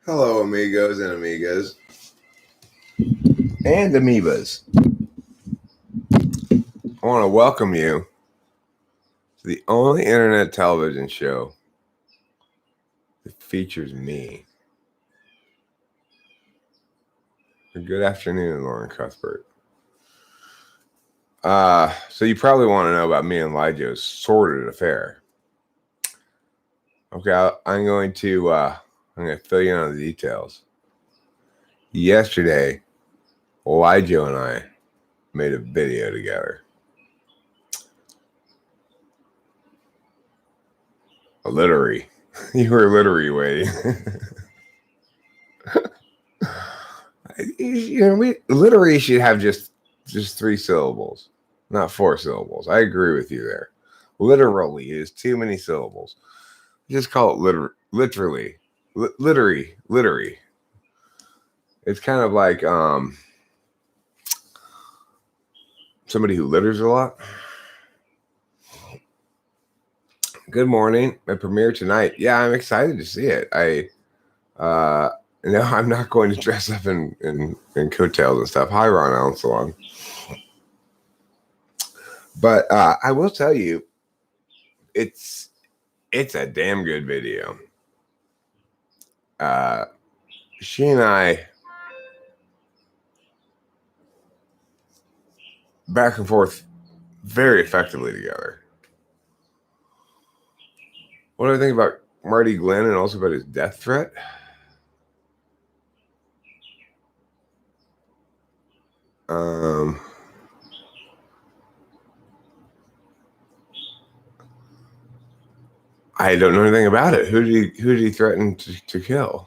Hello, amigos and amigas. And amoebas. I want to welcome you to the only internet television show that features me. Good afternoon, Lauren Cuthbert. So you probably want to know about me and LiJo's sordid affair. Okay, I'm going to fill you in on the details. Yesterday, LiJo and I made a video together. Literary. You were literary waiting. Literary should have just 3 syllables, not 4 syllables. I agree with you there. Literally is too many syllables. Just call it literally. Literary. It's kind of like somebody who litters a lot. Good morning. My premiere tonight. Yeah, I'm excited to see it. No, I'm not going to dress up in coattails and stuff. Hi, Ron Allen Salon. But I will tell you, it's a damn good video. She and I back and forth very effectively together. What do I think about Marty Glenn and also about his death threat? I don't know anything about it. Who did he threaten to kill?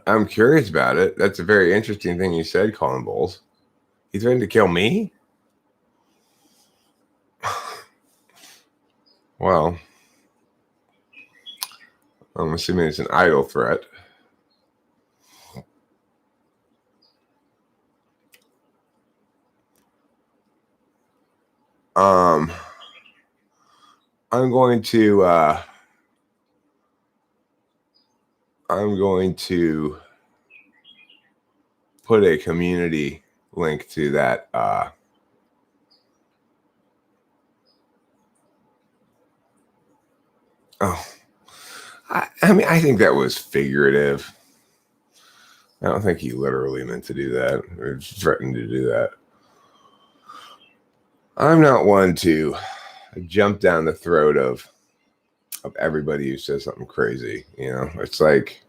I'm curious about it. That's a very interesting thing you said, Colin Bowles. He threatened to kill me? Well, I'm assuming it's an idle threat. I'm going to put a community link to that. I mean, I think that was figurative. I don't think he literally meant to do that or threatened to do that. I'm not one to jump down the throat of everybody who says something crazy. You know, it's like,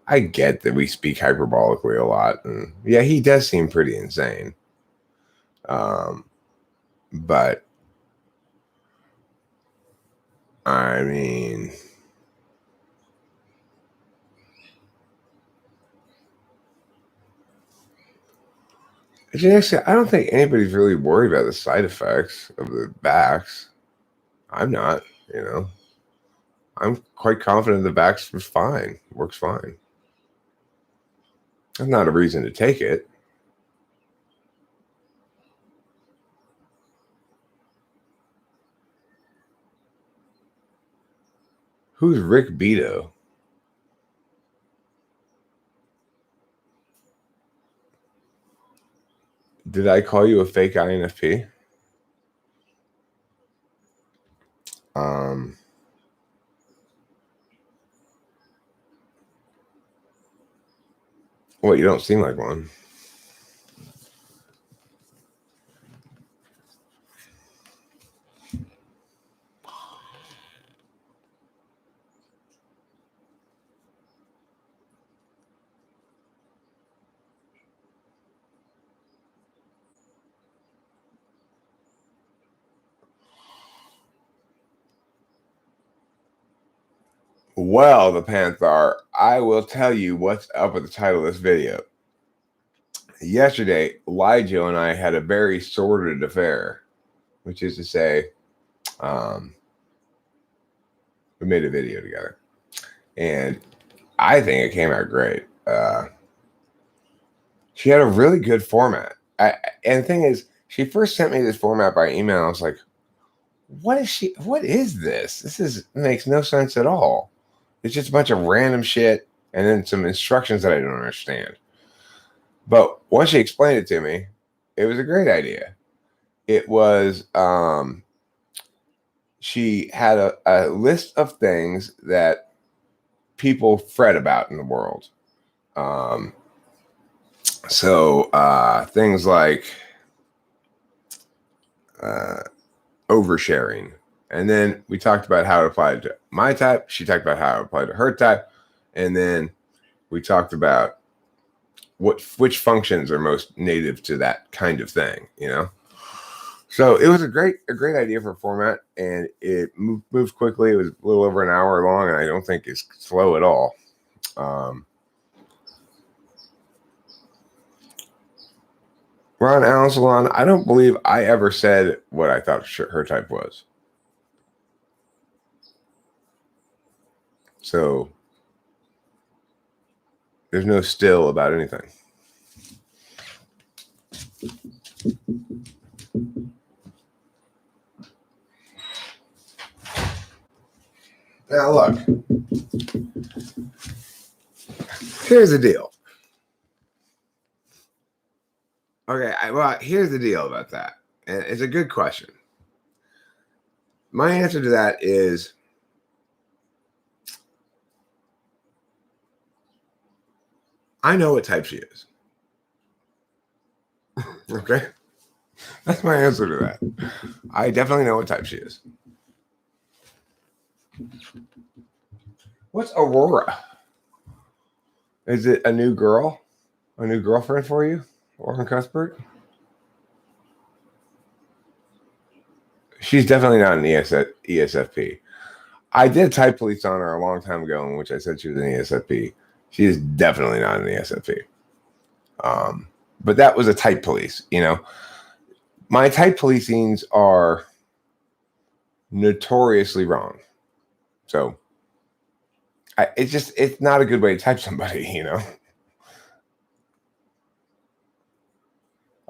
I get that we speak hyperbolically a lot, and yeah, he does seem pretty insane. But I mean, I don't think anybody's really worried about the side effects of the vax. I'm not, I'm quite confident the vax was fine, works fine. That's not a reason to take it. Who's Rick Beto? Did I call you a fake INFP? Well, you don't seem like one. Well, the Panther, I will tell you what's up with the title of this video. Yesterday, LiJo and I had a very sordid affair, which is to say, we made a video together, and I think it came out great. She had a really good format. And the thing is, she first sent me this format by email. I was like, what is this? Makes no sense at all. It's just a bunch of random shit and then some instructions that I don't understand. But once she explained it to me, it was a great idea. It was, she had a list of things that people fret about in the world. Things like oversharing. And then we talked about how it applied to my type. She talked about how it applied to her type. And then we talked about which functions are most native to that kind of thing, you know? So it was a great idea for format, and it moved quickly. It was a little over an hour long, and I don't think it's slow at all. Ron Allen Salon, I don't believe I ever said what I thought her type was. So there's no still about anything. Now look, here's the deal. Okay, here's the deal about that. And it's a good question. My answer to that is I know what type she is. Okay? That's my answer to that. I definitely know what type she is. What's Aurora? Is it a new girl? A new girlfriend for you? Orphan Cuthbert? She's definitely not an ESFP. I did type police on her a long time ago in which I said she was an ESFP. She is definitely not an ESFP. But that was a type police, you know. My type policings are notoriously wrong. So it's not a good way to type somebody, you know.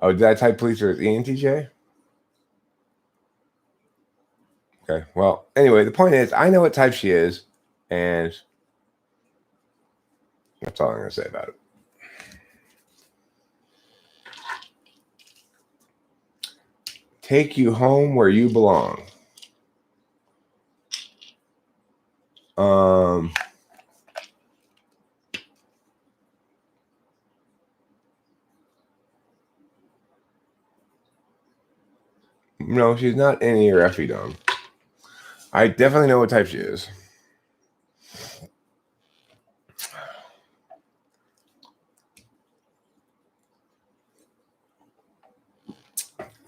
Oh, did I type police or is ENTJ? Okay. Well, anyway, the point is I know what type she is, and that's all I'm going to say about it. Take you home where you belong. No, she's not any or Effie dumb. I definitely know what type she is.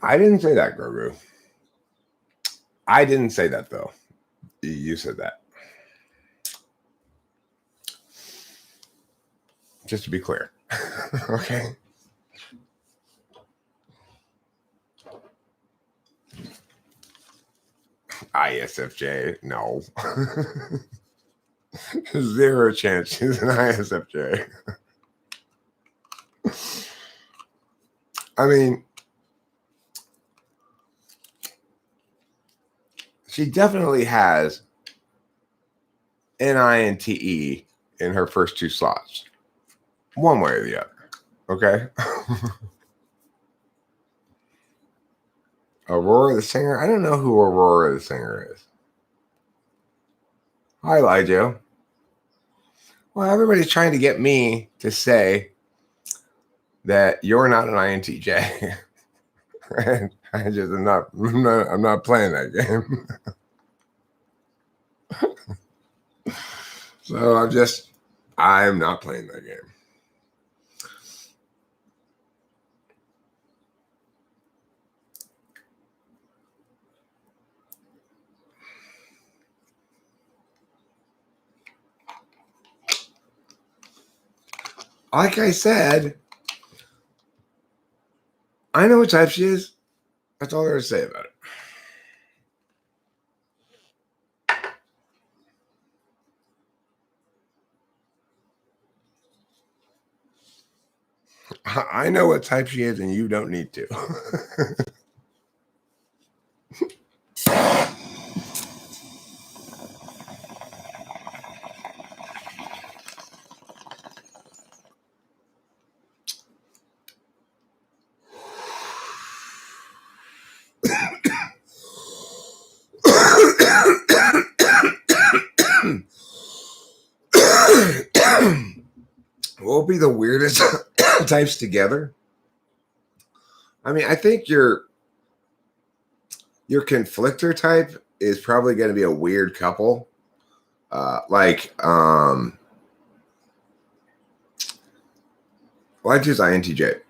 I didn't say that, Grogu. I didn't say that, though. You said that. Just to be clear. Okay. ISFJ, no. 0 chance she's an ISFJ. I mean, she definitely has NINTE in her first 2 slots. One way or the other. Okay? Aurora the singer? I don't know who Aurora the singer is. Hi, LiJo. Well, everybody's trying to get me to say that you're not an INTJ. And I'm not playing that game. So I'm not playing that game. Like I said, I know what type she is. That's all there is to say about it. I know what type she is, and you don't need to. What will be the weirdest types together? I mean, I think your conflictor type is probably going to be a weird couple. Well, I choose INTJ.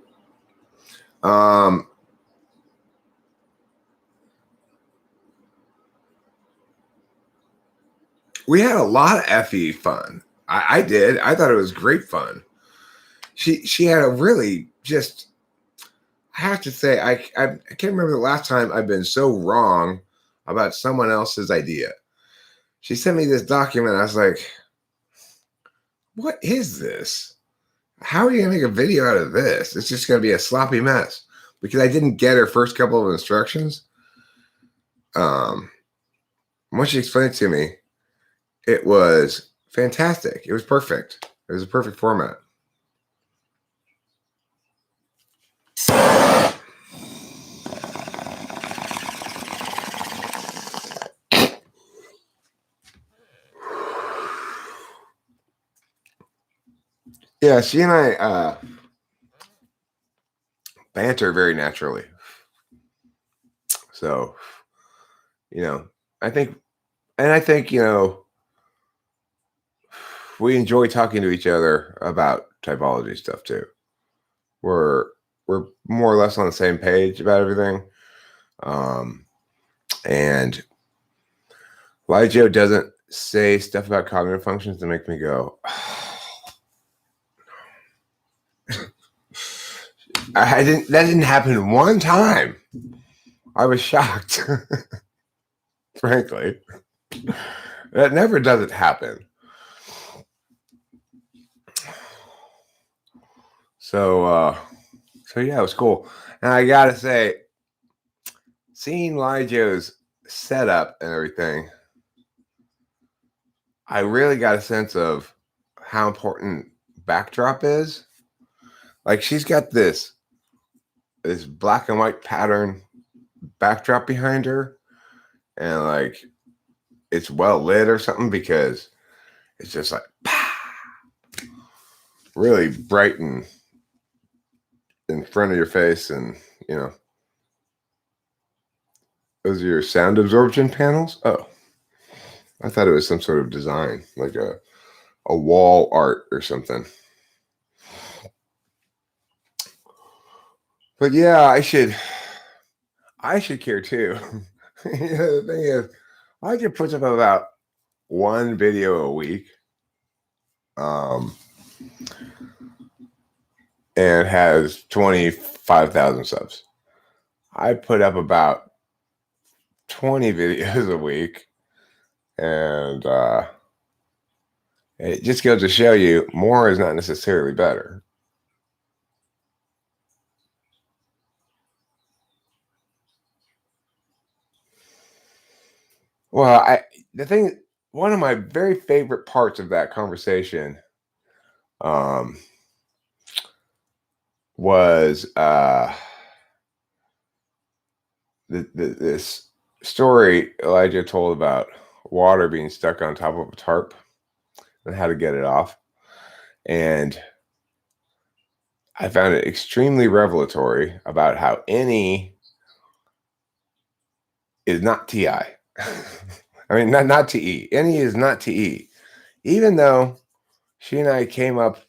We had a lot of FE fun. I did. I thought it was great fun. She had a really just. I have to say, I can't remember the last time I've been so wrong about someone else's idea. She sent me this document. I was like, "What is this? How are you gonna make a video out of this? It's just gonna be a sloppy mess." Because I didn't get her first couple of instructions. Once she explained it to me, it was fantastic. It was perfect. It was a perfect format. Yeah, she and I banter very naturally. So, I think, we enjoy talking to each other about typology stuff too. We're more or less on the same page about everything. And LiJo doesn't say stuff about cognitive functions to make me go, that didn't happen one time. I was shocked. Frankly. That never doesn't happen. So yeah, it was cool. And I gotta say, seeing LiJo's setup and everything, I really got a sense of how important backdrop is. Like, she's got this black and white pattern backdrop behind her, and like it's well lit or something, because it's just like really bright and in front of your face. And those are your sound absorption panels. Oh, I thought it was some sort of design, like a wall art or something. But yeah, I should care too. The thing is, I could put up about one video a week, and has 25,000 subs. I put up about 20 videos a week, and it just goes to show you, more is not necessarily better. Well, one of my very favorite parts of that conversation was this story LiJo told about water being stuck on top of a tarp and how to get it off. And I found it extremely revelatory about how NE is not TI. I mean, not TE. NE is not TE. Even though she and I came up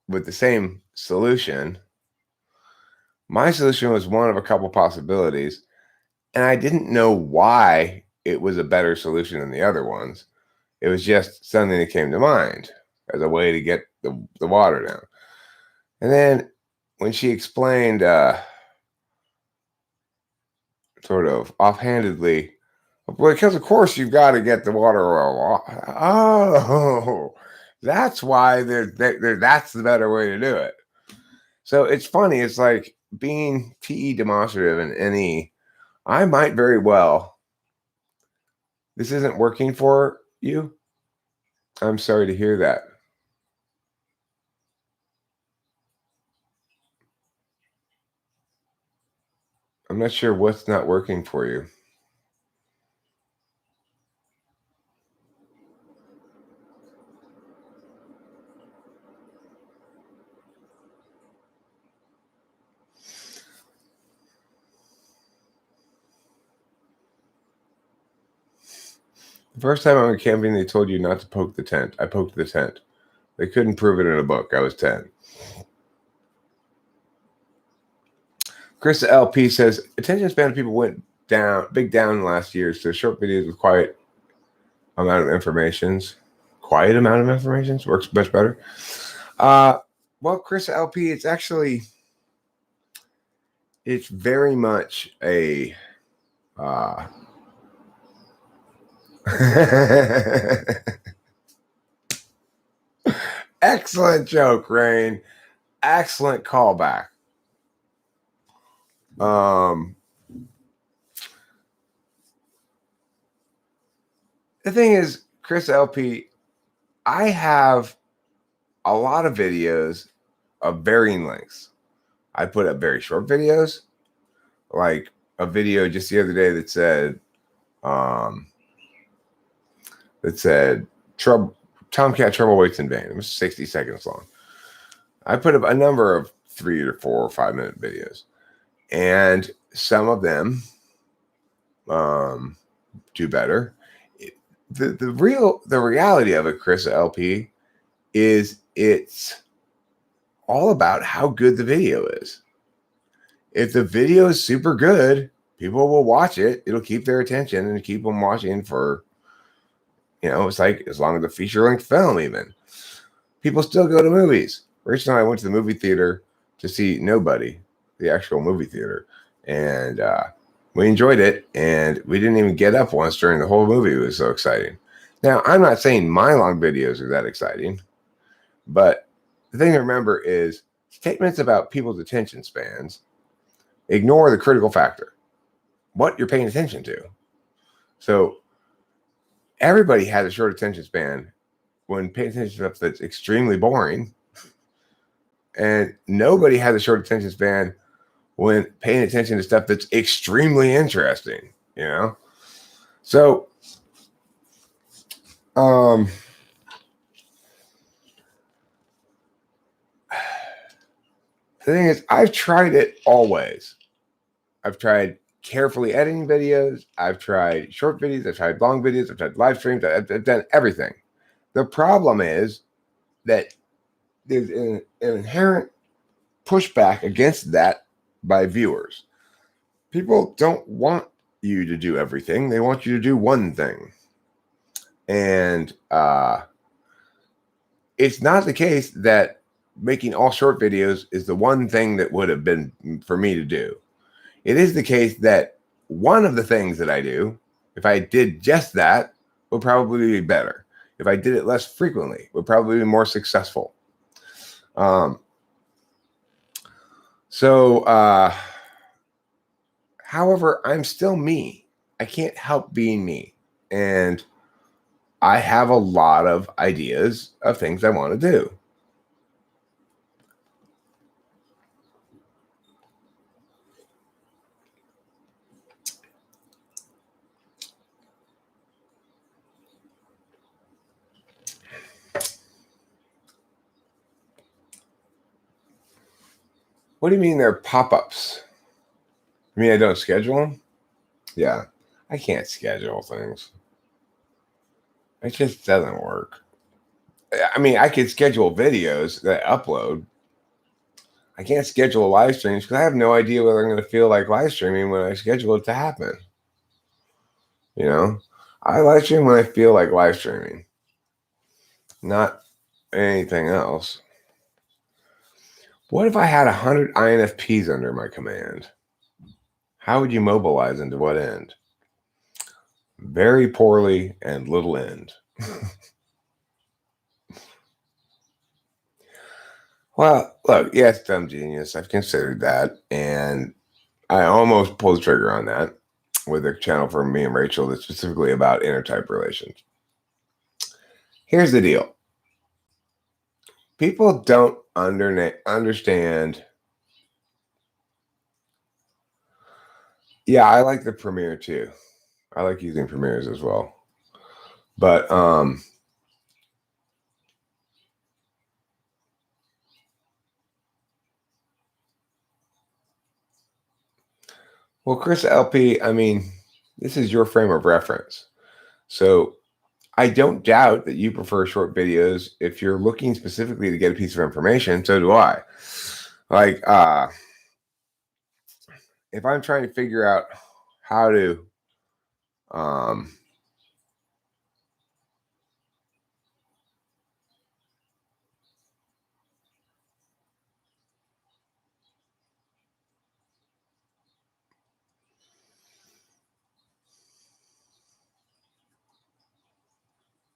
with the same solution, my solution was one of a couple possibilities, and I didn't know why it was a better solution than the other ones. It was just something that came to mind as a way to get the water down. And then when she explained sort of offhandedly, well, because of course you've got to get the water oil. Oh, that's why that's the better way to do it. So it's funny. It's like being TE demonstrative and NE. I might very well. This isn't working for you. I'm sorry to hear that. I'm not sure what's not working for you. The first time I went camping, they told you not to poke the tent. I poked the tent. They couldn't prove it in a book. I was 10. Chris LP says, attention span of people went down last year, so short videos with quiet amount of informations. Quiet amount of informations works much better. Well, Chris LP, it's very much a excellent joke, Rain. Excellent callback. The thing is, Chris LP, I have a lot of videos of varying lengths. I put up very short videos, like a video just the other day that said Tomcat trouble waits in vain. It was 60 seconds long. I put up a number of 3 or 4 or 5 minute videos, and some of them do better. The reality of it, Chris LP, is it's all about how good the video is. If the video is super good, people will watch it. It'll keep their attention and keep them watching for, it's like as long as a feature-length film even. People still go to movies. Rachel and I went to the movie theater to see Nobody, the actual movie theater. And we enjoyed it. And we didn't even get up once during the whole movie. It was so exciting. Now, I'm not saying my long videos are that exciting. But the thing to remember is statements about people's attention spans ignore the critical factor, what you're paying attention to. So everybody has a short attention span when paying attention to stuff that's extremely boring. And nobody has a short attention span when paying attention to stuff that's extremely interesting, So, the thing is, I've tried it always. I've tried carefully editing videos. I've tried short videos. I've tried long videos. I've tried live streams. I've done everything. The problem is that there's an inherent pushback against that by viewers. People don't want you to do everything. They want you to do one thing. And it's not the case that making all short videos is the one thing that would have been for me to do. It is the case that one of the things that I do, if I did just that, would probably be better. If I did it less frequently, would probably be more successful. However, I'm still me. I can't help being me. And I have a lot of ideas of things I want to do. What do you mean they're pop-ups? You mean I don't schedule them? Yeah, I can't schedule things. It just doesn't work. I mean, I could schedule videos that I upload. I can't schedule live streams because I have no idea whether I'm going to feel like live streaming when I schedule it to happen. I live stream when I feel like live streaming, not anything else. What if I had 100 INFPs under my command? How would you mobilize and to what end? Very poorly and little end. Well, look, yes, dumb genius. I've considered that, and I almost pulled the trigger on that with a channel from me and Rachel that's specifically about intertype relations. Here's the deal. People don't understand. Yeah, I like the Premiere too. I like using Premieres as well. But well, Chris LP, I mean, this is your frame of reference. So I don't doubt that you prefer short videos if you're looking specifically to get a piece of information. So do I. Like, if I'm trying to figure out how to, um,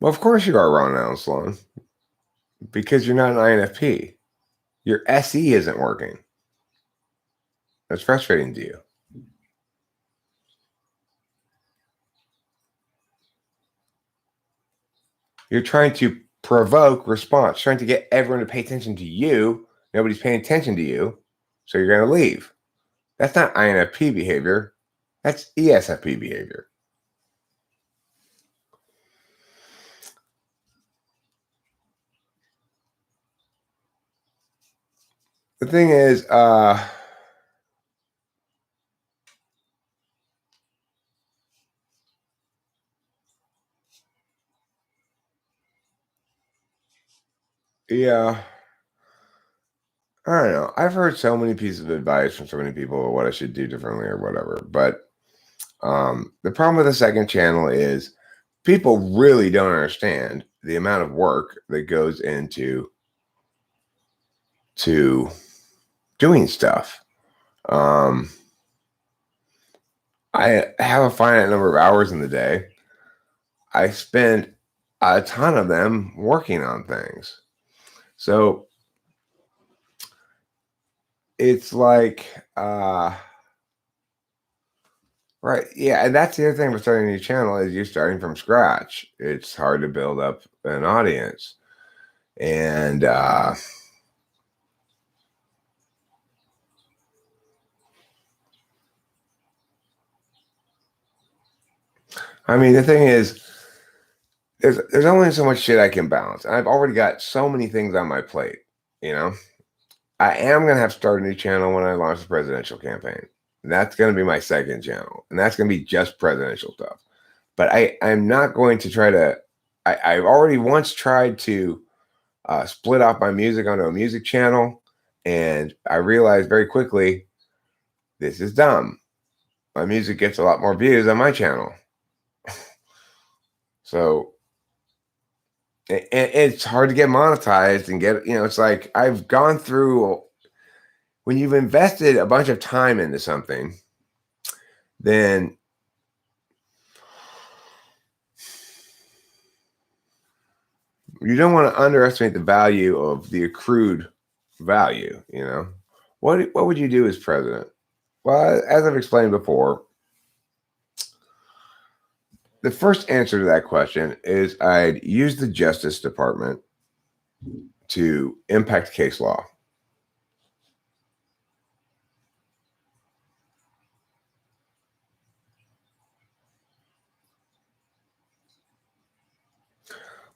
well, of course you are, Ron Allen Sloan, because you're not an INFP. Your SE isn't working. That's frustrating to you. You're trying to provoke response, trying to get everyone to pay attention to you. Nobody's paying attention to you, so you're going to leave. That's not INFP behavior. That's ESFP behavior. The thing is, yeah, I don't know. I've heard so many pieces of advice from so many people about what I should do differently or whatever. But the problem with the second channel is people really don't understand the amount of work that goes into doing stuff. I have a finite number of hours in the day. I spend a ton of them working on things. So it's like, right. Yeah. And that's the other thing with starting a new channel is you're starting from scratch. It's hard to build up an audience. And, I mean, the thing is, there's only so much shit I can balance. I've already got so many things on my plate, you know? I am going to have to start a new channel when I launch the presidential campaign. That's going to be my second channel, and that's going to be just presidential stuff. But I'm not going to try to. I've already once tried to split off my music onto a music channel, and I realized very quickly this is dumb. My music gets a lot more views on my channel, so it's hard to get monetized and get. It's like I've gone through. When you've invested a bunch of time into something, then you don't want to underestimate the value of the accrued value. What would you do as president? Well, as I've explained before, the first answer to that question is I'd use the Justice Department to impact case law.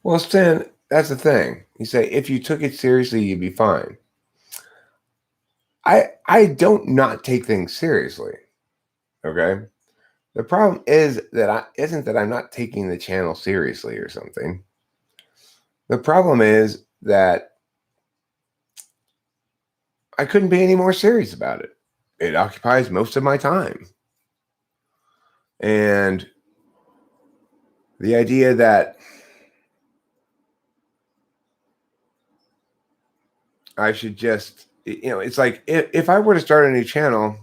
Well, Stan, that's the thing. You say if you took it seriously, you'd be fine. I don't not take things seriously. Okay. The problem is that isn't that I'm not taking the channel seriously or something. The problem is that I couldn't be any more serious about it. It occupies most of my time. And the idea that I should just, it's like if I were to start a new channel,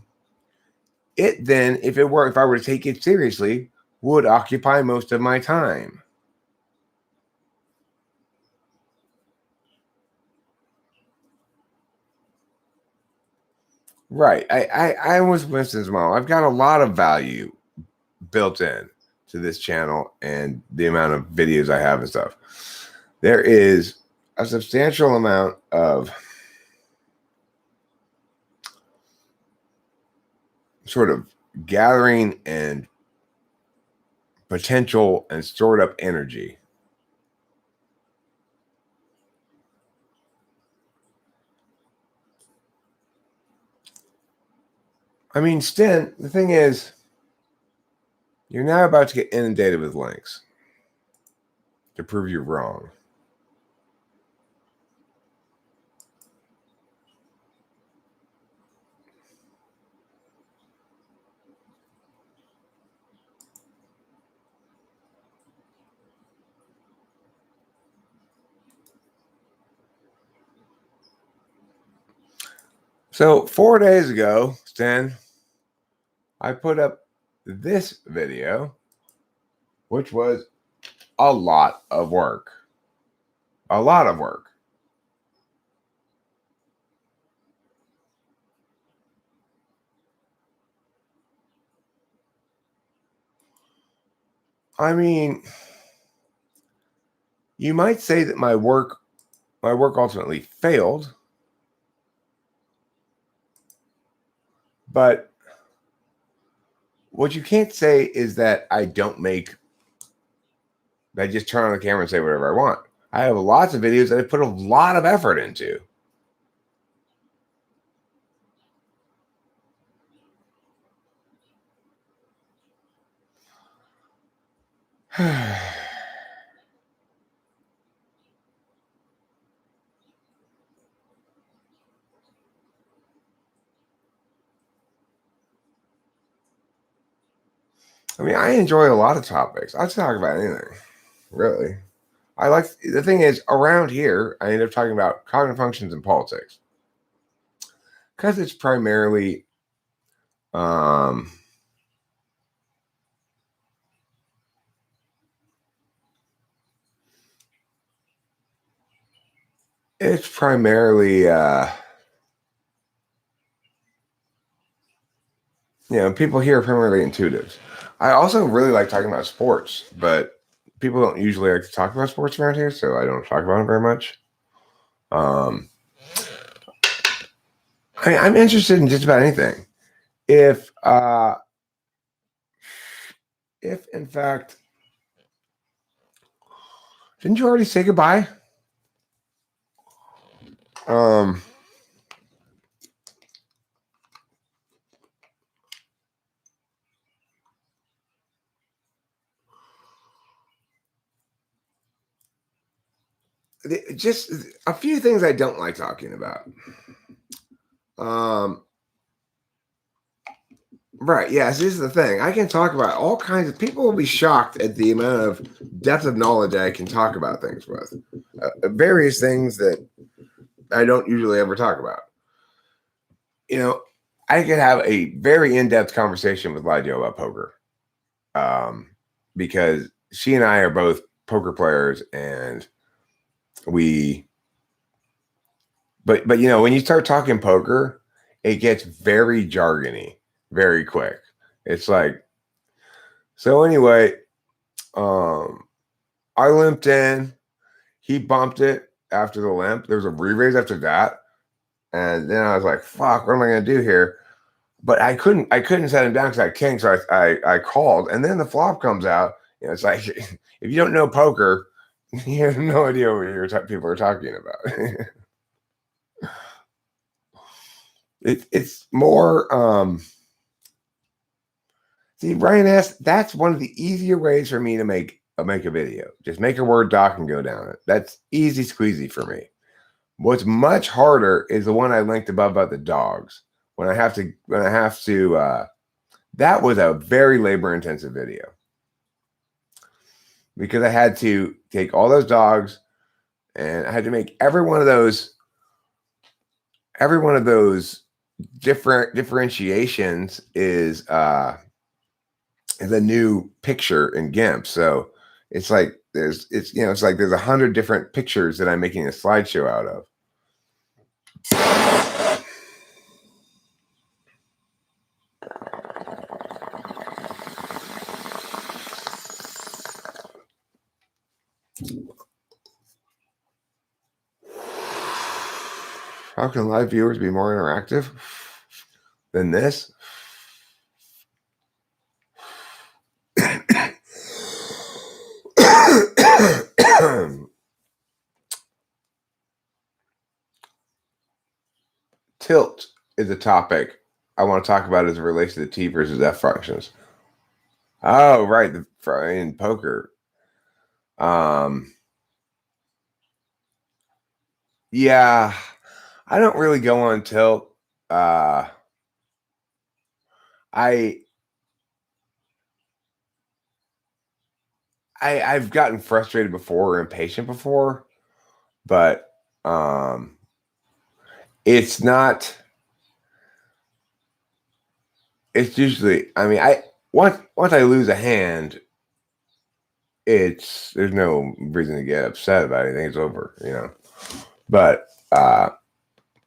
it then, if I were to take it seriously, would occupy most of my time. Right. I was Winston's mom. I've got a lot of value built in to this channel and the amount of videos I have and stuff. There is a substantial amount of sort of gathering and potential and stored up energy. I mean, Stin, the thing is, you're now about to get inundated with links. to prove you wrong. So 4 days ago, Stan, I put up this video, which was a lot of work. A lot of work. I mean, you might say that my work ultimately failed, but what you can't say is that I just turn on the camera and say whatever I want. I have lots of videos that I put a lot of effort into. I mean, I enjoy a lot of topics. I talk about anything, really. The thing is, around here, I end up talking about cognitive functions and politics because it's primarily, it's primarily, people here are primarily intuitives. I also really like talking about sports, but people don't usually like to talk about sports around here, so I don't talk about them very much. I'm interested in just about anything. If in fact, didn't you already say goodbye? Just a few things I don't like talking about. Right. Yes, this is the thing. I can talk about all kinds of people will be shocked at the amount of depth of knowledge I can talk about things with. Various things that I don't usually ever talk about. I could have a very in-depth conversation with LiJo about poker. Because she and I are both poker players, and but when you start talking poker, it gets very jargony very quick. It's like, so anyway, I limped in, he bumped it after the limp. There was a re-raise after that. And then I was like, fuck, what am I gonna do here? But I couldn't set him down because I king. So I called, and then the flop comes out. It's like, if you don't know poker, you have no idea what people are talking about. It's more. See, Ryan asked. That's one of the easier ways for me to make a video. Just make a Word doc and go down it. That's easy squeezy for me. What's much harder is the one I linked above about the dogs. When I have to, that was a very labor intensive video because I had to take all those dogs and I had to make every one of those different differentiations is a new picture in GIMP. So it's like there's 100 different pictures that I'm making a slideshow out of. How can live viewers be more interactive than this? Tilt is a topic I want to talk about as it relates to the T versus F functions. Oh, right. In poker. Yeah, I don't really go on tilt. I've gotten frustrated before or impatient before, but it's not. It's usually. I mean, once I lose a hand, there's no reason to get upset about anything. It's over, But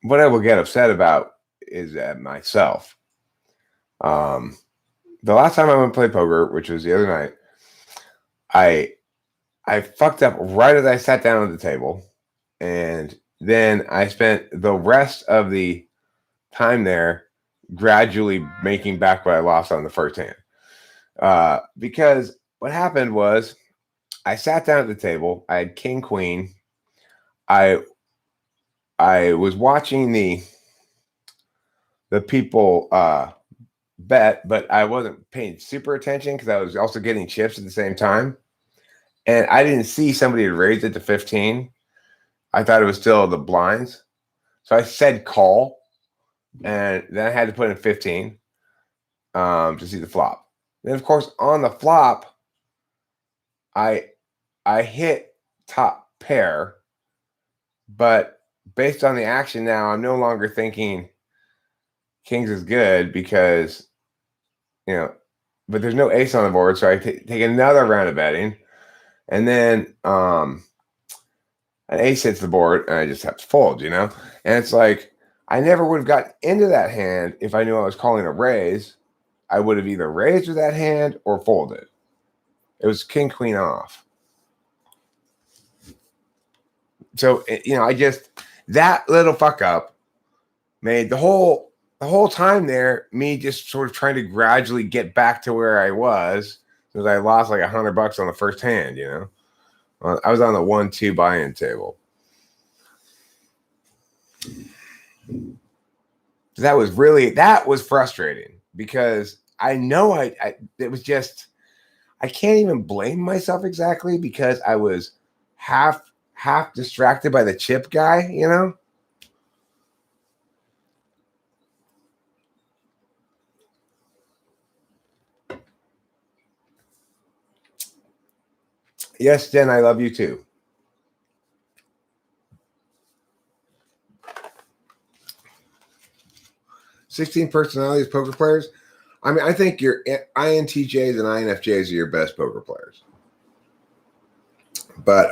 what I will get upset about is at myself. The last time I went to play poker, which was the other night, I fucked up right as I sat down at the table, and then I spent the rest of the time there gradually making back what I lost on the first hand. Because what happened was I sat down at the table. I had king queen. I was watching the people bet, but I wasn't paying super attention because I was also getting chips at the same time. And I didn't see somebody had raised it to 15. I thought it was still the blinds. So I said call, and then I had to put in 15 to see the flop. Then, of course, on the flop, I hit top pair, but based on the action now, I'm no longer thinking kings is good because, but there's no ace on the board, so I take another round of betting, and then an ace hits the board, and I just have to fold, And it's like, I never would have gotten into that hand if I knew I was calling a raise. I would have either raised with that hand or folded. It was king, queen off. So, that little fuck up made the whole time there, me just sort of trying to gradually get back to where I was, because I lost like $100 on the first hand, I was on the 1-2 buy-in table. That was frustrating because I know it was just, I can't even blame myself exactly because I was half distracted by the chip guy, Yes, Jen, I love you too. 16 personalities, poker players. I mean, I think your INTJs and INFJs are your best poker players. But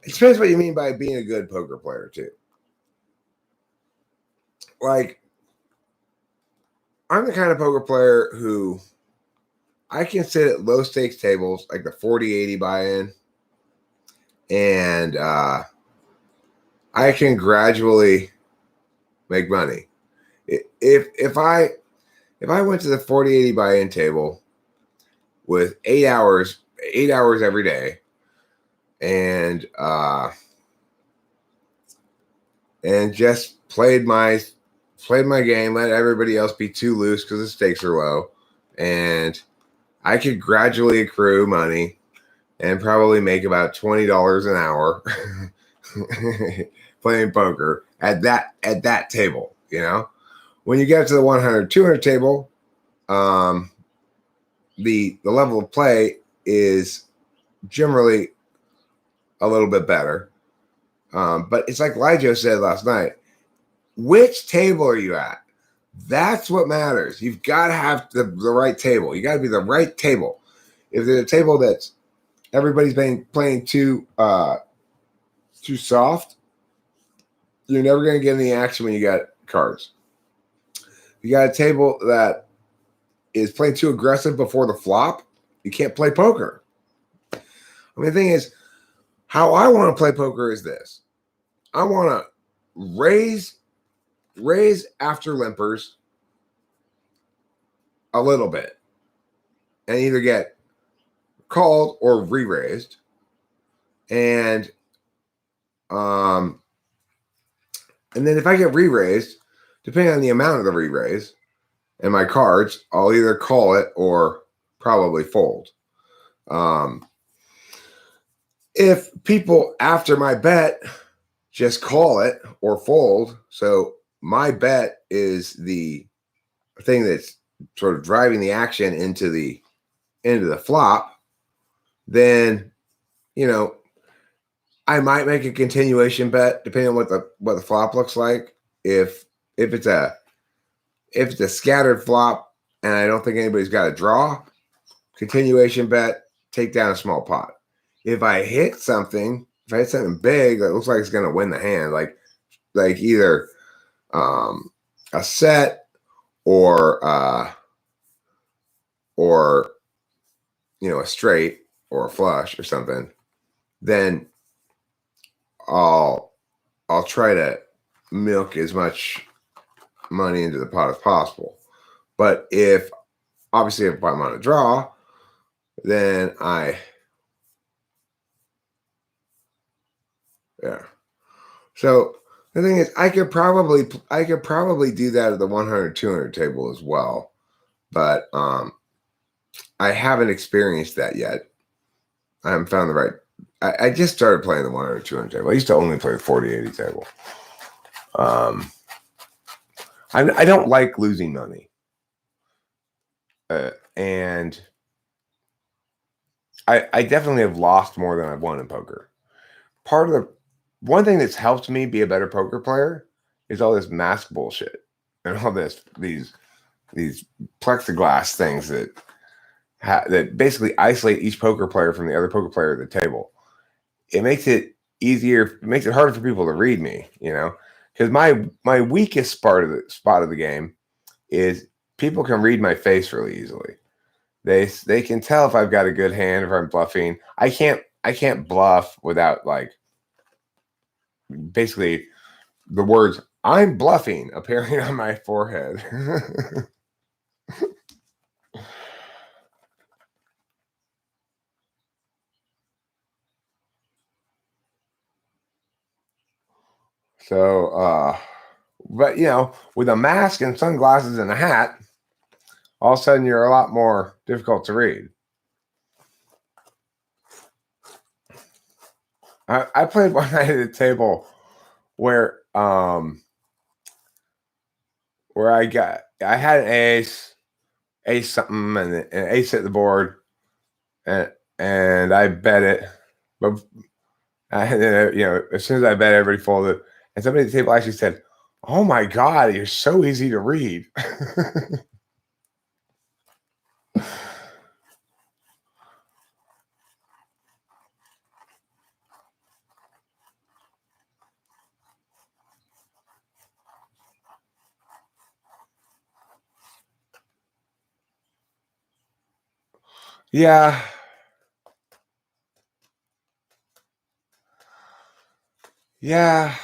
it depends what you mean by being a good poker player too. Like, I'm the kind of poker player who I can sit at low stakes tables, like the 40-80 buy-in, and I can gradually make money. If I went to the 40-80 buy-in table with 8 hours every day, and just played my game, let everybody else be too loose because the stakes are low, and I could gradually accrue money and probably make about $20 an hour playing poker at that table. When you get to the 100, 200 table, the level of play is generally a little bit better. But it's like LiJo said last night, which table are you at? That's what matters. You've got to have the right table. You got to be the right table. If there's a table that's everybody's playing too soft, you're never going to get any action when you got cards. You got a table that is playing too aggressive before the flop, you can't play poker. I mean, the thing is, how I want to play poker is this. I want to raise after limpers a little bit and either get called or re-raised. And then if I get re-raised, depending on the amount of the re-raise, and my cards, I'll either call it or probably fold. If people after my bet just call it or fold, so my bet is the thing that's sort of driving the action into the flop, then I might make a continuation bet depending on what the flop looks like. If it's a scattered flop and I don't think anybody's got a draw, continuation bet, take down a small pot. If I hit something big that looks like it's going to win the hand, like either a set or a straight or a flush or something, then I'll try to milk as much money into the pot as possible. But if I'm on a draw, then So the thing is, I could probably do that at the 100, 200 table as well, but I haven't experienced that yet. I haven't found the right. I just started playing the 100, 200 table. I used to only play the 40, 80 table. I don't like losing money, and I definitely have lost more than I've won in poker. One thing that's helped me be a better poker player is all this mask bullshit and all these plexiglass things that basically isolate each poker player from the other poker player at the table. It makes it easier. It makes it harder for people to read me, because my weakest spot of the game is people can read my face really easily. They can tell if I've got a good hand, if I'm bluffing. I can't bluff without basically the words "I'm bluffing" appearing on my forehead. So, but with a mask and sunglasses and a hat, all of a sudden you're a lot more difficult to read. I played one night at a table where I had an ace something and an ace hit the board, and I bet it, but as soon as I bet, everybody folded, and somebody at the table actually said, "Oh my God, you're so easy to read." Yeah. Yeah.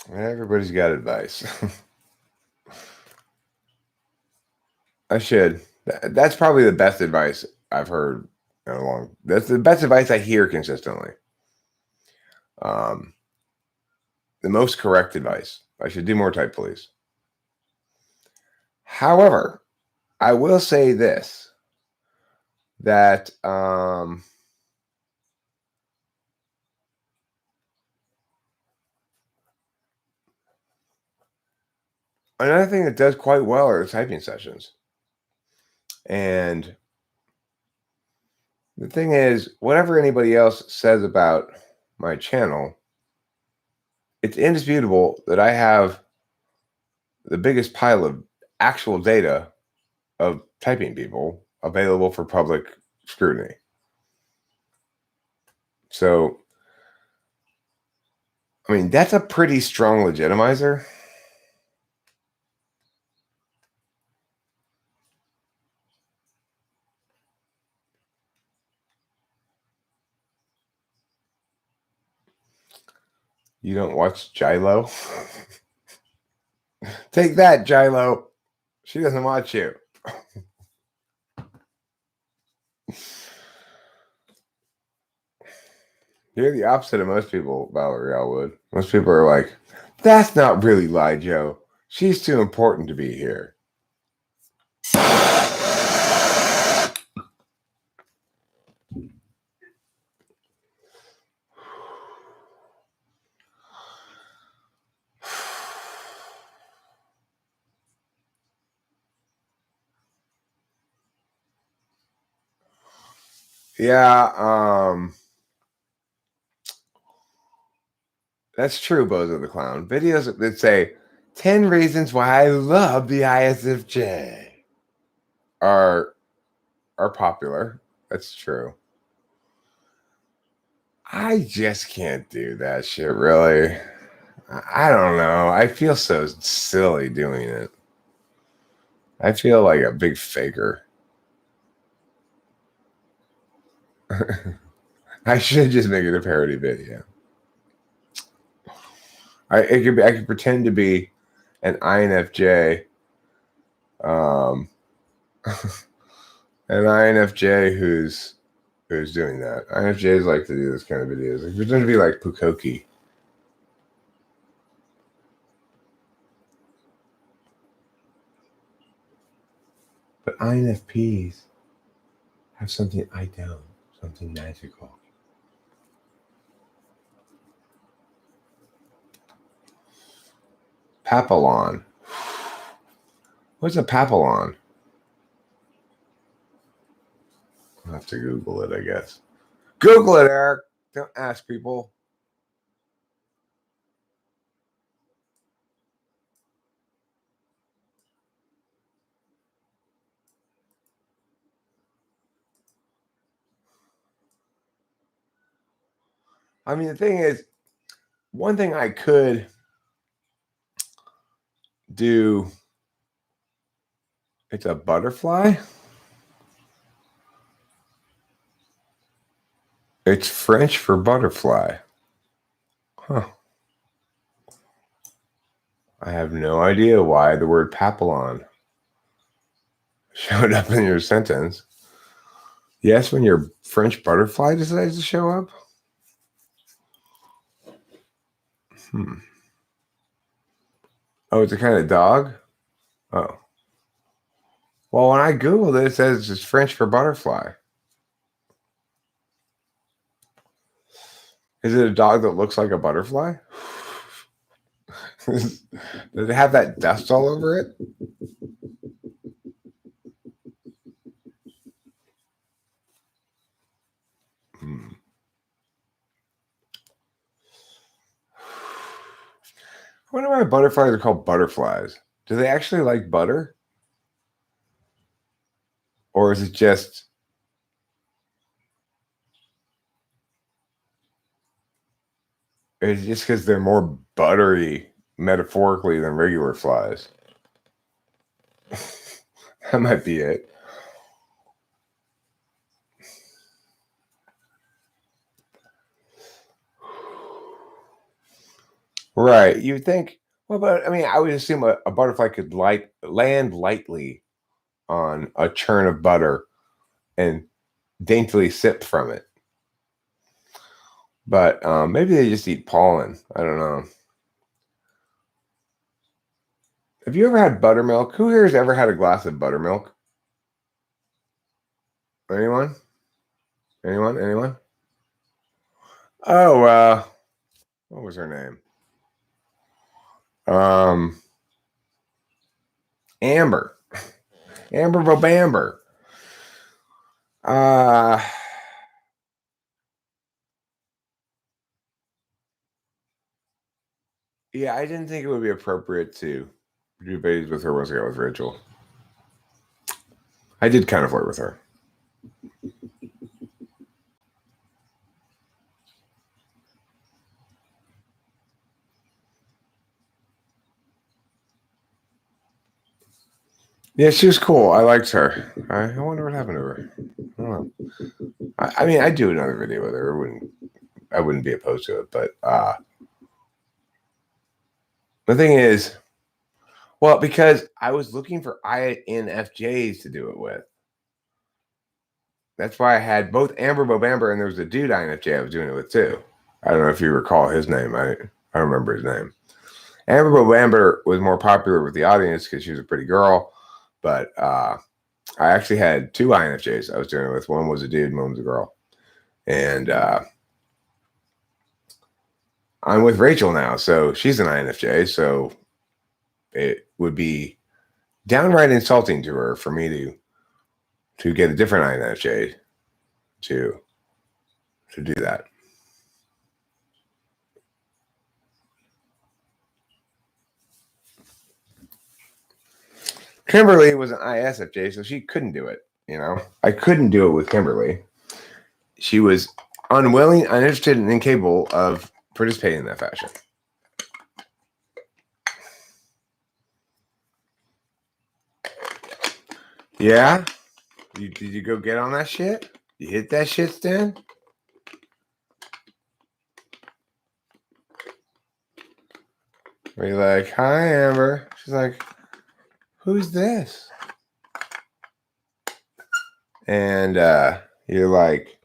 Everybody's got advice. I should. That's probably the best advice I've heard in a long. That's the best advice I hear consistently. The most correct advice. I should do more type police. However, I will say this, that another thing that does quite well are the typing sessions. And the thing is, whatever anybody else says about my channel, it's indisputable that I have the biggest pile of actual data of typing people available for public scrutiny. So, I mean, that's a pretty strong legitimizer. You don't watch Jilo? Take that, Jilo. She doesn't watch you. You're the opposite of most people, Valerie Elwood. Most people are like, that's not really LiJo. She's too important to be here. Yeah, that's true, Bozo the Clown. Videos that say 10 reasons why I love the ISFJ are popular. That's true. I just can't do that shit, really. I don't know. I feel so silly doing it. I feel like a big faker. I should just make it a parody video. I could pretend to be an INFJ, an INFJ who's doing that. INFJs like to do this kind of videos. Like pretend to be like Pukoki. But INFPs have something I don't, something magical. Papillon. What's a papillon? I'll have to Google it, I guess. Google it, Eric. Don't ask people. I mean, the thing is, one thing I could do, it's a butterfly. It's French for butterfly. Huh. I have no idea why the word papillon showed up in your sentence. Yes, when your French butterfly decides to show up? Oh, it's a kind of dog? Oh. Well, when I Googled it, it says it's French for butterfly. Is it a dog that looks like a butterfly? Does it have that dust all over it? I wonder why butterflies are called butterflies. Do they actually like butter? Or is it just because they're more buttery metaphorically than regular flies? That might be it. Right. You would think, well, but I mean, I would assume a butterfly could land lightly on a churn of butter and daintily sip from it. But maybe they just eat pollen. I don't know. Have you ever had buttermilk? Who here has ever had a glass of buttermilk? Anyone? Anyone? Anyone? Oh, what was her name? Amber. Amber Bobamber. Yeah, I didn't think it would be appropriate to do videos with her once I got with Rachel. I did kind of flirt with her. Yeah, she was cool. I liked her. I wonder what happened to her. I don't know. I mean, I'd do another video with her. I wouldn't be opposed to it, but the thing is, well, because I was looking for INFJs to do it with. That's why I had both Amber Bobamber, and there was a dude INFJ I was doing it with too. I don't know if you recall his name. I don't remember his name. Amber Bobamber was more popular with the audience because she was a pretty girl, but I actually had two INFJs I was doing it with. One was a dude, and one was a girl. And I'm with Rachel now, so she's an INFJ, so it would be downright insulting to her for me to get a different INFJ to do that. Kimberly was an ISFJ, so she couldn't do it. You know, I couldn't do it with Kimberly. She was unwilling, uninterested, and incapable of participating in that fashion. Yeah? Did you go get on that shit? You hit that shit, Stan? Are you like, hi, Amber? She's like, who's this? And you're like,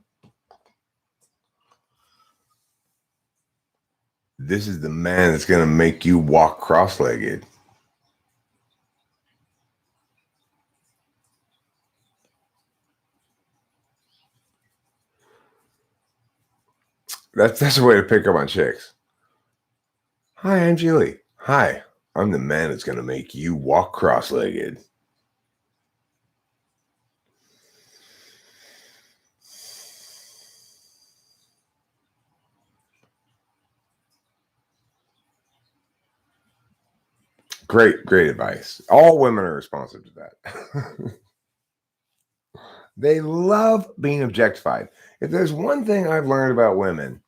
this is the man that's going to make you walk cross-legged. That's a way to pick up on chicks. Hi, I'm Julie. Hi, I'm the man that's going to make you walk cross-legged. Great advice. All women are responsive to that. They love being objectified. If there's one thing I've learned about women,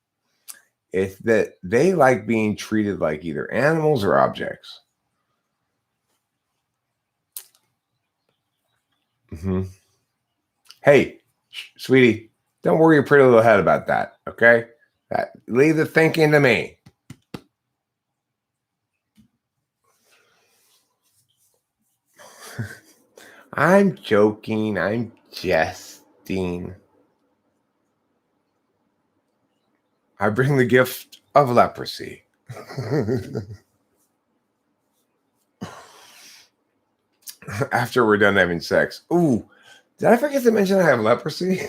it's that they like being treated like either animals or objects. Mm-hmm. Hey, sweetie, don't worry your pretty little head about that, okay? Leave the thinking to me. I'm joking. I'm jesting. I bring the gift of leprosy. After we're done having sex. Ooh, did I forget to mention I have leprosy?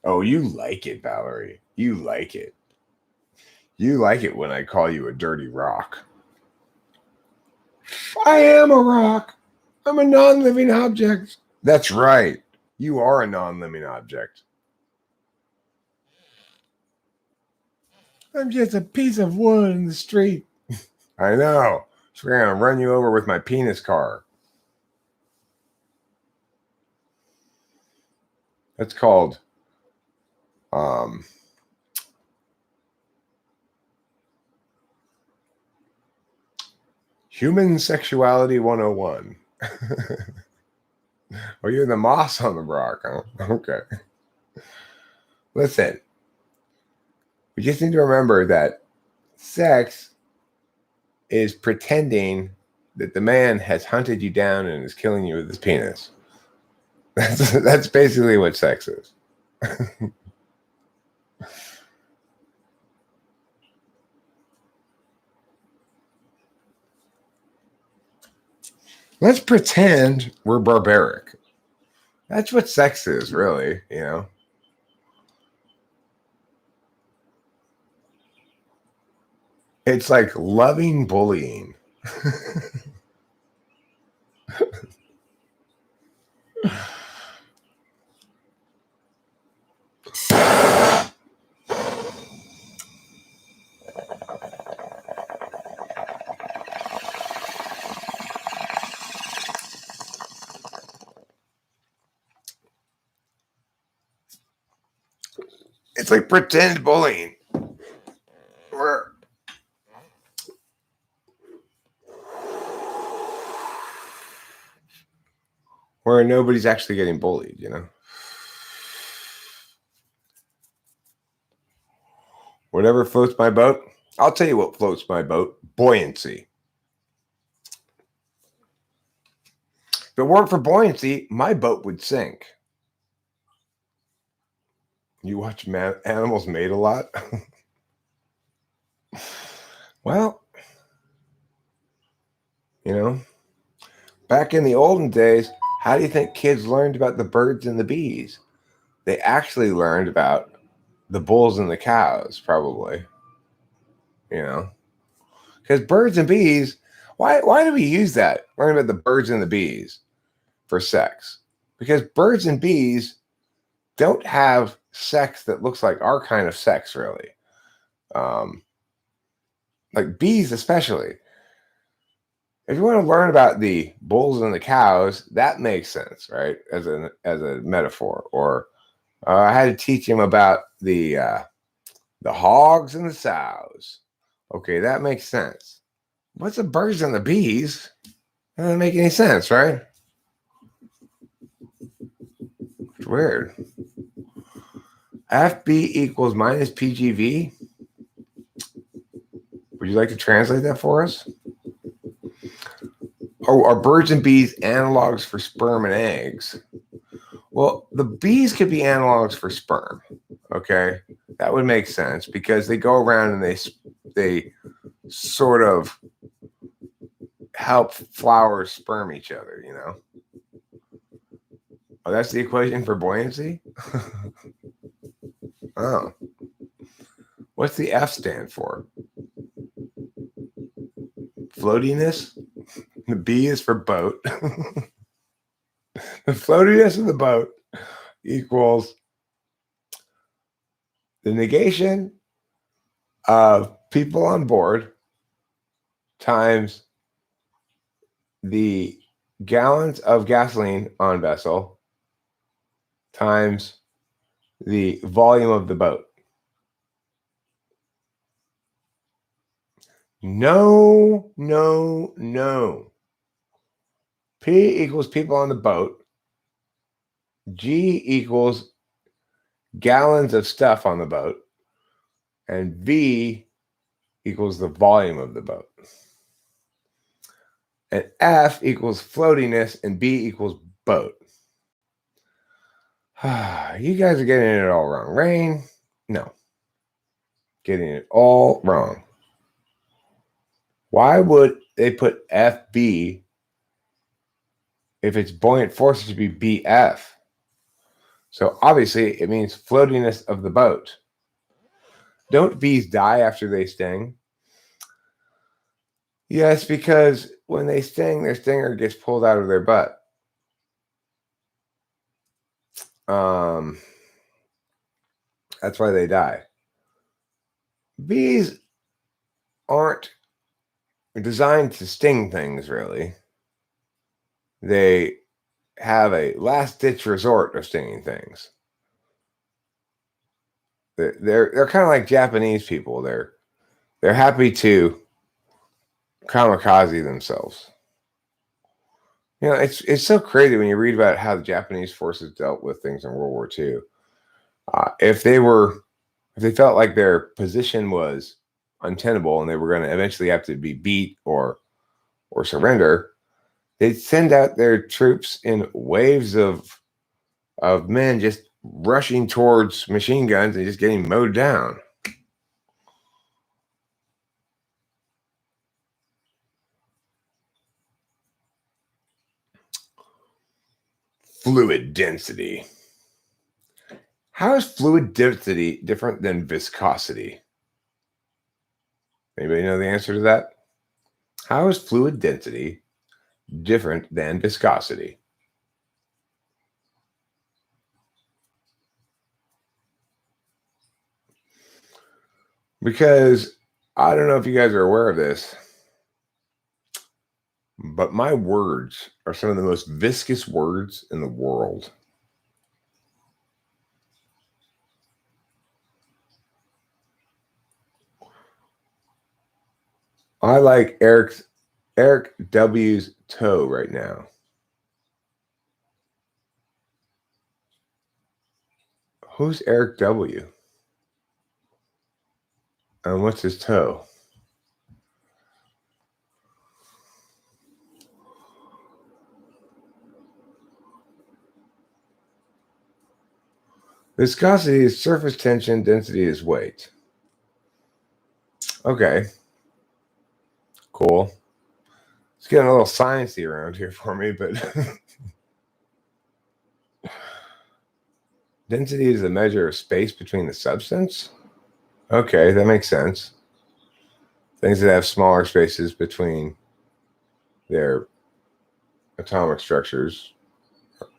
Oh, you like it, Valerie. You like it. You like it when I call you a dirty rock. I am a rock. I'm a non-living object. That's right. You are a non-living object. I'm just a piece of wood in the street. I know. So we're going to run you over with my penis car. That's called Human Sexuality 101. Oh, you're the moss on the rock, huh? Okay. Listen, we just need to remember that sex is pretending that the man has hunted you down and is killing you with his penis. That's basically what sex is. Let's pretend we're barbaric. That's what sex is, really, you know? It's like loving bullying. It's like pretend bullying. Where nobody's actually getting bullied, you know? Whatever floats my boat, I'll tell you what floats my boat: buoyancy. If it weren't for buoyancy, my boat would sink. You watch Animals Made a lot? Well, you know, back in the olden days, how do you think kids learned about the birds and the bees? They actually learned about the bulls and the cows, probably. Because birds and bees, why do we use that? Learn about the birds and the bees for sex. Because birds and bees don't have sex that looks like our kind of sex, really. Like bees, especially. If you want to learn about the bulls and the cows, that makes sense, right? As a metaphor. Or I had to teach him about the hogs and the sows. Okay, that makes sense. What's the birds and the bees? That doesn't make any sense, right? It's weird. FB equals minus PGV. Would you like to translate that for us? Oh, are birds and bees analogs for sperm and eggs? Well, the bees could be analogs for sperm. Okay, that would make sense because they go around and they sort of help flowers sperm each other. Oh, that's the equation for buoyancy? Oh. What's the F stand for? Floatiness? The B is for boat. The floatiness of the boat equals the negation of people on board times the gallons of gasoline on vessel times the volume of the boat. No. P equals people on the boat. G equals gallons of stuff on the boat. And V equals the volume of the boat. And F equals floatiness and B equals boat. You guys are getting it all wrong. Rain? No. Getting it all wrong. Why would they put FB if its buoyant force should be BF? So obviously it means floatiness of the boat. Don't bees die after they sting? Yes, because when they sting, their stinger gets pulled out of their butt. That's why they die. Bees aren't designed to sting things, really. They have a last-ditch resort of stinging things. They're kind of like Japanese people. They're happy to kamikaze themselves. It's so crazy when you read about how the Japanese forces dealt with things in World War II. If they felt like their position was untenable and they were going to eventually have to be beat or surrender, they'd send out their troops in waves of men just rushing towards machine guns and just getting mowed down. Fluid density. How is fluid density different than viscosity? Anybody know the answer to that? How is fluid density different than viscosity? Because I don't know if you guys are aware of this, but my words are some of the most viscous words in the world. I like Eric W's toe right now. Who's Eric W? And what's his toe? Viscosity is surface tension, density is weight. Okay. Cool. It's getting a little sciencey around here for me, but density is the measure of space between the substance. Okay, that makes sense. Things that have smaller spaces between their atomic structures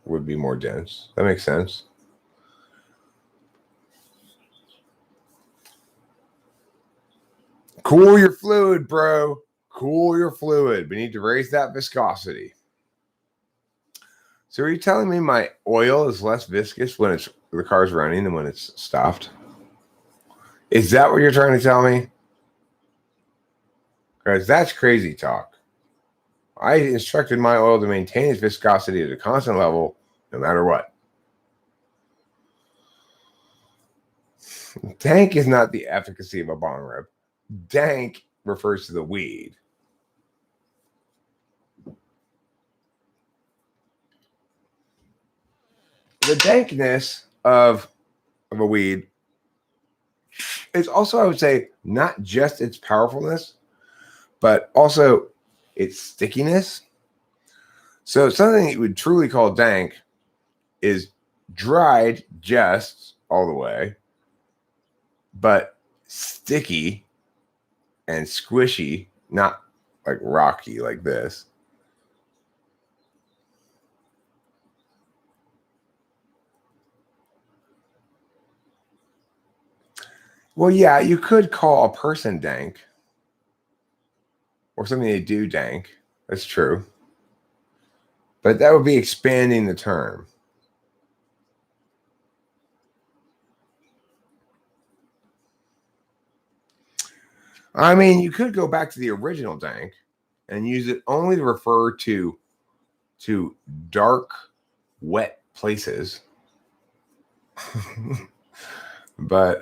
would be more dense. That makes sense. Cool your fluid, bro. Cool your fluid. We need to raise that viscosity. So are you telling me my oil is less viscous when the car's running than when it's stopped? Is that what you're trying to tell me? Because that's crazy talk. I instructed my oil to maintain its viscosity at a constant level no matter what. Dank is not the efficacy of a bong rip. Dank refers to the weed. The dankness of a weed is also, I would say, not just its powerfulness, but also its stickiness. So something that you would truly call dank is dried just all the way, but sticky and squishy, not like rocky like this. Well, yeah, you could call a person dank or something they do dank. That's true. But that would be expanding the term. I mean, you could go back to the original dank and use it only to refer to dark, wet places. But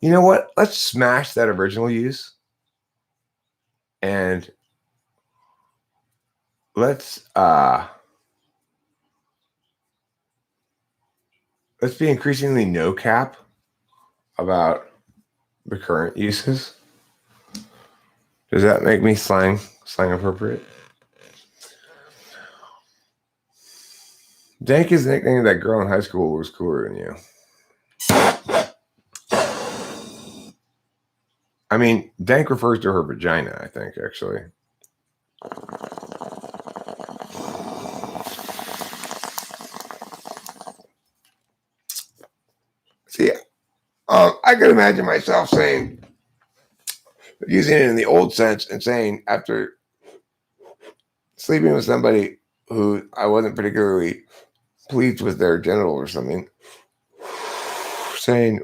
you know what? Let's smash that original use and let's be increasingly no cap about the current uses. Does that make me slang appropriate? Dank is the nickname of that girl in high school who was cooler than you. I mean, dank refers to her vagina, I think, actually. See, I could imagine myself using it in the old sense and saying after sleeping with somebody who I wasn't particularly pleased with their genital or something, saying,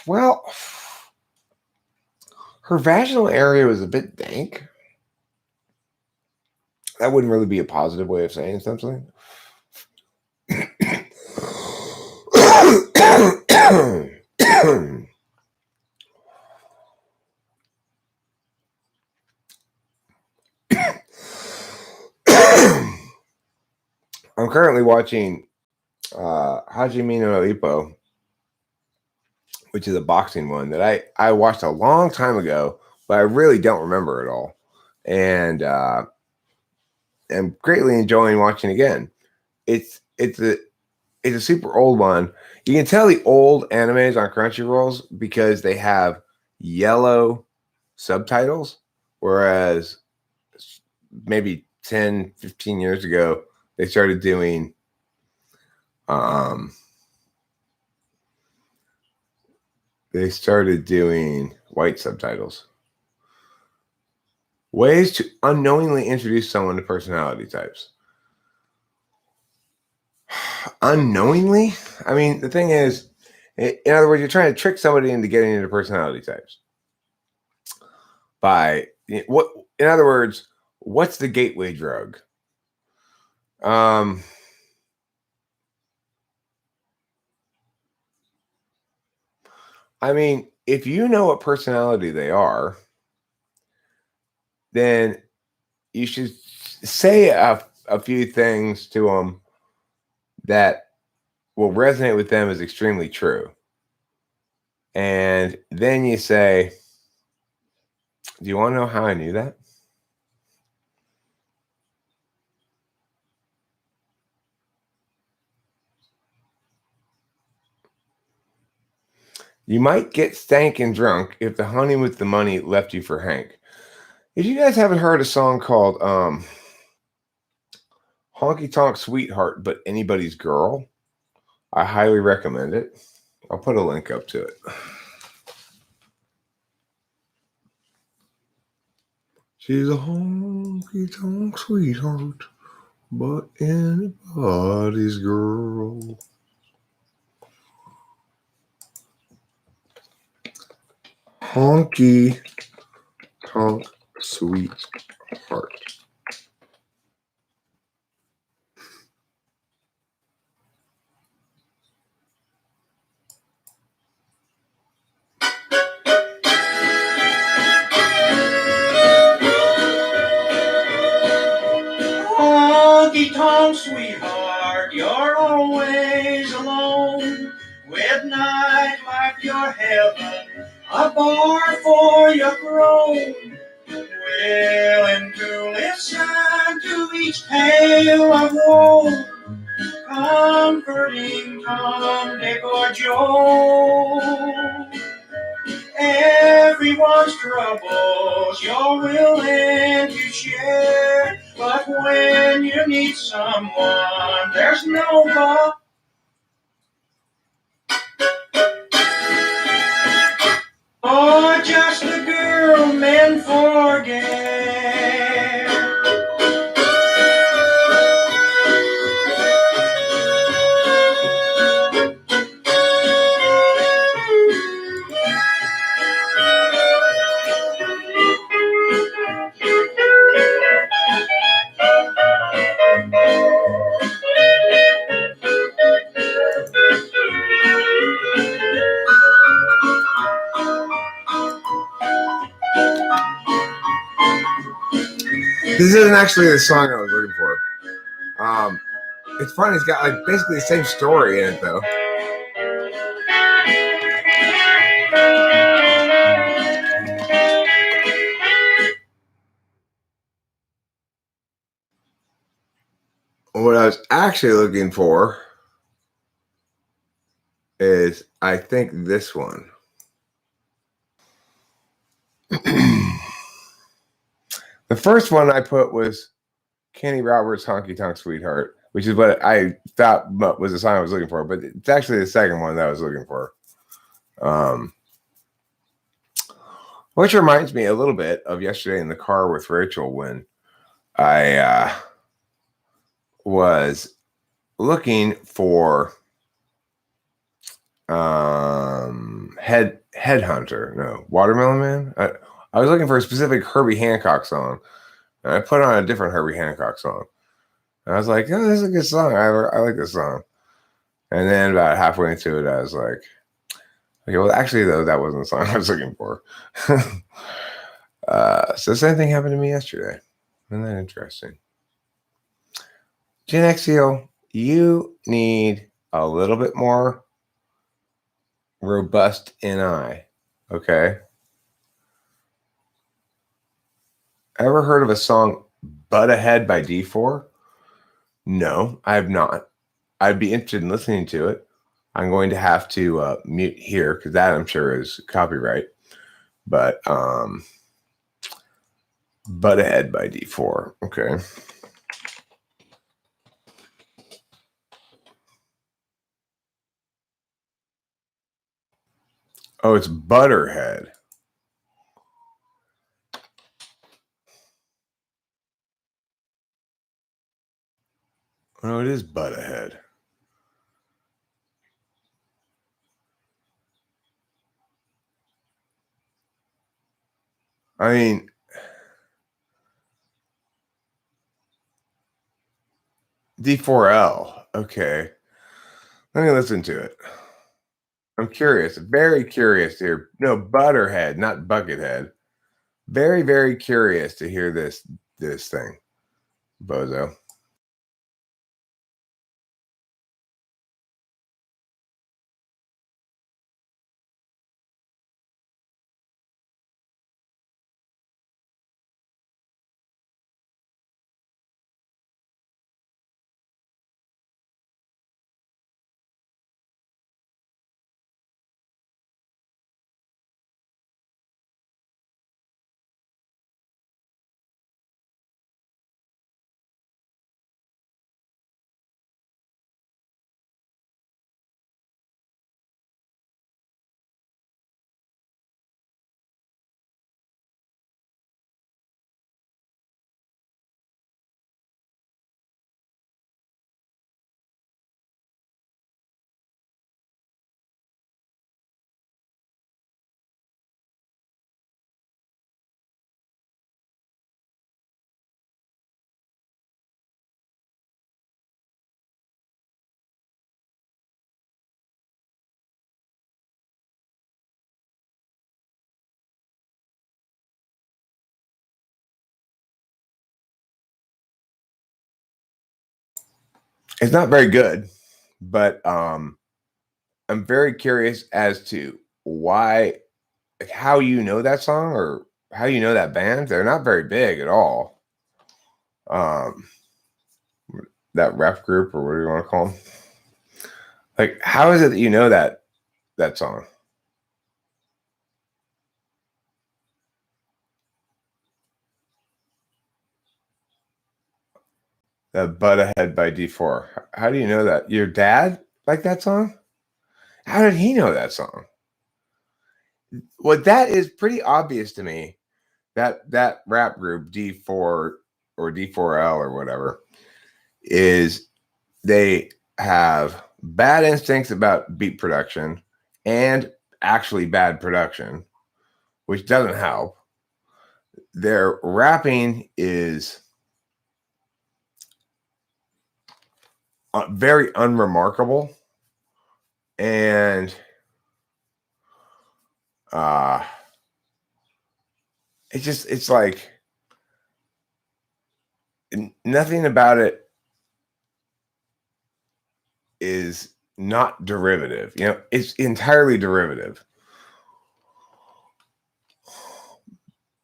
well, her vaginal area was a bit dank. That wouldn't really be a positive way of saying something. I'm currently watching Hajime no Ippo, which is a boxing one that I watched a long time ago, but I really don't remember it all. And am greatly enjoying watching again. It's a super old one. You can tell the old animes on Crunchyrolls because they have yellow subtitles, whereas maybe 10, 15 years ago, they started doing white subtitles. Ways to unknowingly introduce someone to personality types. Unknowingly? I mean, the thing is, in other words, you're trying to trick somebody into getting into personality types. In other words, what's the gateway drug? I mean, if you know what personality they are, then you should say a few things to them that will resonate with them as extremely true. And then you say, do you want to know how I knew that? You might get stankin' drunk if the honey with the money left you for Hank. If you guys haven't heard a song called Honky Tonk Sweetheart, but Anybody's Girl, I highly recommend it. I'll put a link up to it. She's a honky tonk sweetheart, but anybody's girl. Honky tonk sweetheart. Honky tonk sweetheart, you're always alone. With nightlife, your heaven, a bar for your throne. Willing to listen to each tale of woe, comforting Tom, Dick, or Joe. Everyone's troubles you're willing to share, but when you need someone, there's nobody. Or just a girl men forget. This isn't actually the song I was looking for. It's funny. It's got like basically the same story in it, though. What I was actually looking for is, I think, this one. The first one I put was Kenny Roberts' Honky Tonk Sweetheart, which is what I thought was the song I was looking for, but it's actually the second one that I was looking for. Which reminds me a little bit of yesterday in the car with Rachel when I was looking for Headhunter. No, Watermelon Man. I was looking for a specific Herbie Hancock song, and I put on a different Herbie Hancock song. And I was like, oh, this is a good song. I like this song. And then about halfway into it, I was like, okay, well, actually, though, that wasn't the song I was looking for. So the same thing happened to me yesterday. Isn't that interesting? Gen Xio, you need a little bit more robust NI. Okay. Ever heard of a song Butt Ahead by D4? No, I have not. I'd be interested in listening to it. I'm going to have to mute here because that I'm sure is copyright. But Butt Ahead by D4. Okay. Oh, it's Butterhead. Oh, it is Butt Ahead. I mean, D4L. Okay. Let me listen to it. I'm curious, very curious here. No, Butterhead, not Buckethead. Very, very curious to hear this thing, Bozo. It's not very good, but I'm very curious as to why, like, how you know that song or how you know that band. They're not very big at all. That rap group or what do you want to call them? Like, how is it that you know that song? That Butt Ahead by D4. How do you know that? Your dad liked that song? How did he know that song? Well, that is pretty obvious to me. That rap group D4 or D4L or whatever is they have bad instincts about beat production and actually bad production, which doesn't help. Their rapping is very unremarkable, and it's like nothing about it is not derivative. You know, it's entirely derivative.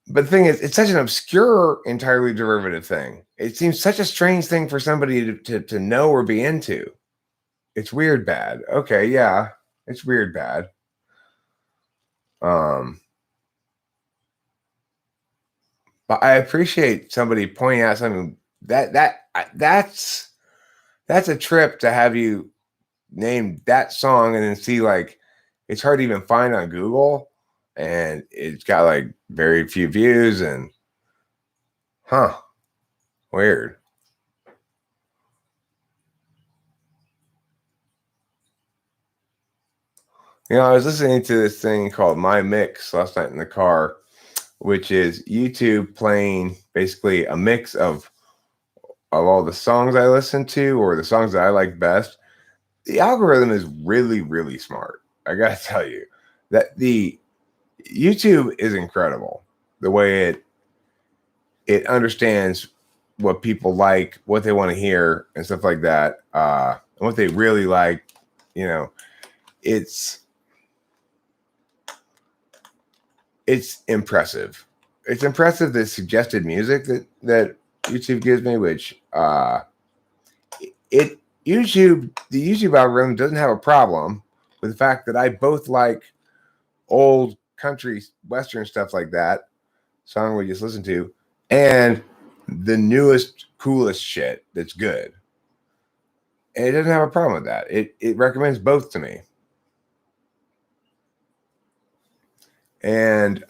But the thing is, it's such an obscure, entirely derivative thing. It seems such a strange thing for somebody to know or be into. It's weird bad. Okay, yeah, it's weird bad. But I appreciate somebody pointing out something that's a trip to have you name that song and then see, like, it's hard to even find on Google, and it's got like very few views and weird. You know, I was listening to this thing called My Mix last night in the car, which is YouTube playing basically a mix of all the songs I listen to or the songs that I like best. The algorithm is really, really smart. I gotta tell you that the YouTube is incredible. The way it understands what people like, what they want to hear, and stuff like that, and what they really like. You know, it's impressive. It's impressive the suggested music that YouTube gives me, which the YouTube algorithm doesn't have a problem with the fact that I both like old country western stuff like that song we just listened to, and the newest, coolest shit that's good. And it doesn't have a problem with that. It recommends both to me. And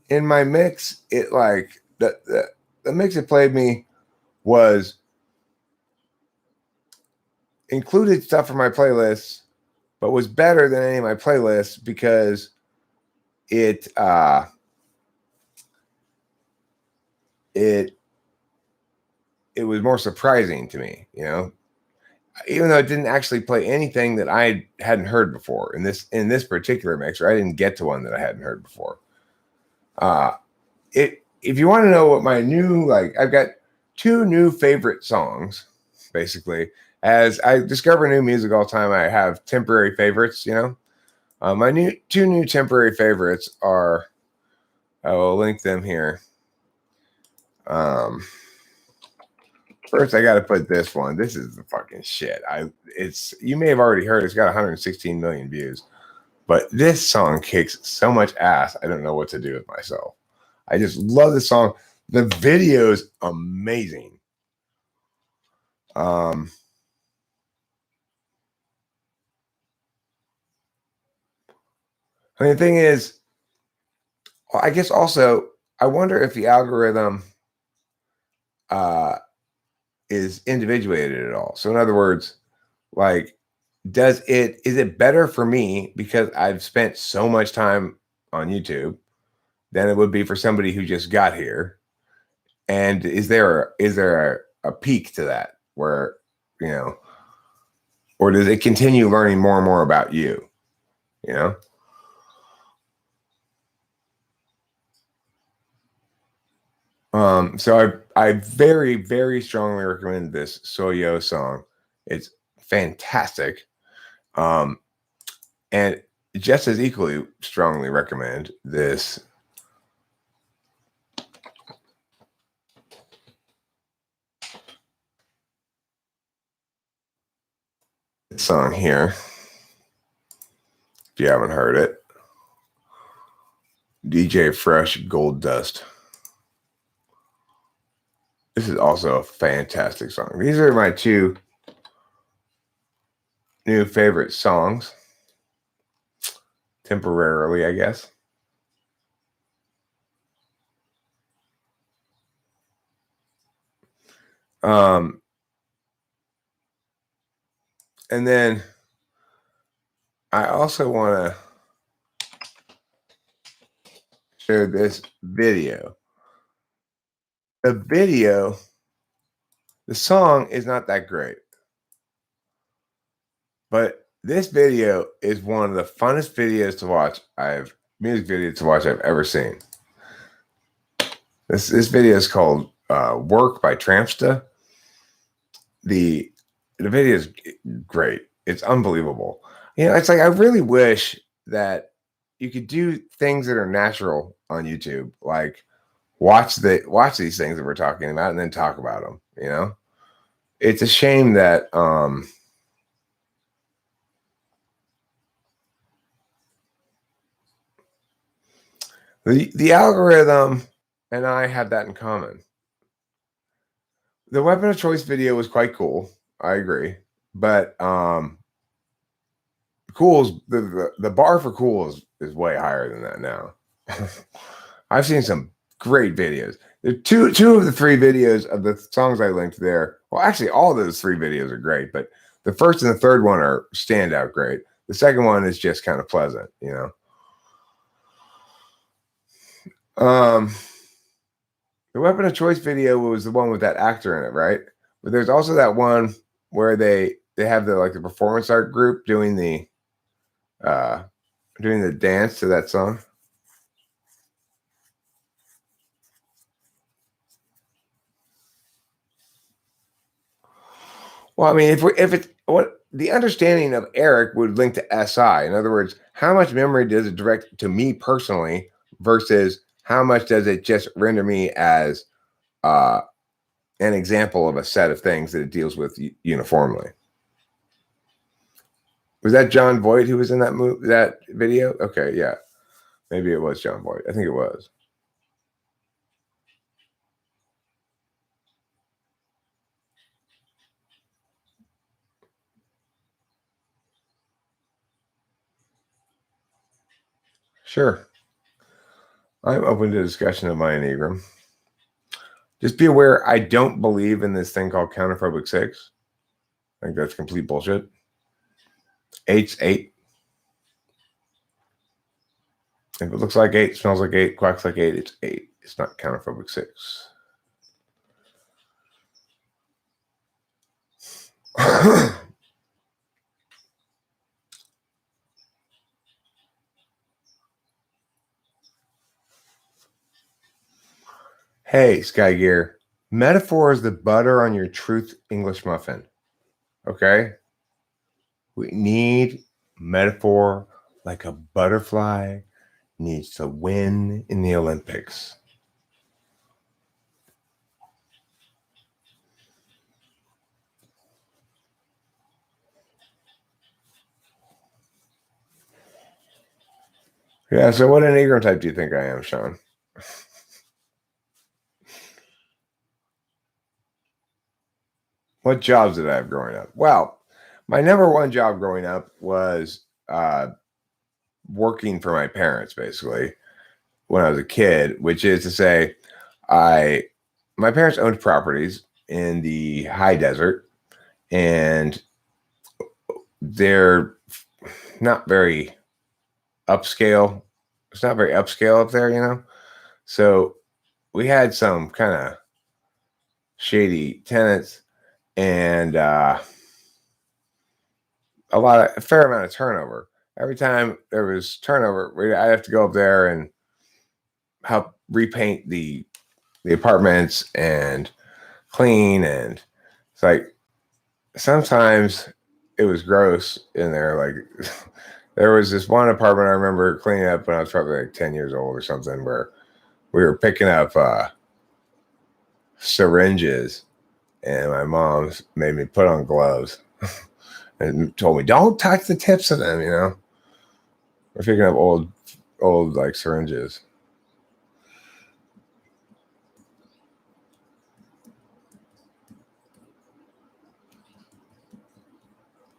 in my mix, it like the mix it played me was included stuff from my playlists, but was better than any of my playlists because it it was more surprising to me, you know. even though it didn't actually play anything that I hadn't heard before in this particular mixer. I didn't get to one that I hadn't heard before. If you want to know what my new, like, I've got 2 new favorite songs, basically. As I discover new music all the time, I have temporary favorites, you know. My 2 new temporary favorites are, I will link them here. First, I got to put this one. This is the fucking shit. You may have already heard it's got 116 million views, but this song kicks so much ass. I don't know what to do with myself. I just love this song. The video is amazing. And the thing is, I guess also, I wonder if the algorithm is individuated at all. So in other words, like, is it better for me because I've spent so much time on YouTube than it would be for somebody who just got here? And is there a peak to that where, you know, or does it continue learning more and more about you, you know? So I very, very strongly recommend this Soyo song. It's fantastic. And just as equally strongly recommend this song here. If you haven't heard it, DJ Fresh Gold Dust. This is also a fantastic song. These are my 2 new favorite songs. Temporarily, I guess. And then I also want to show this video. The song is not that great, but this video is one of the funnest videos to watch. Music videos to watch I've ever seen. This video is called "Work" by Trampsta. The video is great. It's unbelievable. You know, it's like I really wish that you could do things that are natural on YouTube, like watch these things that we're talking about and then talk about them. You know, it's a shame that the algorithm and I have that in common. The weapon of choice video was quite cool. I agree, but cool's the bar for cool is way higher than that now. I've seen some great videos. There are two of the 3 videos of the songs I linked there. Well, actually, all those 3 videos are great, but the first and the third one are standout great. The second one is just kind of pleasant, you know. The weapon of choice video was the one with that actor in it, right? But there's also that one where they have the performance art group doing the dance to that song. Well, I mean, if it's what the understanding of Eric would link to SI. In other words, how much memory does it direct to me personally versus how much does it just render me as an example of a set of things that it deals with uniformly? Was that John Voight who was in that video? Okay, yeah. Maybe it was John Voight. I think it was. Sure. I'm open to discussion of my Enneagram. Just be aware, I don't believe in this thing called counterphobic 6. I think that's complete bullshit. 8's 8. If it looks like 8, smells like 8, quacks like 8, it's 8. It's not counterphobic 6. Hey, Sky Gear. Metaphor is the butter on your truth English muffin. Okay? We need metaphor like a butterfly needs to win in the Olympics. Yeah, so what Enneagram type do you think I am, Sean? What jobs did I have growing up? Well, my number one job growing up was working for my parents, basically, when I was a kid, which is to say, my parents owned properties in the high desert, and they're not very upscale. It's not very upscale up there, you know? So we had some kind of shady tenants and a fair amount of turnover. Every time there was turnover, I'd have to go up there and help repaint the apartments and clean. And it's like sometimes it was gross in there. Like there was this one apartment I remember cleaning up when I was probably like 10 years old or something, where we were picking up syringes, and my mom made me put on gloves and told me, don't touch the tips of them, you know? We're picking up old like syringes.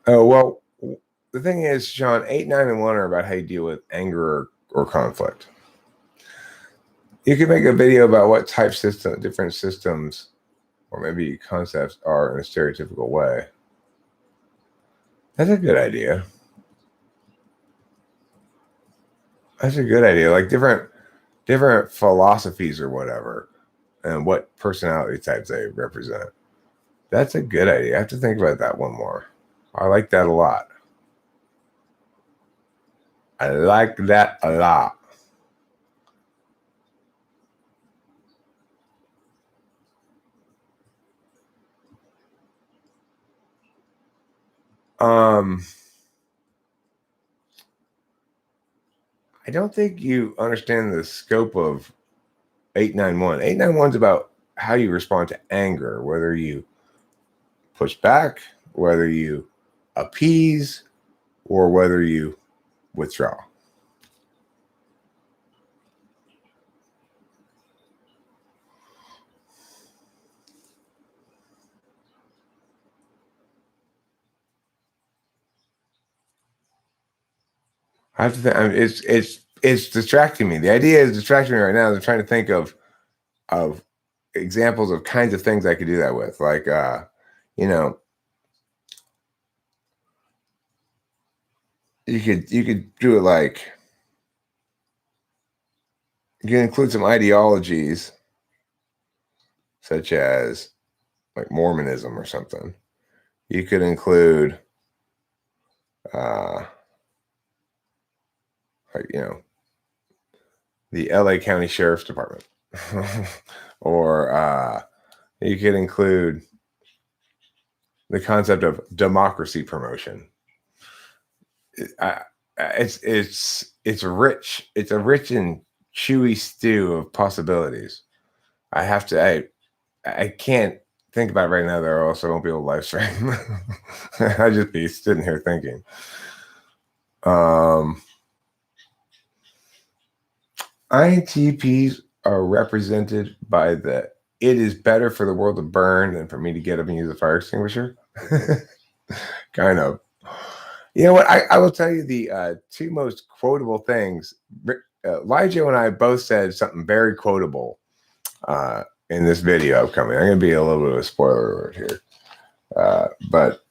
Oh, well, the thing is, Sean, 8, 9, and 1 are about how you deal with anger or conflict. You could make a video about what different systems, or maybe concepts, are in a stereotypical way. That's a good idea. That's a good idea. Like different philosophies or whatever, and what personality types they represent. That's a good idea. I have to think about that one more. I like that a lot. I like that a lot. I don't think you understand the scope of 891. 891 is about how you respond to anger, whether you push back, whether you appease, or whether you withdraw. I have to think. I mean, it's distracting me. The idea is distracting me right now. I'm trying to think of examples of kinds of things I could do that with, like you know, you could do it like you can include some ideologies such as like Mormonism or something. You could include like, you know, the LA County Sheriff's Department. Or you could include the concept of democracy promotion. It's rich. It's a rich and chewy stew of possibilities. I can't think about it right now, or else I won't be able to live stream. I'd just be sitting here thinking. INTPs are represented by the "it is better for the world to burn than for me to get up and use a fire extinguisher." Kind of. You know what? I will tell you the two most quotable things. LiJo and I both said something very quotable in this video upcoming. I'm going to be a little bit of a spoiler alert here. But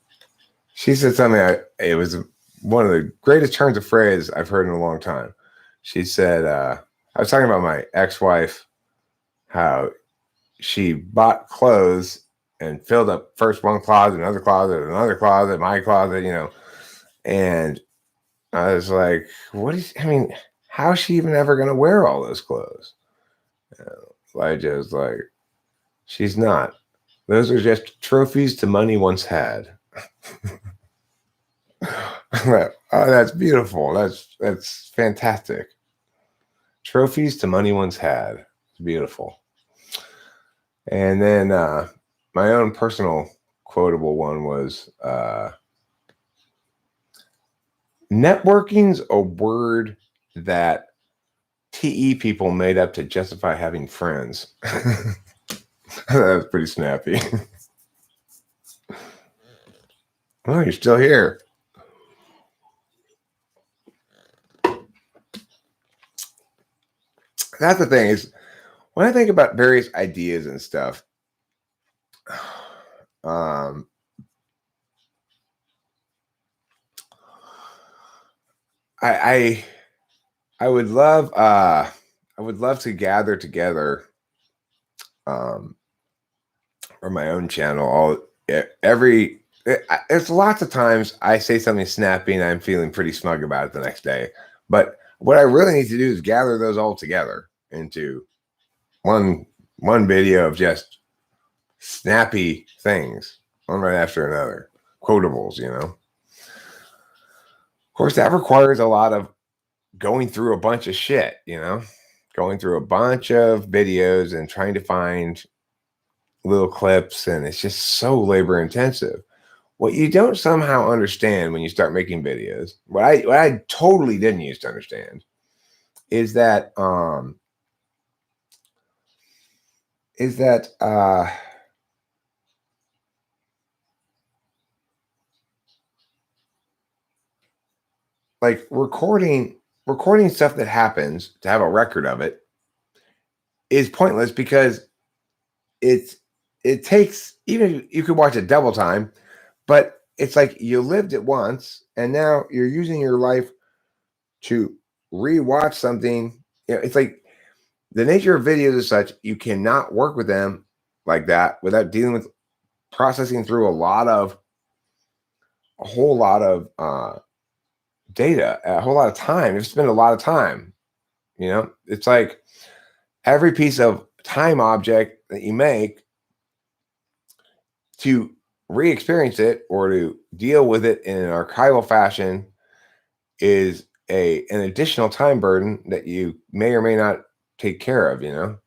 she said something, it was one of the greatest turns of phrase I've heard in a long time. She said, I was talking about my ex-wife, how she bought clothes and filled up first one closet, another closet, my closet, you know. And I was like, how is she even ever going to wear all those clothes? LiJo's like, she's not. Those are just trophies to money once had. Oh, that's beautiful. That's fantastic. Trophies to money once had. It's beautiful. And then my own personal quotable one was networking's a word that TE people made up to justify having friends. That's pretty snappy. Oh, you're still here. That's the thing is, when I think about various ideas and stuff, I would love to gather together for my own channel it's lots of times I say something snappy and I'm feeling pretty smug about it the next day. But what I really need to do is gather those all together into one video of just snappy things, one right after another, quotables, you know. Of course, that requires a lot of going through a bunch of shit, you know, going through a bunch of videos and trying to find little clips, and it's just so labor intensive. What you don't somehow understand when you start making videos, what I totally didn't used to understand, is that like recording stuff that happens to have a record of it is pointless, because it takes, even you could watch it double time, but it's like you lived it once and now you're using your life to rewatch something. You know, it's like the nature of videos is such, you cannot work with them like that without dealing with processing through a whole lot of data, a whole lot of time. You spend a lot of time, you know. It's like every piece of time object that you make, to re-experience it or to deal with it in an archival fashion, is an additional time burden that you may or may not take care of, you know.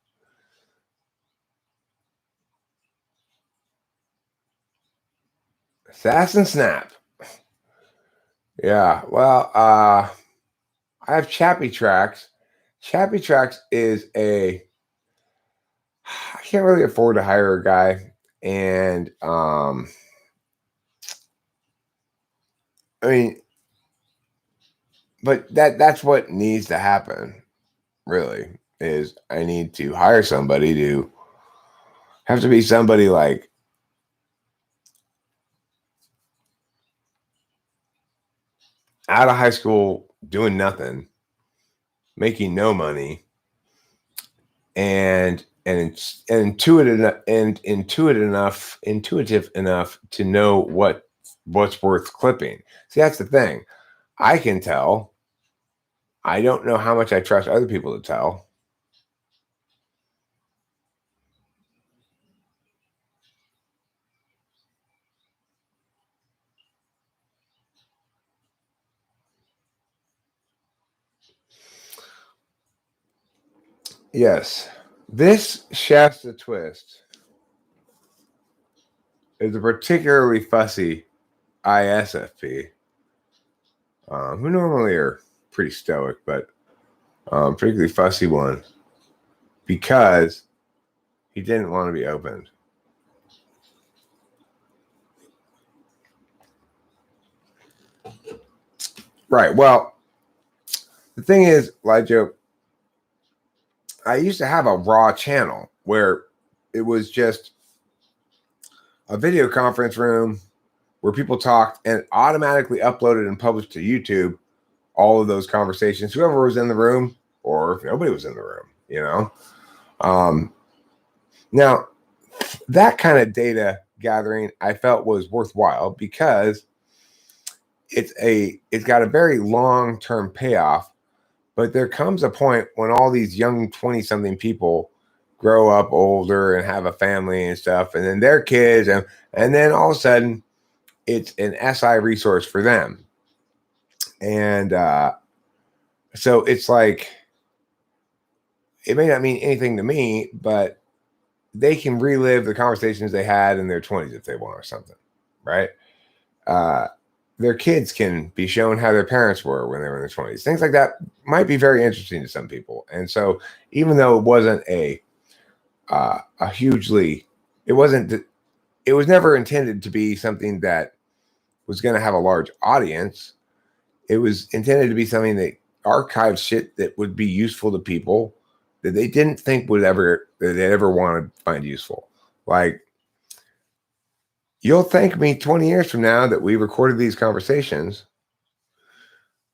Sass and snap. Yeah, well, I have Chappy Tracks. Chappy Tracks is I can't really afford to hire a guy, and I mean, but that's what needs to happen, really, is I need to hire somebody to have to be somebody like out of high school, doing nothing, making no money, and intuitive enough to know what's worth clipping. See, that's the thing. I can tell. I don't know how much I trust other people to tell. Yes, this Shasta twist is a particularly fussy ISFP, who normally are pretty stoic, but particularly fussy one, because he didn't want to be opened. Right. Well, the thing is, LiJo, I used to have a raw channel where it was just a video conference room where people talked, and automatically uploaded and published to YouTube all of those conversations, whoever was in the room, or if nobody was in the room, you know. Now, that kind of data gathering I felt was worthwhile, because it's got a very long-term payoff. But there comes a point when all these young 20-something people grow up older and have a family and stuff, and then their kids, and then all of a sudden it's an SI resource for them. And so it's like, it may not mean anything to me, but they can relive the conversations they had in their 20s if they want or something, right? Their kids can be shown how their parents were when they were in their 20s. Things like that might be very interesting to some people. And so even though it wasn't it was never intended to be something that was going to have a large audience. It was intended to be something that archived shit that would be useful to people that they didn't think they'd ever want to find useful. Like, you'll thank me 20 years from now that we recorded these conversations,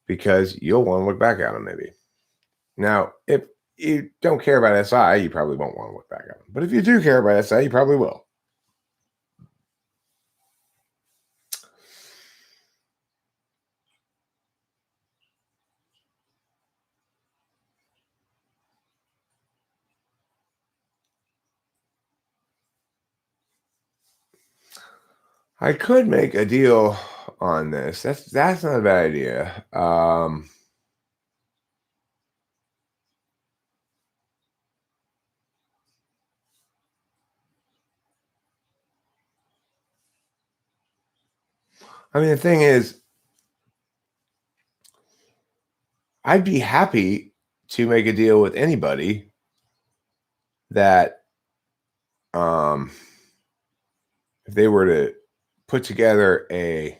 because you'll want to look back at them maybe. Now, if you don't care about SI, you probably won't want to look back at them. But if you do care about SI, you probably will. I could make a deal on this. That's not a bad idea. I mean, the thing is, I'd be happy to make a deal with anybody that, if they were to put together a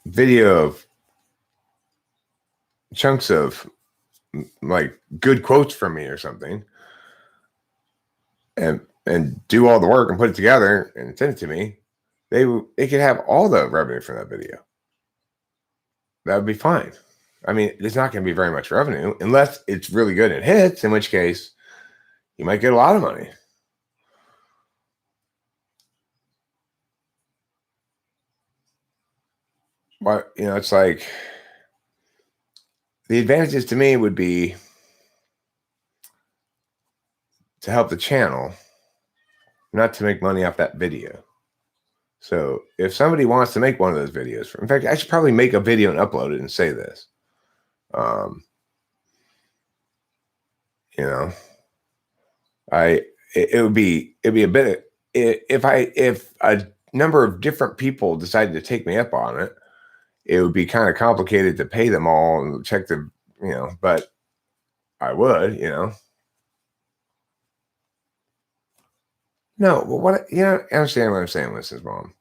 video of chunks of like good quotes from me or something, and do all the work and put it together and send it to me, they could have all the revenue from that video. That would be fine. I mean, it's not going to be very much revenue unless it's really good and hits, in which case you might get a lot of money. But, it's like, the advantages to me would be to help the channel, not to make money off that video. So if somebody wants to make one of those videos, in fact, I should probably make a video and upload it and say this. It'd be a bit, if a number of different people decided to take me up on it, it would be kind of complicated to pay them all and check the, but I would, No, but what, I understand what I'm saying, Mrs. Mom.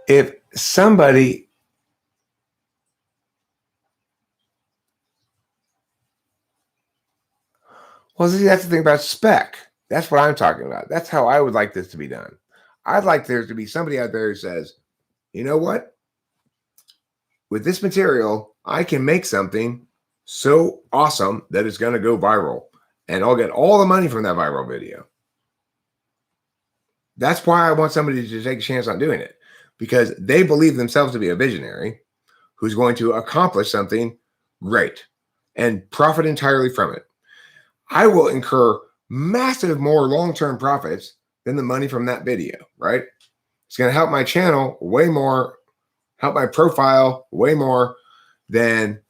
If somebody, well, see, that's the thing about spec. That's what I'm talking about. That's how I would like this to be done. I'd like there to be somebody out there who says, you know what? With this material, I can make something so awesome that it's going to go viral, and I'll get all the money from that viral video. That's why I want somebody to take a chance on doing it, because they believe themselves to be a visionary who's going to accomplish something great and profit entirely from it. I will incur massive more long-term profits than the money from that video, right? It's going to help my channel way more, help my profile way more than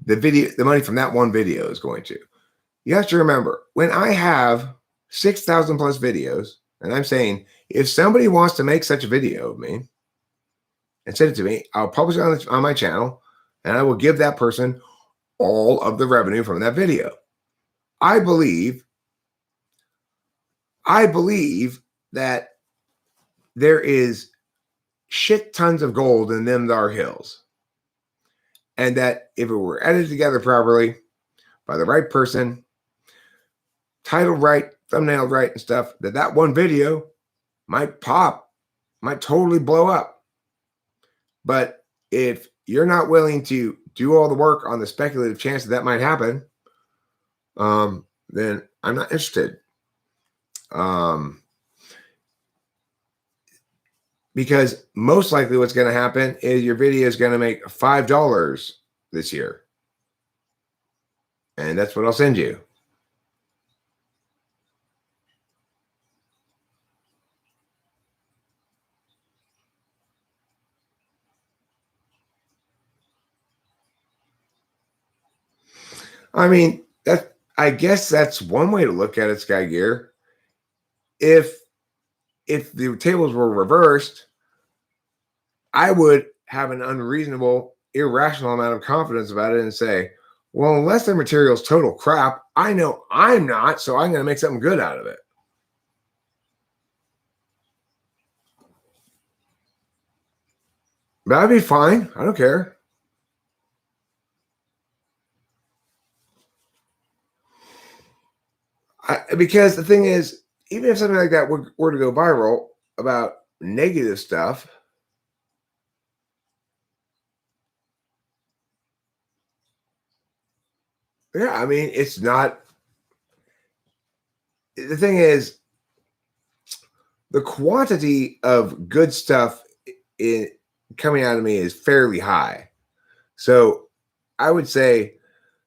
the money from that one video is going to. You have to remember, when I have 6,000 plus videos, and I'm saying, if somebody wants to make such a video of me and send it to me, I'll publish it on my channel, and I will give that person all of the revenue from that video. I believe that there is shit tons of gold in them thar hills. And that if it were edited together properly by the right person, titled right, thumbnailed right and stuff, that one video might pop, might totally blow up. But if you're not willing to do all the work on the speculative chance that might happen, then I'm not interested. Because most likely what's going to happen is your video is going to make $5 this year. And that's what I'll send you. I mean, I guess that's one way to look at it, Sky Gear. If the tables were reversed, I would have an unreasonable, irrational amount of confidence about it and say, well, unless their material's total crap, I know I'm not, so I'm going to make something good out of it. That'd be fine. I don't care. Because the thing is, even if something like that were to go viral about negative stuff, yeah, I mean, it's not. The thing is, the quantity of good stuff coming out of me is fairly high. So I would say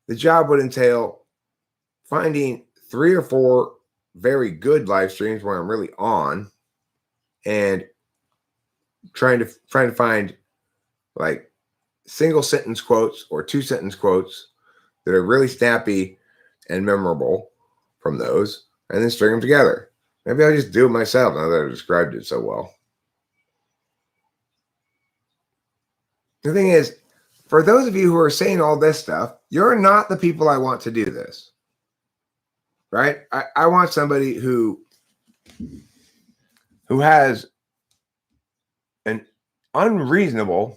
the job would entail finding 3 or 4 very good live streams where I'm really on and trying to find like single sentence quotes or 2-sentence quotes that are really snappy and memorable from those, and then string them together. Maybe I'll just do it myself now that I've described it so well. The thing is, for those of you who are saying all this stuff, you're not the people I want to do this. Right? I want somebody who has an unreasonable,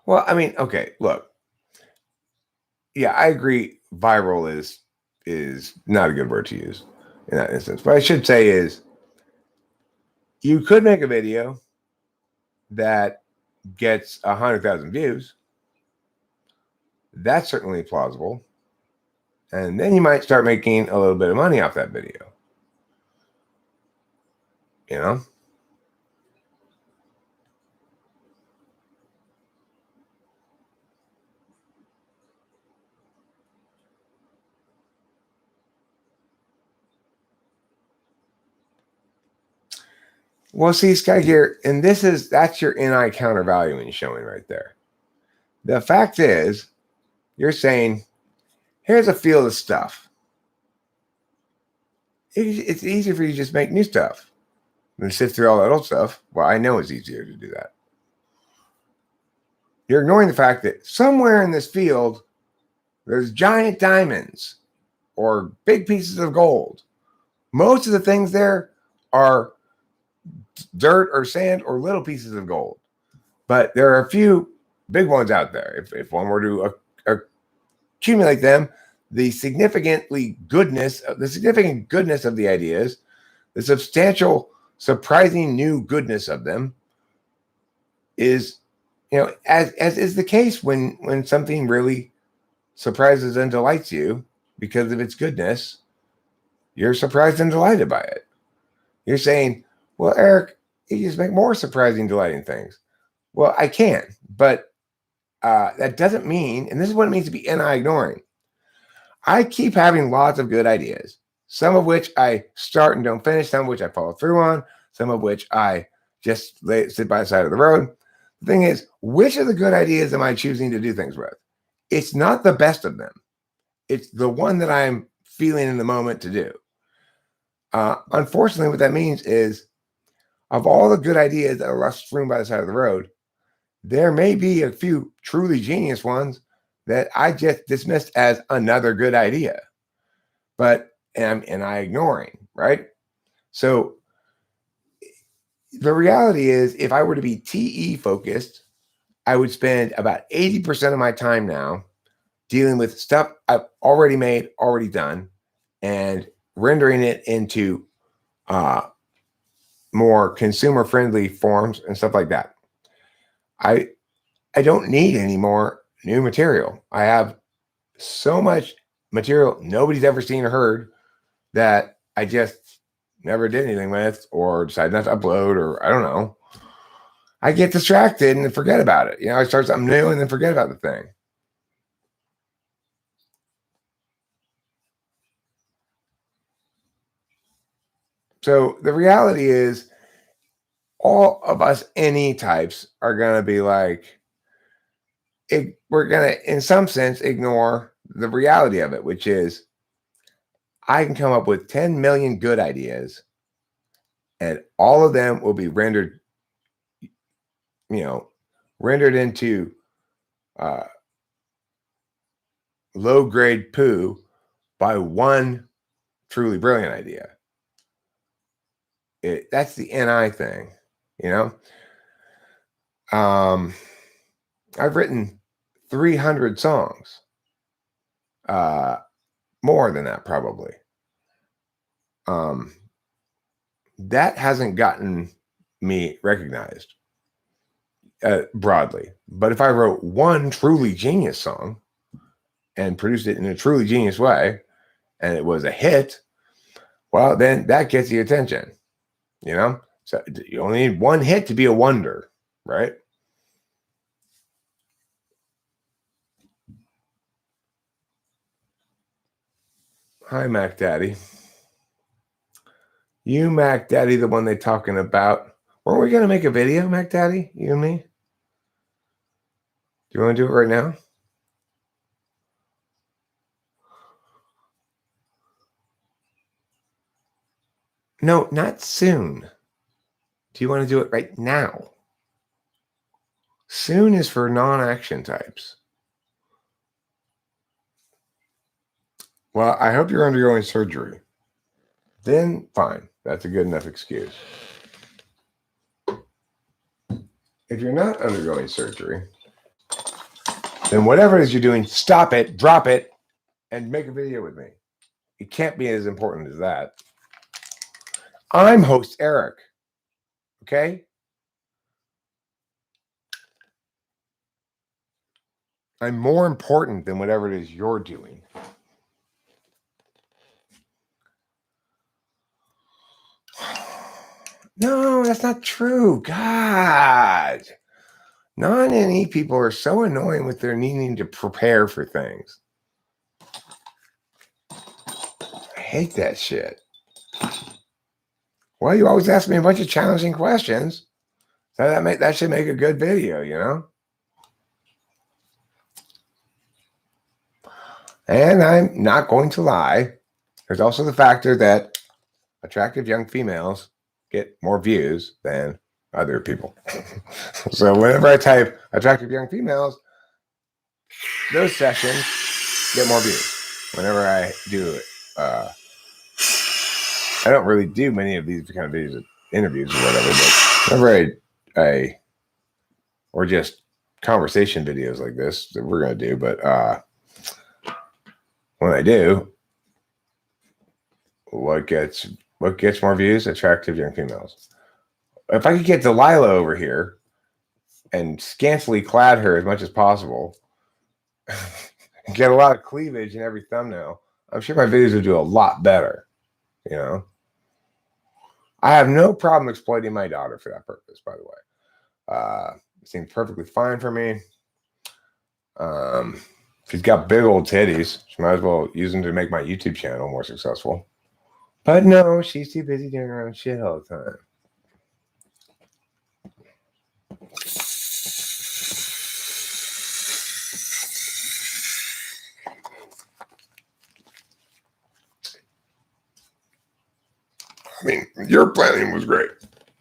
well, I mean, okay, look. Yeah, I agree viral is not a good word to use in that instance. What I should say is you could make a video that gets 100,000 views. That's certainly plausible. And then you might start making a little bit of money off that video. You know? Well, see, Sky Gear, and that's your NI countervaluing showing right there. The fact is, you're saying, here's a field of stuff. It's easier for you to just make new stuff than sift through all that old stuff. Well, I know it's easier to do that. You're ignoring the fact that somewhere in this field, there's giant diamonds or big pieces of gold. Most of the things there are dirt or sand or little pieces of gold. But there are a few big ones out there. If one were to accumulate them, the significant goodness of the ideas, the substantial, surprising new goodness of them is, as is the case when something really surprises and delights you because of its goodness, you're surprised and delighted by it. You're saying, well, Eric, you just make more surprising, delighting things. Well, I can, but that doesn't mean, and this is what it means to be NI ignoring. I keep having lots of good ideas, some of which I start and don't finish, some of which I follow through on, some of which I just sit by the side of the road. The thing is, which of the good ideas am I choosing to do things with? It's not the best of them. It's the one that I'm feeling in the moment to do. Unfortunately, what that means is, of all the good ideas that are left strewn by the side of the road, there may be a few truly genius ones that I just dismissed as another good idea, but am I ignoring, right? So the reality is, if I were to be TE focused, I would spend about 80% of my time now dealing with stuff I've already made, already done, and rendering it into more consumer-friendly forms and stuff like that. I don't need any more new material. I have so much material nobody's ever seen or heard that I just never did anything with, or decided not to upload, or I don't know. I get distracted and forget about it. I start something new and then forget about the thing. So the reality is all of us any types are going to be like, we're going to, in some sense, ignore the reality of it, which is I can come up with 10 million good ideas and all of them will be rendered, rendered into low grade poo by one truly brilliant idea. That's the NI thing, I've written 300 songs, more than that probably. That hasn't gotten me recognized broadly. But if I wrote one truly genius song and produced it in a truly genius way, and it was a hit, well, then that gets the attention, So you only need one hit to be a wonder, right? Hi, Mac Daddy. You, Mac Daddy, the one they're talking about. Weren't we going to make a video, Mac Daddy? You and me? Do you want to do it right now? No, not soon. Do you want to do it right now? Soon is for non-action types. Well, I hope you're undergoing surgery. Then fine. That's a good enough excuse. If you're not undergoing surgery, then whatever it is you're doing, stop it, drop it, and make a video with me. It can't be as important as that. I'm host Eric. Okay? I'm more important than whatever it is you're doing. No, that's not true. God. Non-NE people are so annoying with their needing to prepare for things. I hate that shit. Well, you always ask me a bunch of challenging questions. So that should make a good video, And I'm not going to lie. There's also the factor that attractive young females get more views than other people. So whenever I type attractive young females, those sessions get more views. Whenever I do it, I don't really do many of these kind of videos, interviews or whatever, but whenever I or just conversation videos like this that we're going to do, but when I do, what gets more views? Attractive young females. If I could get Delilah over here and scantily clad her as much as possible, get a lot of cleavage in every thumbnail, I'm sure my videos would do a lot better. I have no problem exploiting my daughter for that purpose, by the way. It seems perfectly fine for me. She's got big old titties. She might as well use them to make my YouTube channel more successful. But no, she's too busy doing her own shit all the time. I mean, your planning was great.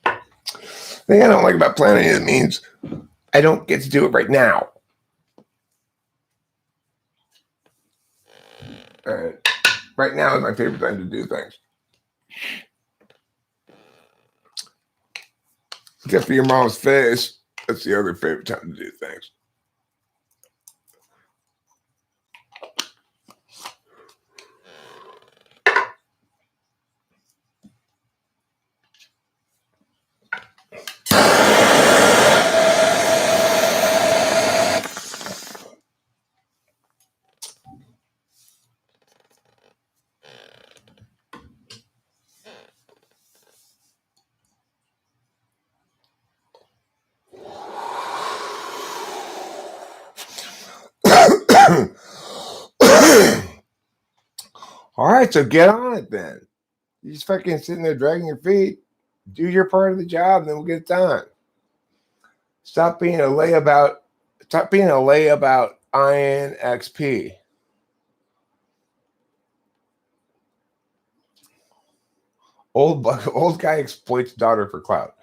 The thing I don't like about planning is it means I don't get to do it right now. And right now is my favorite time to do things. Except for your mom's face, that's the other favorite time to do things. right, so get on it then. You're just fucking sitting there dragging your feet. Do your part of the job, and then we'll get it done. Stop being a layabout. Stop being a layabout INXP. Old guy exploits daughter for clout.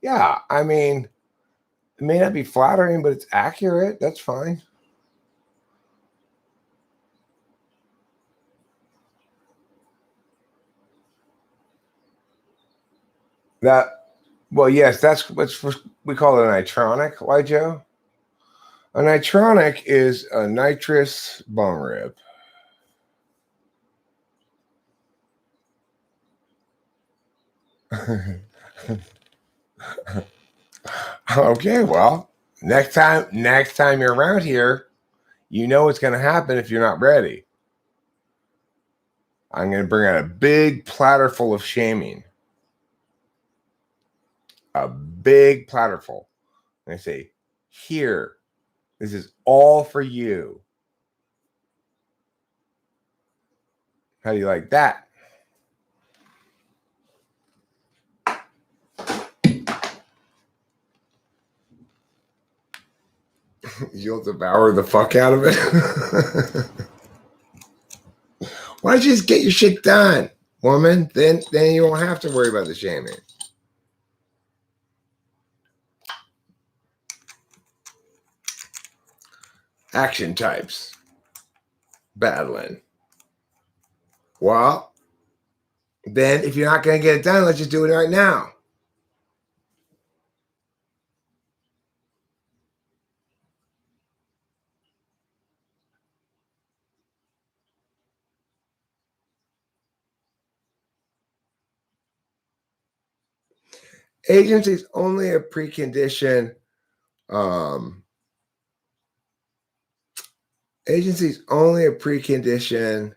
Yeah, I mean, it may not be flattering, but it's accurate. That's fine. Well, yes, that's what we call an nitronic, LiJo. A nitronic is a nitrous bone rib. Okay, well, next time you're around here, you know what's going to happen if you're not ready. I'm going to bring out a big platter full of shaming. A big platter full. And I say, here, this is all for you. How do you like that? You'll devour the fuck out of it. Why don't you just get your shit done, woman? Then you won't have to worry about the shaming. Action types. Battling. Well, then if you're not going to get it done, let's just do it right now. Agency is only a precondition. Agency is only a precondition.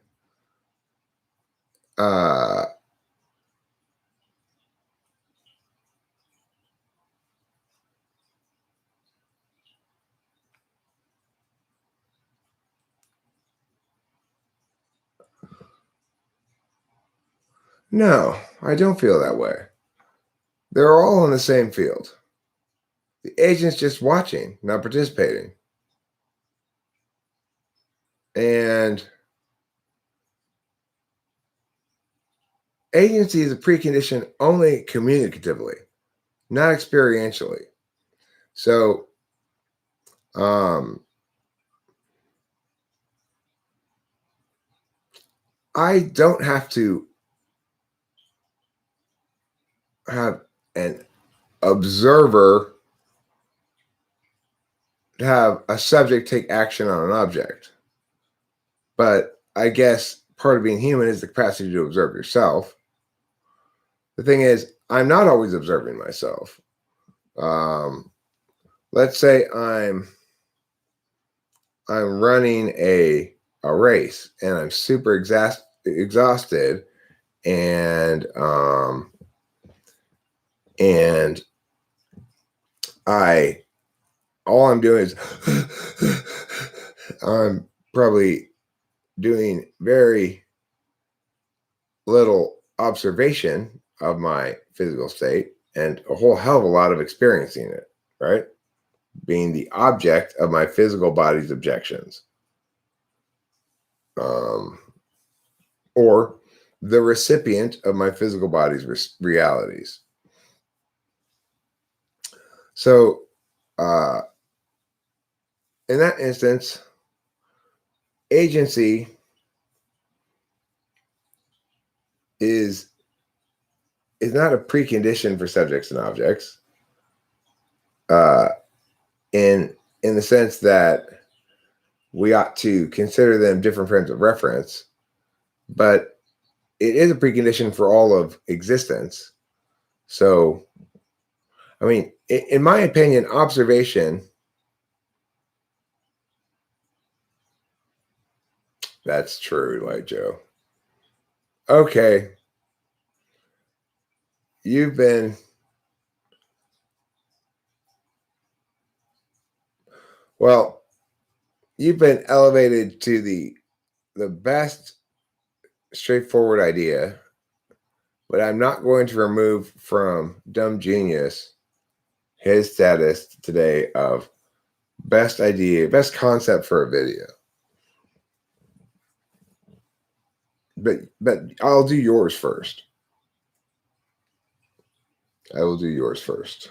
No, I don't feel that way. They're all in the same field. The agent's just watching, not participating. And agency is a precondition only communicatively, not experientially. So, I don't have to have an observer to have a subject take action on an object. But I guess part of being human is the capacity to observe yourself. The thing is, I'm not always observing myself. Let's say I'm running a race and I'm super exhausted, and all I'm doing is I'm probably doing very little observation of my physical state and a whole hell of a lot of experiencing it, right? Being the object of my physical body's objections. Or the recipient of my physical body's realities. So, in that instance, agency is not a precondition for subjects and objects. In the sense that we ought to consider them different frames of reference, but it is a precondition for all of existence. So, I mean, in my opinion, observation, that's true, LiJo. Okay. You've been elevated to the best straightforward idea, but I'm not going to remove from Dumb Genius his status today of best idea, best concept for a video. But I'll do yours first. I will do yours first.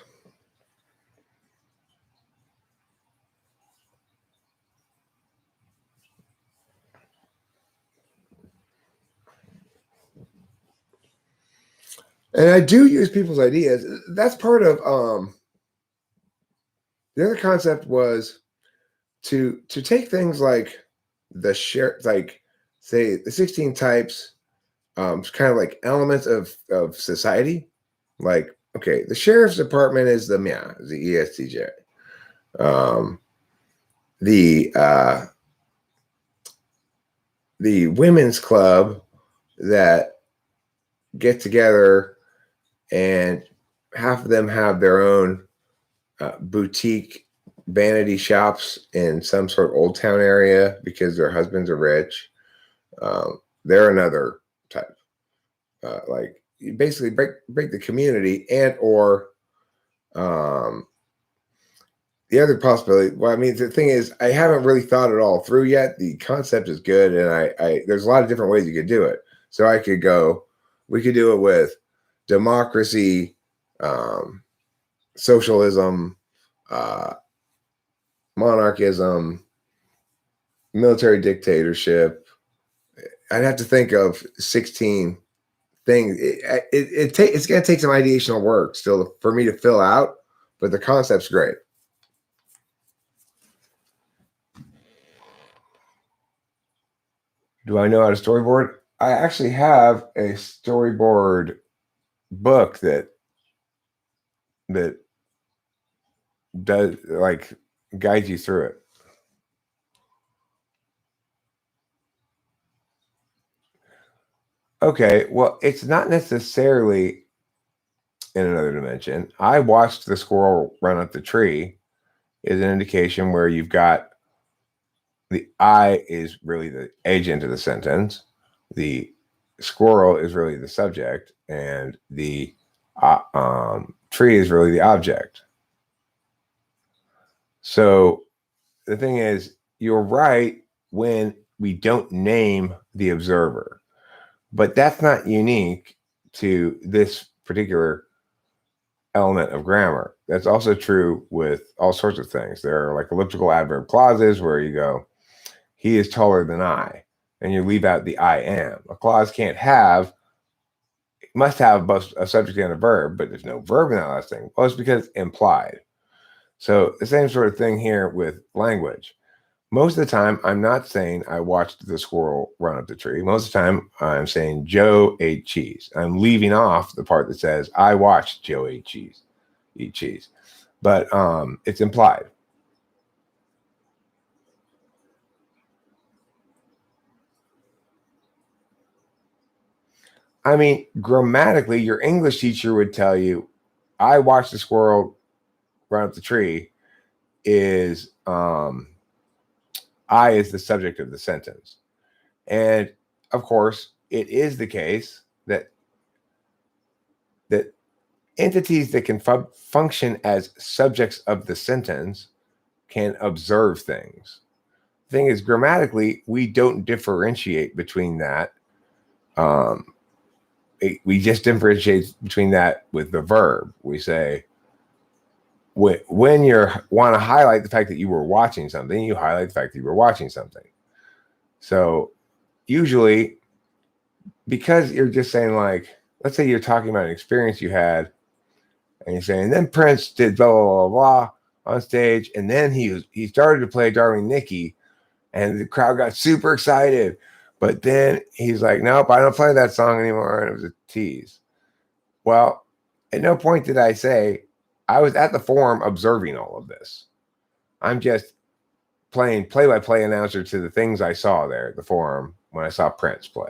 And I do use people's ideas. That's part of the other concept was to take things like the share, like say the 16 types, kind of like elements of society. Like, okay, the sheriff's department is the ESTJ. The women's club that get together and half of them have their own boutique vanity shops in some sort of old town area because their husbands are rich. They're another type. Like you basically break the community, and or the other possibility. Well, I mean, the thing is, I haven't really thought it all through yet. The concept is good, and I there's a lot of different ways you could do it. So we could do it with democracy, socialism, monarchism, military dictatorship. I'd have to think of 16 things. It's going to take some ideational work still for me to fill out, but the concept's great. Do I know how to storyboard? I actually have a storyboard book that does like guides you through it. Okay, well, it's not necessarily in another dimension. I watched the squirrel run up the tree is an indication where you've got the I is really the agent of the sentence. The squirrel is really the subject, and the tree is really the object. So the thing is, you're right when we don't name the observer, but that's not unique to this particular element of grammar. That's also true with all sorts of things. There are like elliptical adverb clauses where you go, he is taller than I, and you leave out the I am. A clause must have both a subject and a verb, but there's no verb in that last thing. Well, it's because it's implied. So the same sort of thing here with language. Most of the time, I'm not saying I watched the squirrel run up the tree. Most of the time, I'm saying Joe ate cheese. I'm leaving off the part that says I watched Joe eat cheese. But it's implied. I mean, grammatically, your English teacher would tell you, I watched the squirrel run up the tree is I is the subject of the sentence. And of course, it is the case that entities that can function as subjects of the sentence can observe things. The thing is, grammatically, we don't differentiate between that. We just differentiate between that with the verb. We say, when you want to highlight the fact that you were watching something, you highlight the fact that you were watching something. So usually, because you're just saying, like, let's say you're talking about an experience you had, and you're saying, then Prince did blah, blah, blah, blah on stage, and then he started to play Darling Nikki, and the crowd got super excited. But then he's like, nope, I don't play that song anymore, and it was a tease. Well, at no point did I say, I was at the forum observing all of this. I'm just playing play-by-play announcer to the things I saw there at the forum when I saw Prince play.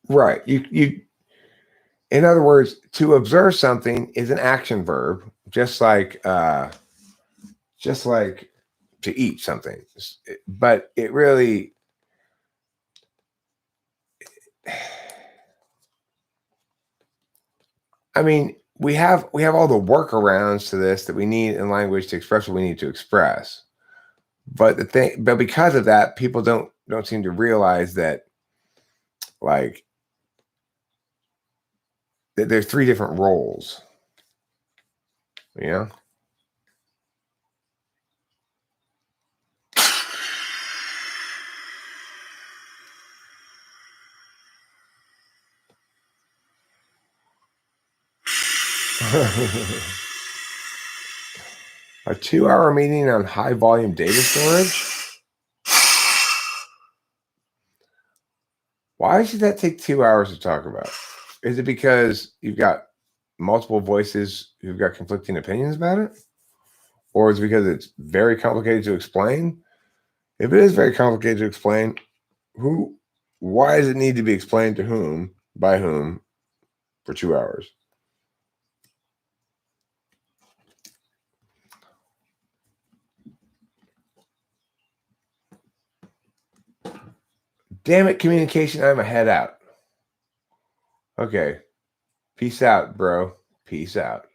Right. You in other words, to observe something is an action verb. just like to eat something. But it really, I mean, we have all the workarounds to this that we need in language to express what we need to express. But because of that, people don't seem to realize that, like, that there's three different roles. You know? A 2-hour meeting on high volume data storage? Why should that take 2 hours to talk about? Is it because you've got multiple voices who've got conflicting opinions about it? Or is it because it's very complicated to explain? If it is very complicated to explain, why does it need to be explained to whom, by whom, for 2 hours? Damn it, communication, I'm a head out. Okay. Peace out, bro. Peace out.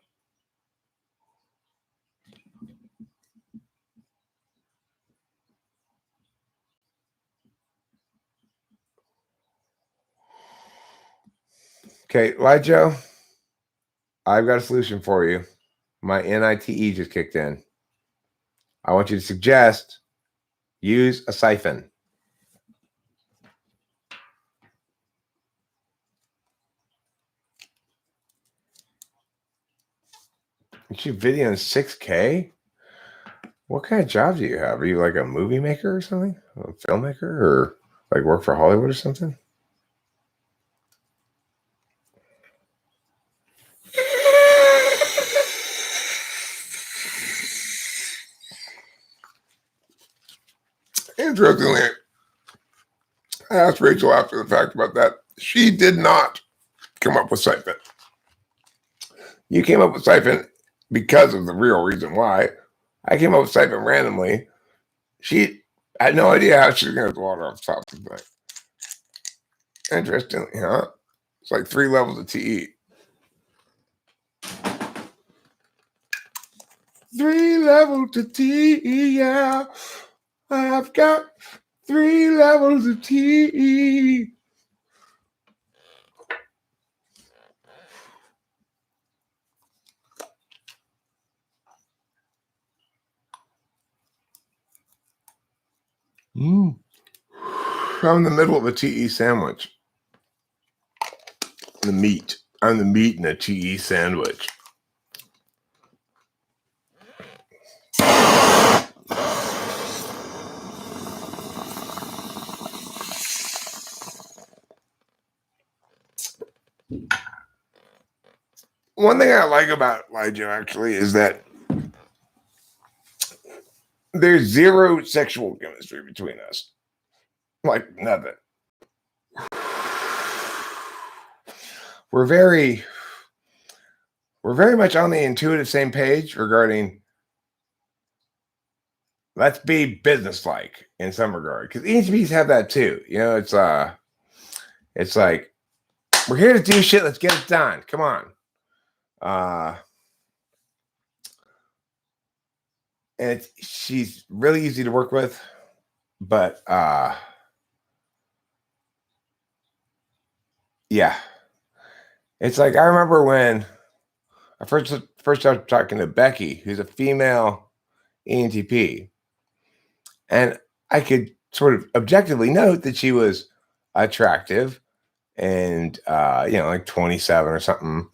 Okay, LiJo, I've got a solution for you. My NITE just kicked in. I want you to suggest use a siphon. You shoot video in 6K? What kind of job do you have? Are you like a movie maker or something? A filmmaker? Or like work for Hollywood or something? Interestingly, I asked Rachel after the fact about that. She did not come up with siphon. You came up with siphon because of the real reason why. I came up with siphon randomly. She had no idea how she was going to get the water off the top of the thing. Interestingly, huh? It's like 3 levels of TE. 3 levels of TE, yeah. I've got 3 levels of TE. I'm in the middle of a TE sandwich. The meat. I'm the meat in a TE sandwich. One thing I like about LiJo actually is that there's zero sexual chemistry between us. Like nothing. We're very much on the intuitive same page regarding let's be businesslike in some regard. Because ENTPs have that too. You know, it's like we're here to do shit, let's get it done. Come on. And she's really easy to work with, but yeah. It's like I remember when I first started talking to Becky, who's a female ENTP, and I could sort of objectively note that she was attractive and like 27 or something.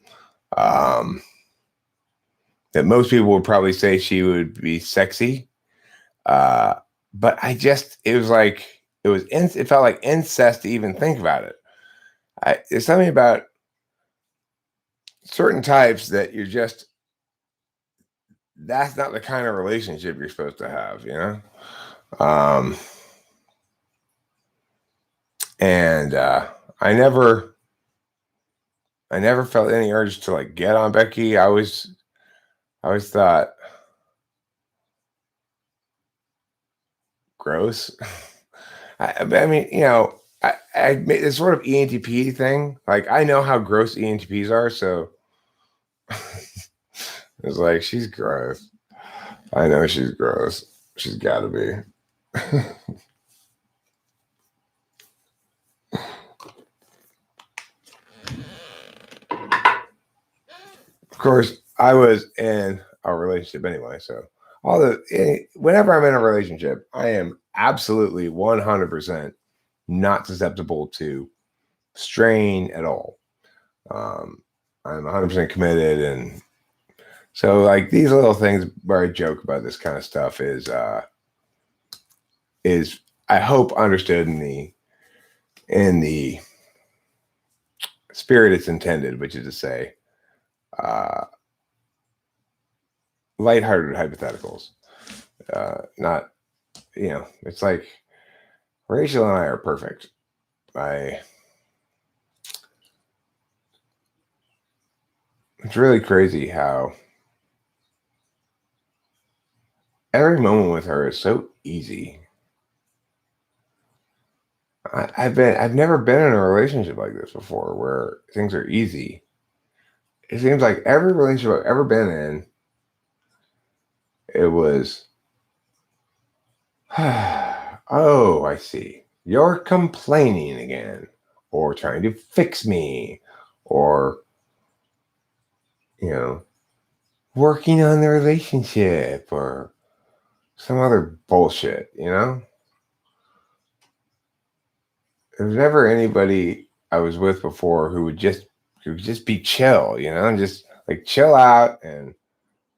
That most people would probably say she would be sexy. But it felt like incest to even think about it. There's something about certain types that that's not the kind of relationship you're supposed to have, you know? And I never felt any urge to like get on Becky. I was I always thought gross. I mean, I made this sort of ENTP thing. Like, I know how gross ENTPs are, so it's like, she's gross. I know she's gross. She's got to be. Of course, I was in a relationship anyway, so whenever I'm in a relationship, I am absolutely 100% not susceptible to strain at all. I'm 100% committed, and so like these little things where I joke about this kind of stuff is I hope understood in the spirit it's intended, which is to say, lighthearted hypotheticals. Not, it's like Rachel and I are perfect. It's really crazy how every moment with her is so easy. I've never been in a relationship like this before where things are easy. It seems like every relationship I've ever been in, it was, oh, I see. You're complaining again, or trying to fix me, or, working on the relationship, or some other bullshit, There's never anybody I was with before who would just be chill, and just like chill out and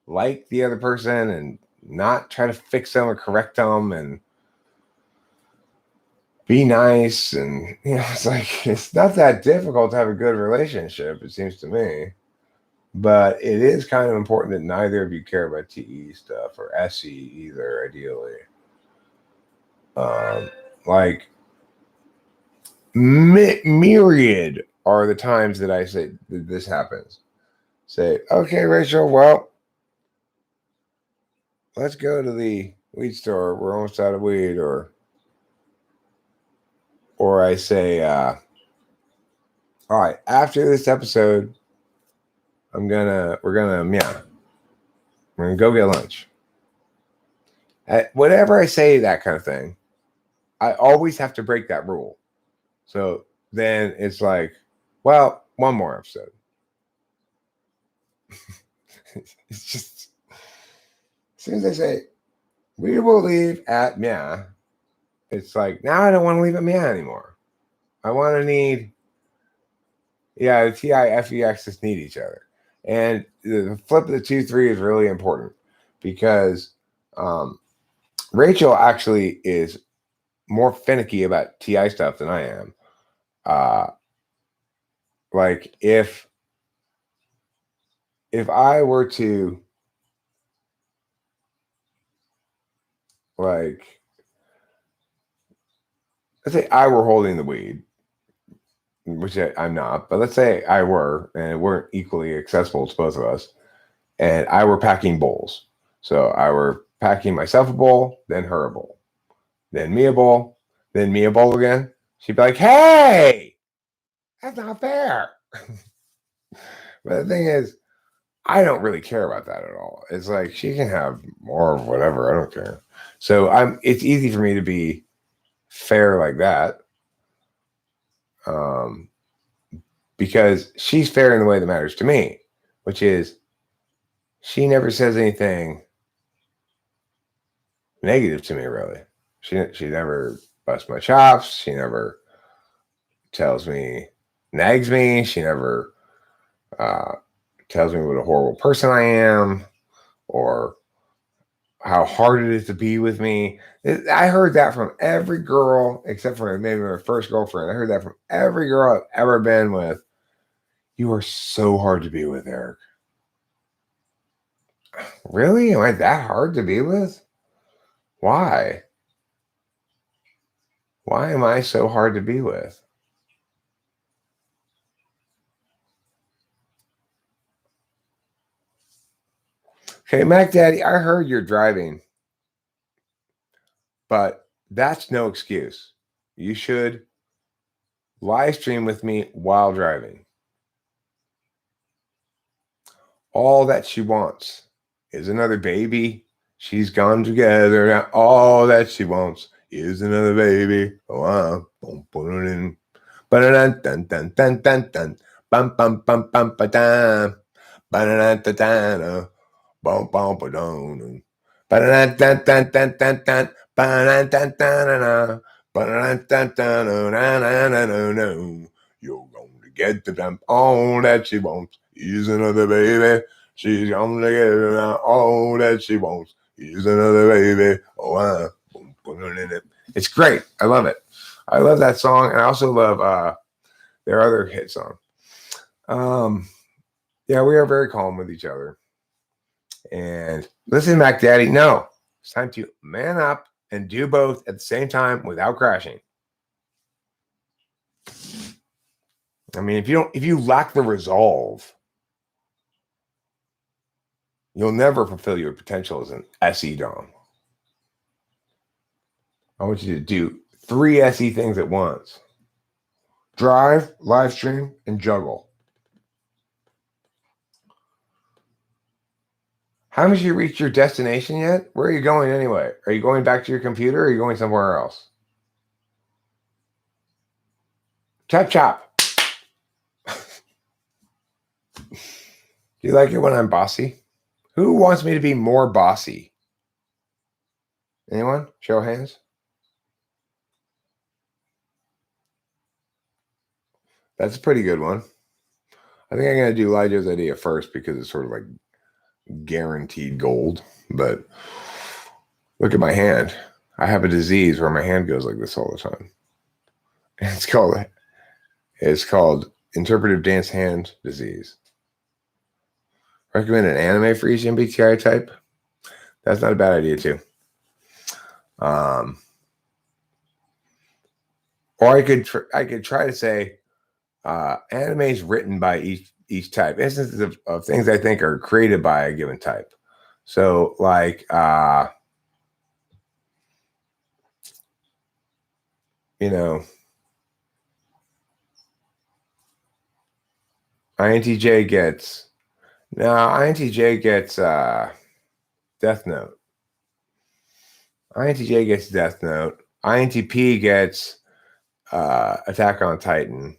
like the other person and not try to fix them or correct them and be nice. And it's like, it's not that difficult to have a good relationship, it seems to me. But it is kind of important that neither of you care about TE stuff or SE either, ideally. Like, myriad are the times that I say that this happens. Say, okay, Rachel, well, let's go to the weed store. We're almost out of weed. Or I say, all right, after this episode, we're gonna go get lunch. Whenever I say that kind of thing, I always have to break that rule. So then it's like, well, one more episode. It's just, as soon as I say, we will leave at Mia, it's like, now I don't want to leave at Mia anymore. I want to need, the TI, FEX need each other. And the flip of the 2-3 is really important because Rachel actually is more finicky about TI stuff than I am. Like if I were to let's say I were holding the weed, which I'm not, but let's say I were, and it weren't equally accessible to both of us, and I were packing bowls. So I were packing myself a bowl, then her a bowl, then me a bowl, then me a bowl again. She'd be like, hey, that's not fair. But the thing is, I don't really care about that at all. It's like, she can have more of whatever. I don't care. So it's easy for me to be fair like that. Because she's fair in the way that matters to me, which is she never says anything negative to me, really. She never busts my chops. She never tells me, nags me. She never tells me what a horrible person I am or how hard it is to be with me. I heard that from every girl except for maybe my first girlfriend. I heard that from every girl I've ever been with. You are so hard to be with, Eric. Really? Am I that hard to be with? Why? Why am I so hard to be with? Okay, Mac Daddy, I heard you're driving, but that's no excuse. You should live stream with me while driving. All that she wants is another baby. She's gone together now. All that she wants is another baby. Oh, boom, boom, boom. Ba-da-dun, dun, dun, dun, dun, dun. Bum, bum, bum, bum, ba-dum. Ba-da-dun, dun, dun, dun. Bum, bum, ba-dum. Ba-da-dun, dun, dun, dun, dun, dun. Ba-da-dun, dun, dun, dun, dun. Ba-da-dun, dun, dun, dun, dun, dun, dun, dun, dun. You're going to get the dump. All that she wants is another baby. She's going to get all that she wants is another baby. Oh, it's great. I love it. I love that song, and I also love their other hit song. Yeah, we are very calm with each other. And listen, Mac Daddy, no, it's time to man up and do both at the same time without crashing. I mean, if you lack the resolve, you'll never fulfill your potential as an SE Dom. I want you to do 3 SE things at once: drive, live stream, and juggle. Haven't you reached your destination yet? Where are you going anyway? Are you going back to your computer, or are you going somewhere else? Chop, chop. Do you like it when I'm bossy? Who wants me to be more bossy? Anyone? Show of hands. That's a pretty good one. I think I'm going to do LiJo's idea first because it's sort of like guaranteed gold. But look at my hand. I have a disease where my hand goes like this all the time. And it's called interpretive dance hand disease. Recommend an anime for each MBTI type. That's not a bad idea too. Or I could try to say animes written by each type. Instances of things I think are created by a given type. So like INTJ gets Death Note. INTJ gets Death Note. INTP gets Attack on Titan.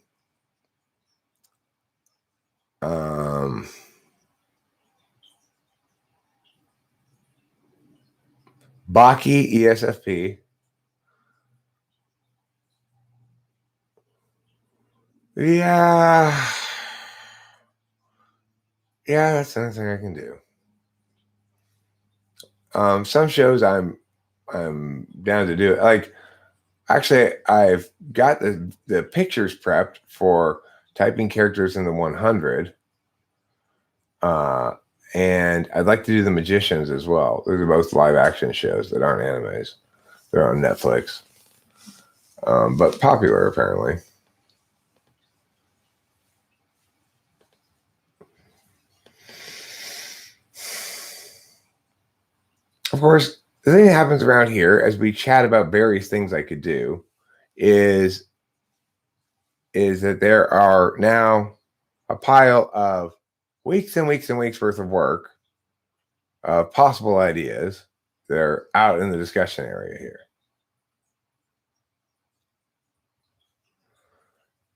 Baki, ESFP. Yeah, that's another thing I can do. Some shows I'm down to do it. Like, actually, I've got the pictures prepped for typing characters in the 100. And I'd like to do the Magicians as well. Those are both live action shows that aren't animes. They're on Netflix, but popular apparently. Of course, the thing that happens around here as we chat about various things I could do is that there are now a pile of weeks and weeks and weeks worth of work of possible ideas that are out in the discussion area here.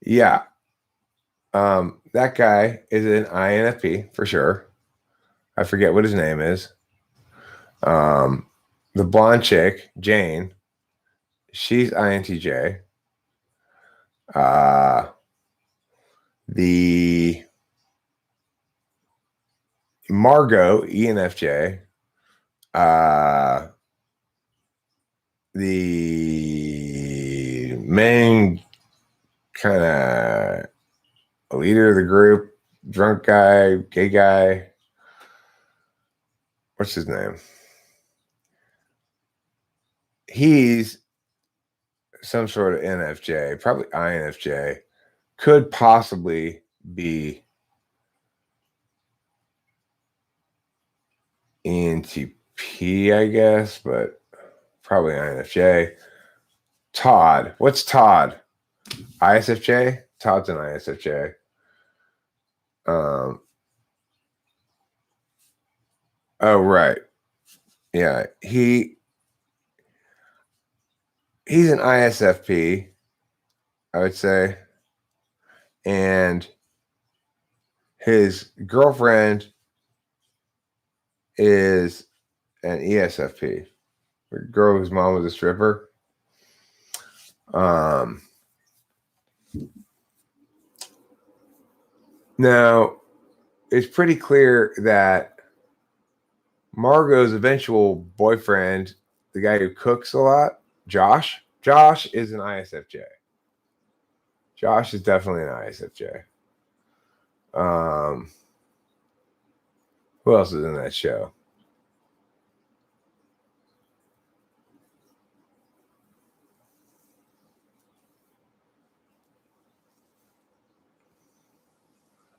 Yeah. That guy is an INFP for sure. I forget what his name is. The blonde chick, Jane, she's INTJ. The Margot, ENFJ. The main kind of leader of the group, drunk guy, gay guy. What's his name? He's some sort of NFJ, probably INFJ. Could possibly be ENTP, I guess, but probably INFJ. Todd. What's Todd? ISFJ? Todd's an ISFJ. Oh, right. Yeah. He's an ISFP, I would say. And his girlfriend is an ESFP. A girl whose mom was a stripper. Now, it's pretty clear that Margot's eventual boyfriend, the guy who cooks a lot, Josh is an ISFJ. Josh is definitely an ISFJ. Who else is in that show?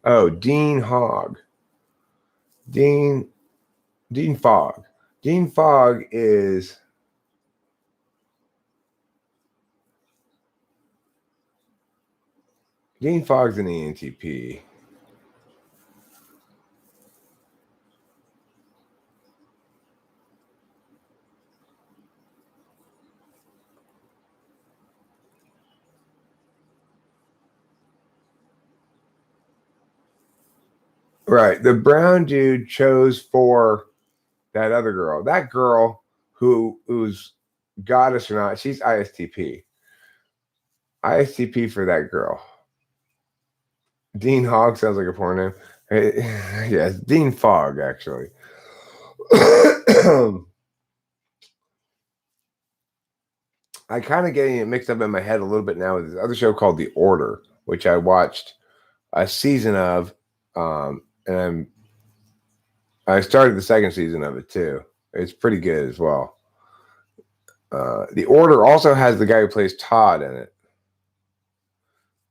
Oh, Dean Fogg. Dean Fogg. Dean Fogg is Dean Fogg's an ENTP. Right. The brown dude chose for that other girl. That girl who's goddess or not, she's ISTP. ISTP for that girl. Dean Hogg sounds like a porn name. Yes, Dean Fogg, actually. I kind of getting it mixed up in my head a little bit now with this other show called The Order, which I watched a season of, and I started the second season of it too. It's pretty good as well. The Order also has the guy who plays Todd in it.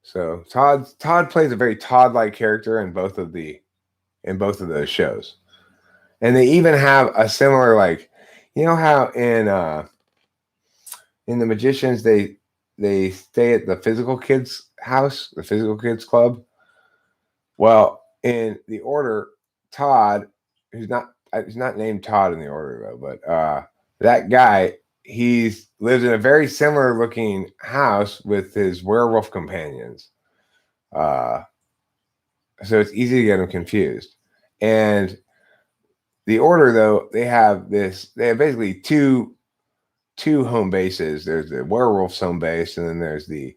So Todd plays a very Todd-like character in both of those shows, and they even have a similar, like, you know how in The Magicians they stay at the physical kids house, the physical kids club. Well, in The Order, Todd, he's not named Todd in The Order though, but that guy, lives in a very similar looking house with his werewolf companions. So it's easy to get him confused. And The Order, though, they have basically two home bases. There's the werewolf's home base, and then there's the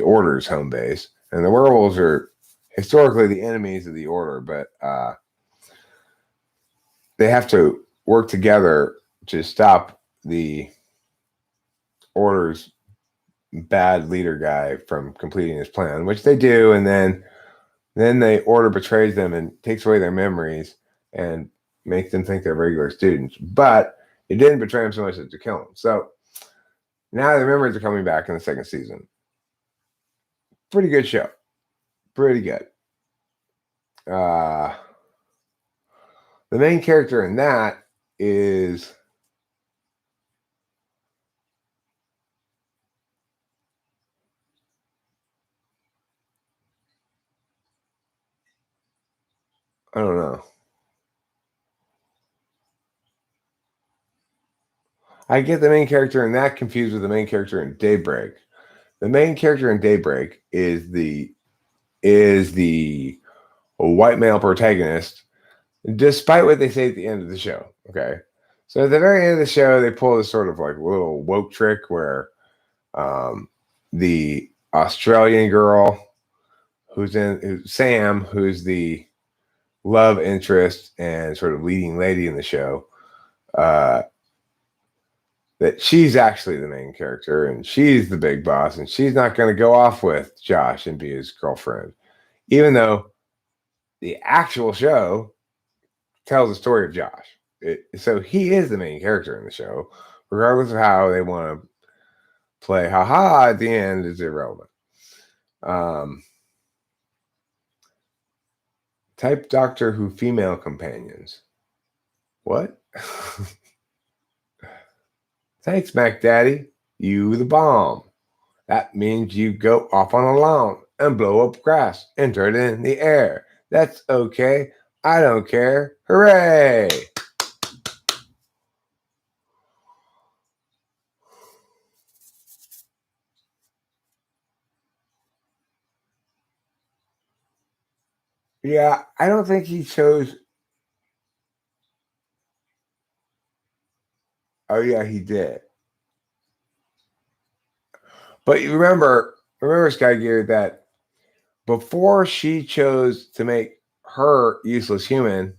Order's home base. And the werewolves are historically the enemies of the Order, but they have to work together to stop the Order's bad leader guy from completing his plan, which they do, and then the Order betrays them and takes away their memories and makes them think they're regular students. But it didn't betray them so much as to kill them. So now the memories are coming back in the second season. Pretty good show. Pretty good. The main character in that is I don't know. I get the main character in that confused with the main character in Daybreak. The main character in Daybreak is the white male protagonist, despite what they say at the end of the show. Okay. So at the very end of the show, they pull this sort of like little woke trick where the Australian girl Sam, who's the love interest and sort of leading lady in the show, that she's actually the main character and she's the big boss and she's not going to go off with Josh and be his girlfriend, even though the actual show tells the story of Josh. So he is the main character in the show, regardless of how they want to play haha at the end is irrelevant. Type Doctor Who female companions. What? Thanks, Mac Daddy. You the bomb. That means you go off on a lawn and blow up grass and turn it in the air. That's okay. I don't care. Hooray! Yeah, I don't think he chose. Oh, yeah, he did. But you remember, Sky Gear, that before she chose to make her useless human,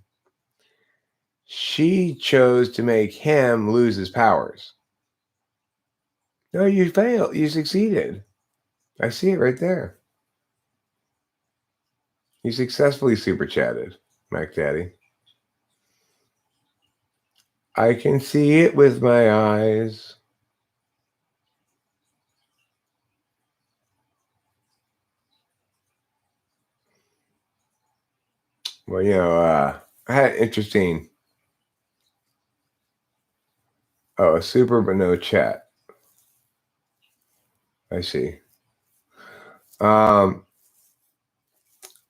she chose to make him lose his powers. No, you failed. You succeeded. I see it right there. You successfully super chatted, Mac Daddy. I can see it with my eyes. Well, I had interesting. Oh, a super but no chat. I see.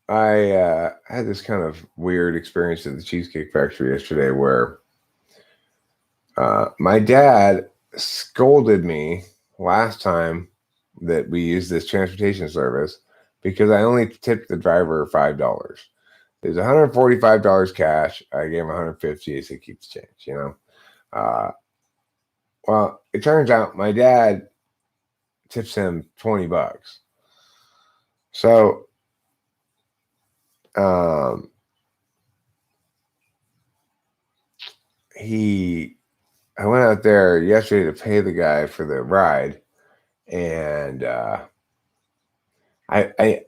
I had this kind of weird experience at the Cheesecake Factory yesterday where my dad scolded me last time that we used this transportation service because I only tipped the driver $5. It was $145 cash. I gave him $150. He said, keep the change, Well, it turns out my dad tips him $20. So, I went out there yesterday to pay the guy for the ride, and I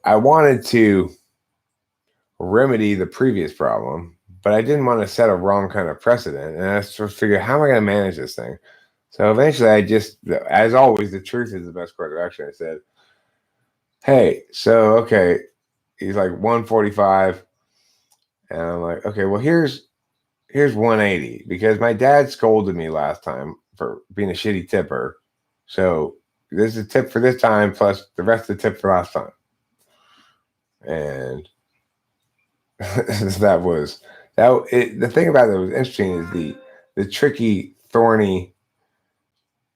wanted to remedy the previous problem, but I didn't want to set a wrong kind of precedent, and I sort of figured, how am I going to manage this thing? So eventually, I just, as always, the truth is the best course of action. I said, "Hey, so okay," he's like 145, and I'm like, "Okay, well here's 180 because my dad scolded me last time for being a shitty tipper. So this is a tip for this time plus the rest of the tip for last time." And that was the thing about it that was interesting is the tricky, thorny,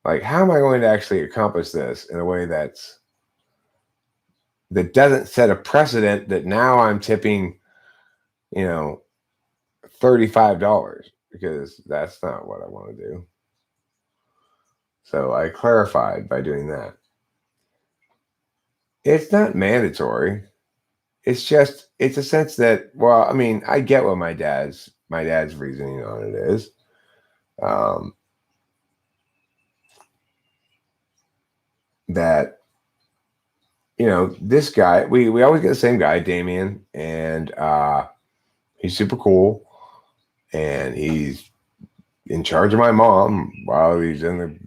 like, how am I going to actually accomplish this in a way that doesn't set a precedent that now I'm tipping, $35, because that's not what I want to do. So I clarified by doing that. It's not mandatory. It's a sense that, well, I mean, I get what my dad's reasoning on it is. That, this guy, we always get the same guy, Damien, and he's super cool, and he's in charge of my mom while she's in the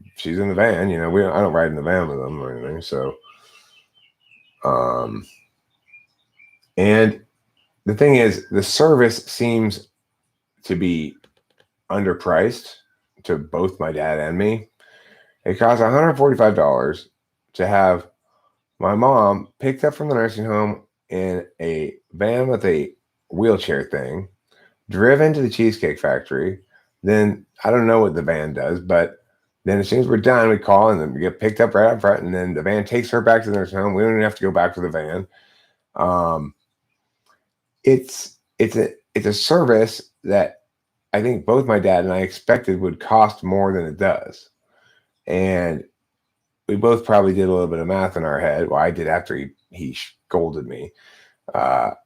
van. I don't ride in the van with him or anything. So, and the thing is, the service seems to be underpriced to both my dad and me. It costs $145 to have my mom picked up from the nursing home in a van with a wheelchair thing, driven to the Cheesecake Factory. Then I don't know what the van does, but then as soon as we're done, we call and then we get picked up right up front, and then the van takes her back to the nursing home. We don't even have to go back to the van. It's a service that I think both my dad and I expected would cost more than it does. And we both probably did a little bit of math in our head. Well, I did after he scolded me about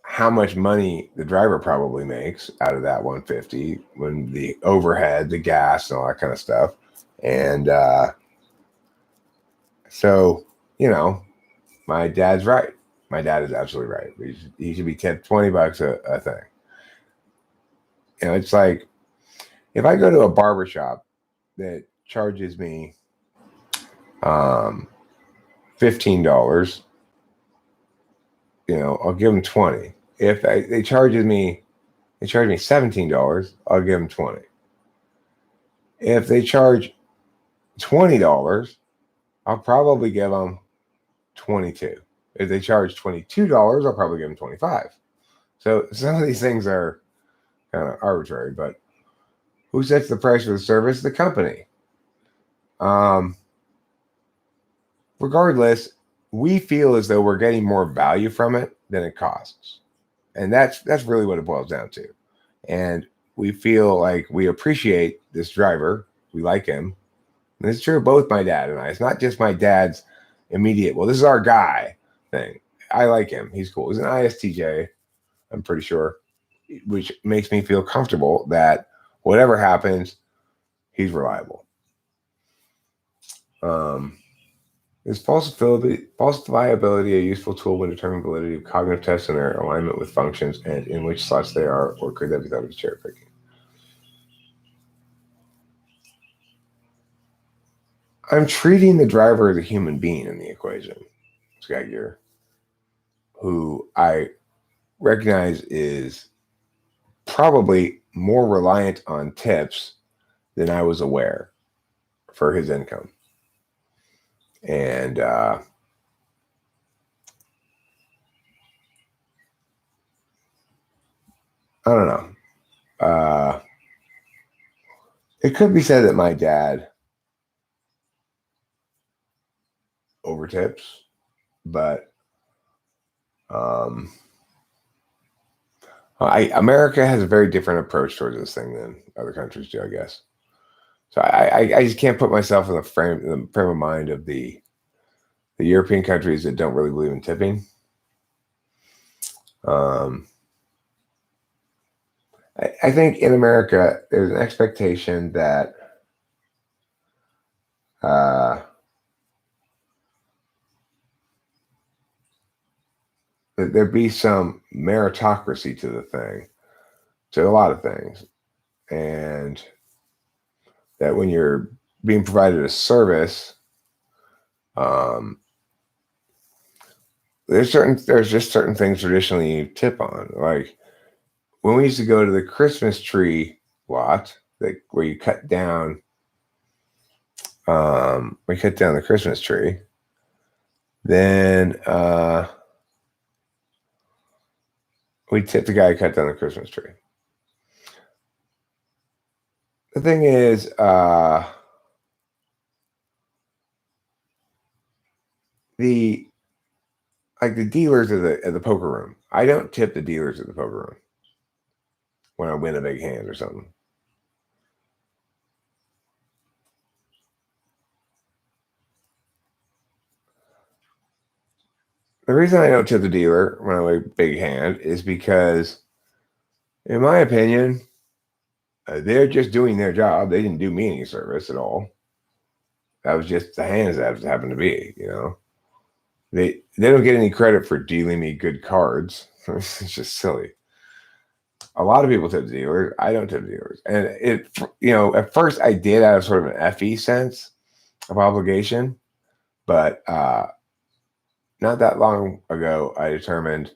how much money the driver probably makes out of that 150 when the overhead, the gas, and all that kind of stuff. And so, my dad's right. My dad is absolutely right. He should be tipped $20 a thing. It's like if I go to a barbershop that charges me $15, I'll give them 20. If they charges me They charge me $17, I'll give them 20. If they charge $20, I'll probably give them 22. If they charge $22, I'll probably give them 25. So some of these things are kind of arbitrary, but who sets the price for the service? The company. Regardless, we feel as though we're getting more value from it than it costs. And that's really what it boils down to. And we feel like we appreciate this driver. We like him. And it's true of both my dad and I. It's not just my dad's immediate, well, this is our guy thing. I like him. He's cool. He's an ISTJ, I'm pretty sure, which makes me feel comfortable that whatever happens, he's reliable. Is falsifiability a useful tool when determining validity of cognitive tests and their alignment with functions and in which slots they are, or could that be thought of as cherry picking? I'm treating the driver as a human being in the equation, Scott Gear, who I recognize is probably more reliant on tips than I was aware for his income. And I don't know. It could be said that my dad overtips, but America has a very different approach towards this thing than other countries do, I guess. So I just can't put myself in the frame of mind of the European countries that don't really believe in tipping. I think in America there's an expectation that that there be some meritocracy to the thing, to a lot of things, and that when you're being provided a service, there's just certain things traditionally you tip on. Like when we used to go to the Christmas tree lot, where you cut down, the Christmas tree, then we tipped the guy who cut down the Christmas tree. The thing is, the dealers at the poker room, I don't tip the dealers at the poker room when I win a big hand or something. The reason I don't tip the dealer when I win a big hand is because, in my opinion, they're just doing their job. They didn't do me any service at all. That was just the hands that happened to be, They don't get any credit for dealing me good cards. It's just silly. A lot of people tip the dealers. I don't tip dealers. And at first I did out of sort of an FE sense of obligation, but not that long ago, I determined,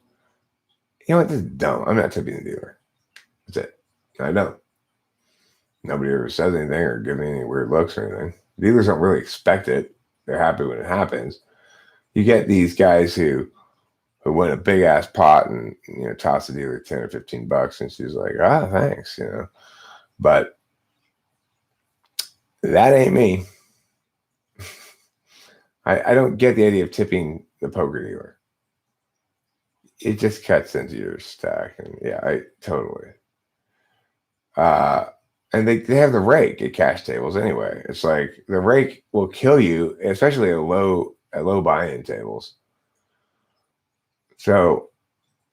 what, this is dumb. I'm not tipping the dealer. That's it. I don't. Nobody ever says anything or gives me any weird looks or anything. Dealers don't really expect it. They're happy when it happens. You get these guys who win a big ass pot and toss the dealer 10 or $15, and she's like, thanks, But that ain't me. I don't get the idea of tipping the poker dealer. It just cuts into your stack, and I totally. And they have the rake at cash tables anyway. It's like the rake will kill you, especially at low buy-in tables. So,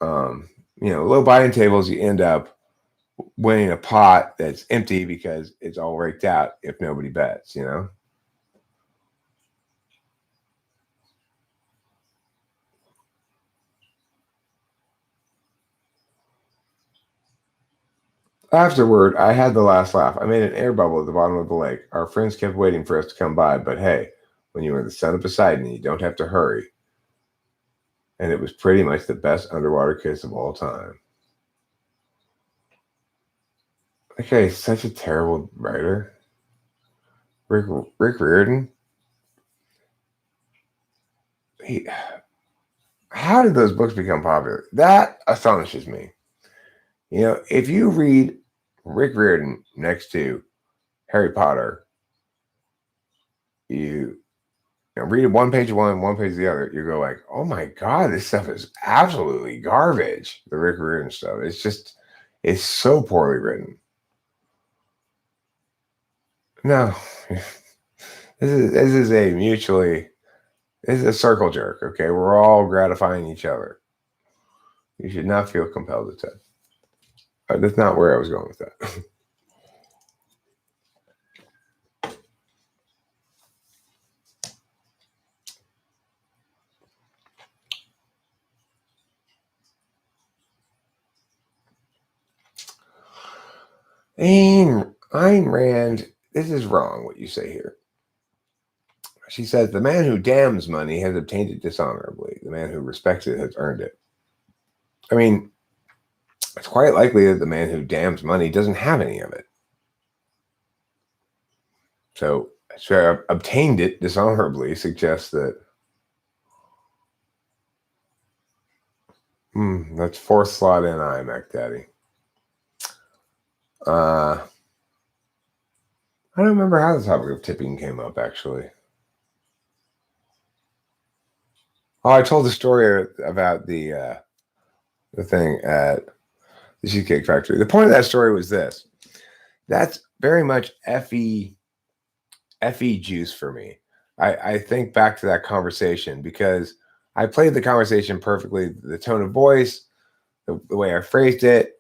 low buy-in tables, you end up winning a pot that's empty because it's all raked out if nobody bets, Afterward, I had the last laugh. I made an air bubble at the bottom of the lake. Our friends kept waiting for us to come by, but hey, when you were the son of Poseidon, you don't have to hurry. And it was pretty much the best underwater kiss of all time. Okay, such a terrible writer. Rick Riordan. How did those books become popular? That astonishes me. You know, if you read Rick Riordan next to Harry Potter, you know, read it one page one page the other, you go like, oh my God, this stuff is absolutely garbage. The Rick Riordan stuff. It's so poorly written. No. This is a circle jerk, okay? We're all gratifying each other. You should not feel compelled to tell. That's not where I was going with that. Ayn Rand, this is wrong what you say here. She says, the man who damns money has obtained it dishonorably. The man who respects it has earned it. I mean, it's quite likely that the man who damns money doesn't have any of it. So obtained it dishonorably suggests that that's fourth slot in I, Mac Daddy. I don't remember how the topic of tipping came up, actually. Oh, I told the story about the thing at the Cheesecake Factory. The point of that story was this. That's very much FE juice for me. I think back to that conversation because I played the conversation perfectly. The tone of voice, the way I phrased it,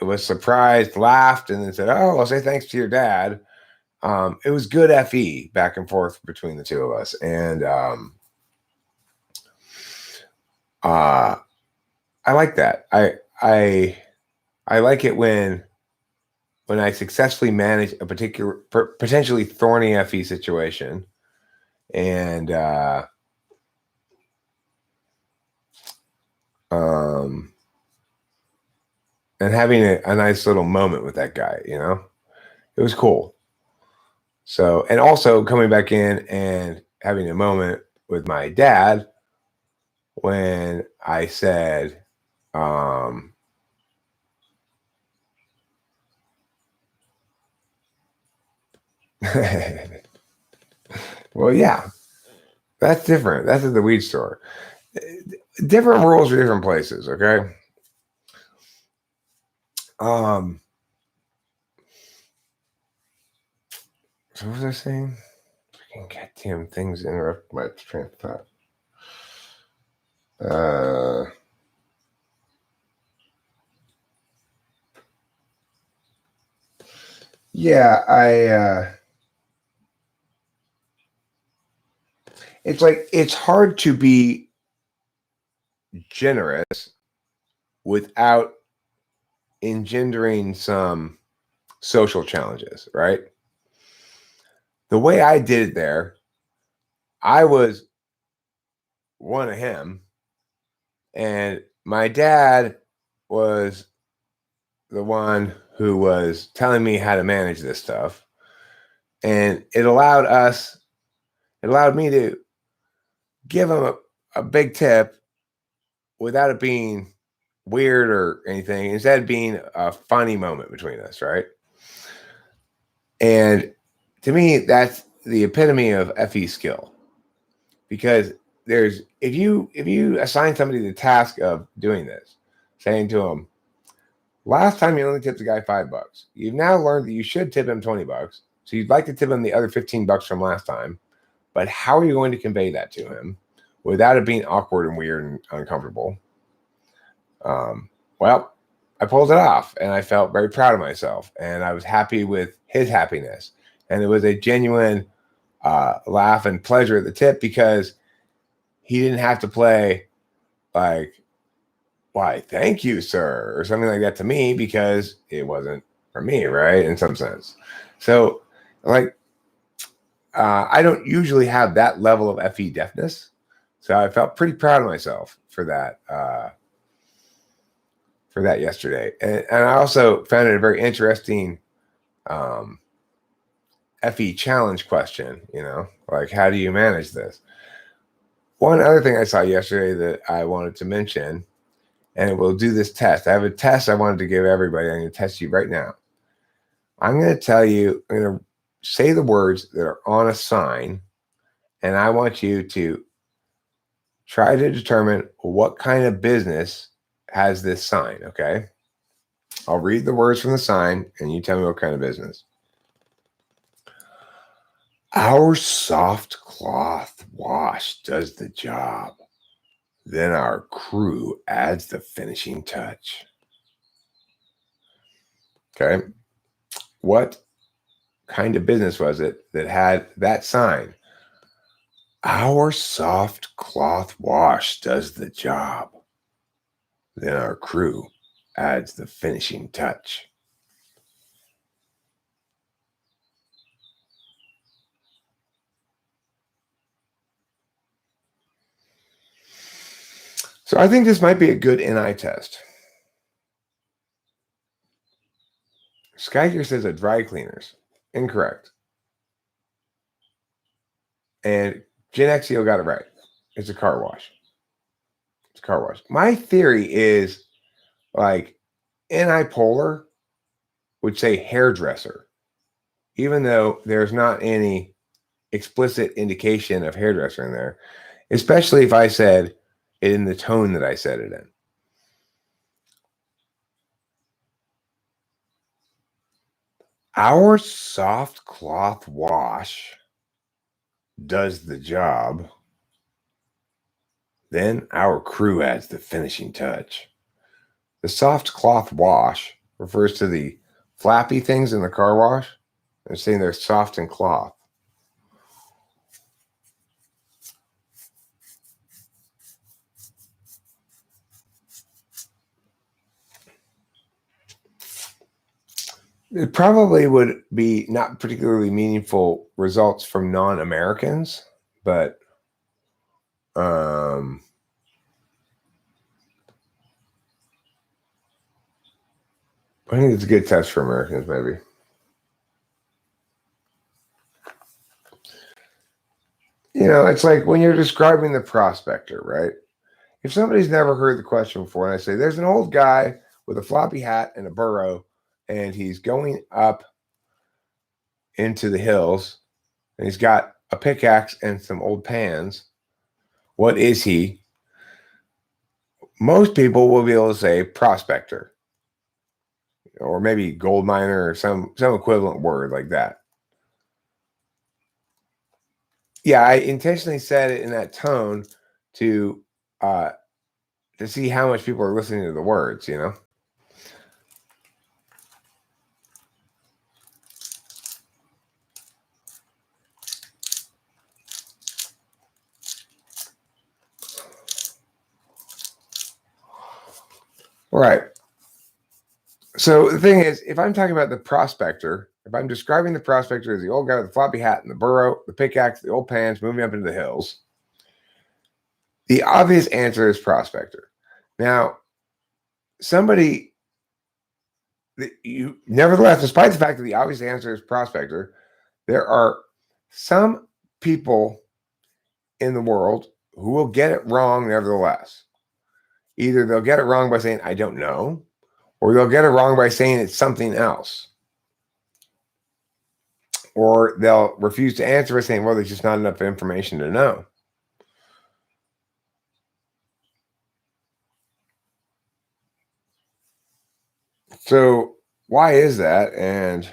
was surprised, laughed, and then said, "Oh, I'll say thanks to your dad." It was good FE back and forth between the two of us, and I like that. I like it when I successfully manage a particular potentially thorny FE situation, and having a nice little moment with that guy, you know, it was cool. So, and also coming back in and having a moment with my dad when I said, well, yeah, that's different. That's at the weed store. Different rules for different places, okay? So what was I saying? Freaking goddamn things interrupt my train of thought. Yeah, it's like it's hard to be generous without engendering some social challenges, right? The way I did it there, I was one of him, and my dad was the one who was telling me how to manage this stuff. And it allowed me to give him a big tip without it being weird or anything, instead of being a funny moment between us, right? And to me, that's the epitome of FE skill. Because if you assign somebody the task of doing this, saying to them, last time you only tipped the guy $5. You've now learned that you should tip him $20. So you'd like to tip him the other $15 from last time. But how are you going to convey that to him without it being awkward and weird and uncomfortable? Well, I pulled it off, and I felt very proud of myself, and I was happy with his happiness. And it was a genuine laugh and pleasure at the tip because he didn't have to play like, why, thank you, sir, or something like that to me because it wasn't for me, right? In some sense. So, like, I don't usually have that level of FE deftness. So I felt pretty proud of myself for that for that yesterday. And I also found it a very interesting FE challenge question, like how do you manage this? One other thing I saw yesterday that I wanted to mention, and we'll do this test. I have a test I wanted to give everybody. I'm going to test you right now. I'm going to tell you, I'm going to say the words that are on a sign, and I want you to try to determine what kind of business has this sign, okay? I'll read the words from the sign, and you tell me what kind of business. Our soft cloth wash does the job. Then our crew adds the finishing touch. Okay. What kind of business was it that had that sign? Our soft cloth wash does the job. Then our crew adds the finishing touch. So I think this might be a good NI test. Skyker says a dry cleaners. Incorrect. And Gen Xio got it right. It's a car wash. It's a car wash. My theory is like NI Polar would say hairdresser, even though there's not any explicit indication of hairdresser in there, especially if I said it in the tone that I said it in. Our soft cloth wash does the job. Then our crew adds the finishing touch. The soft cloth wash refers to the flappy things in the car wash. They're saying they're soft and cloth. It probably would be not particularly meaningful results from non-Americans, but I think it's a good test for Americans, maybe. It's like when you're describing the prospector, right? If somebody's never heard the question before, and I say, there's an old guy with a floppy hat and a burro, and he's going up into the hills, and he's got a pickaxe and some old pans. What is he? Most people will be able to say prospector, or maybe gold miner, or some equivalent word like that. Yeah, I intentionally said it in that tone to see how much people are listening to the words, Right. So the thing is, if I'm talking about the prospector, if I'm describing the prospector as the old guy with the floppy hat and the burro, the pickaxe, the old pans, moving up into the hills, the obvious answer is prospector. Now, nevertheless, despite the fact that the obvious answer is prospector, there are some people in the world who will get it wrong nevertheless. Either they'll get it wrong by saying, I don't know, or they'll get it wrong by saying it's something else. Or they'll refuse to answer by saying, well, there's just not enough information to know. So why is that? And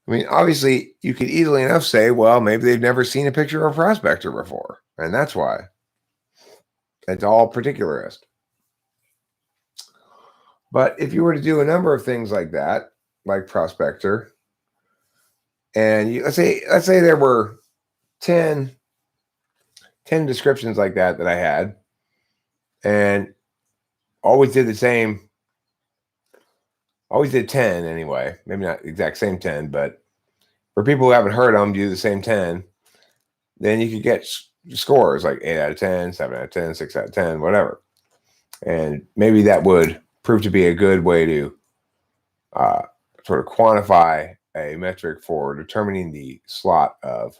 I mean, obviously, you could easily enough say, well, maybe they've never seen a picture of a prospector before. And that's why. It's all particularist. But if you were to do a number of things like that, like prospector, and let's say there were 10 descriptions like that I had, and always did the same, always did 10 anyway, maybe not the exact same 10, but for people who haven't heard them, do the same 10, then you could get scores like 8 out of 10, 7 out of 10, 6 out of 10, whatever. And maybe that would proved to be a good way to sort of quantify a metric for determining the slot of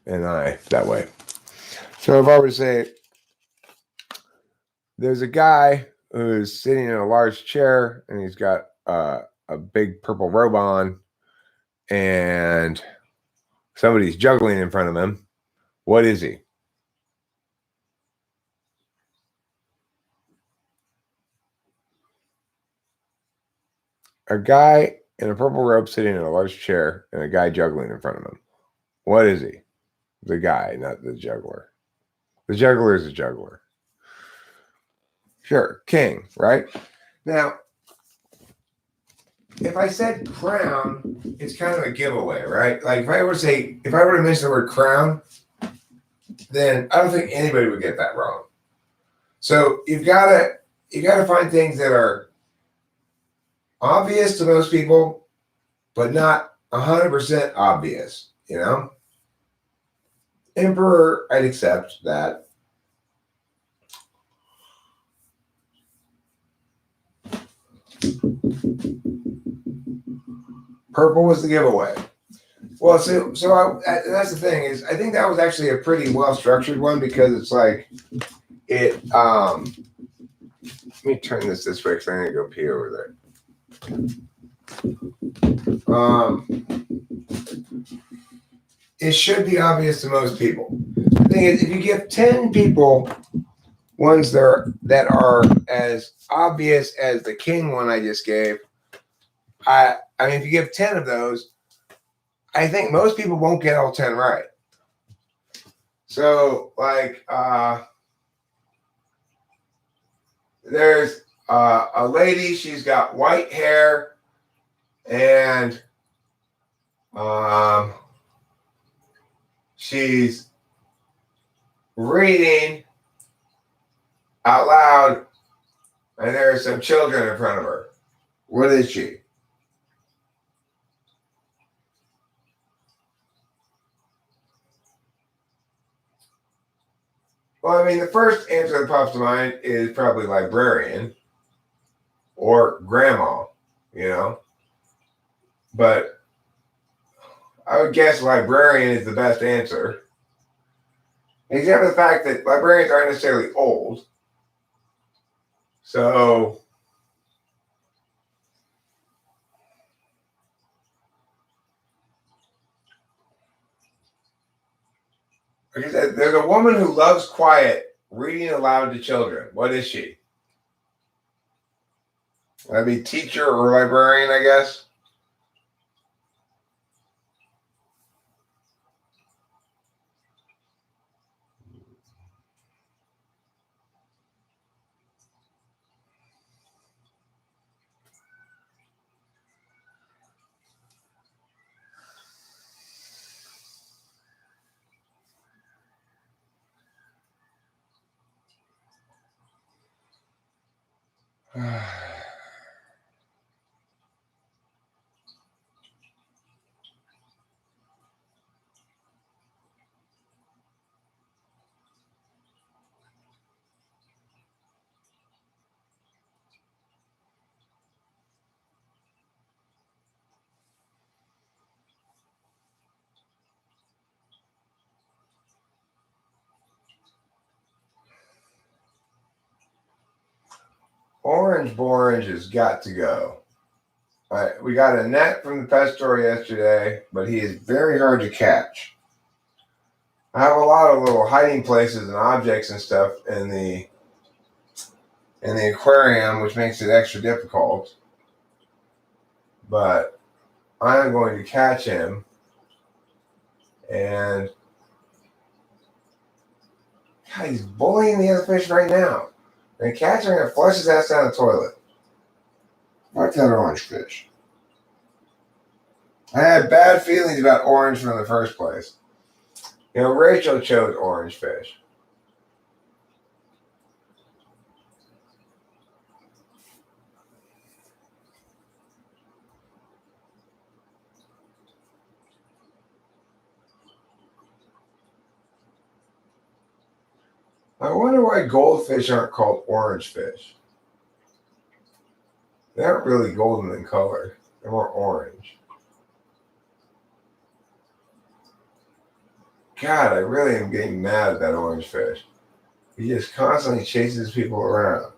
NI that way. So if I were to say there's a guy who's sitting in a large chair and he's got a big purple robe on and somebody's juggling in front of him, what is he? A guy in a purple robe sitting in a large chair and a guy juggling in front of him. What is he? The guy, not the juggler. The juggler is a juggler. Sure, king, right? Now, if I said crown, it's kind of a giveaway, right? Like if I were to mention the word crown, then I don't think anybody would get that wrong. So you gotta find things that are obvious to most people, but not 100% obvious, you know? Emperor, I'd accept that. Purple was the giveaway. Well, that's the thing is, I think that was actually a pretty well structured one because it's like it. Let me turn this way because I need to go pee over there. It should be obvious to most people. The thing is, if you give 10 people ones that are as obvious as the king one I just gave, I mean, if you give 10 of those, I think most people won't get all 10 right. So, like, there's a lady, she's got white hair, and she's reading out loud, and there are some children in front of her. What is she? Well, I mean, the first answer that pops to mind is probably librarian or grandma, you know. But I would guess librarian is the best answer. Except for the fact that librarians aren't necessarily old. So, like I said, there's a woman who loves quiet, reading aloud to children. What is she? That'd be teacher or librarian, I guess. Orange has got to go. All right, we got a net from the pet store yesterday, but he is very hard to catch. I have a lot of little hiding places and objects and stuff in the aquarium, which makes it extra difficult. But I'm going to catch him, and God, he's bullying the other fish right now. And catching him, flush his ass down the toilet. Like that orange fish. I had bad feelings about orange from the first place. You know, Rachel chose orange fish. I wonder why goldfish aren't called orange fish. They aren't really golden in color. They're more orange. God, I really am getting mad at that orange fish. He just constantly chases people around.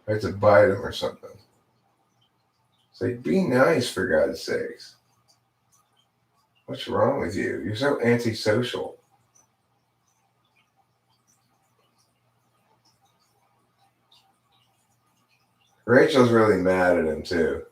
I have to bite him or something. It's like, be nice, for God's sakes. What's wrong with you? You're so antisocial. Rachel's really mad at him, too.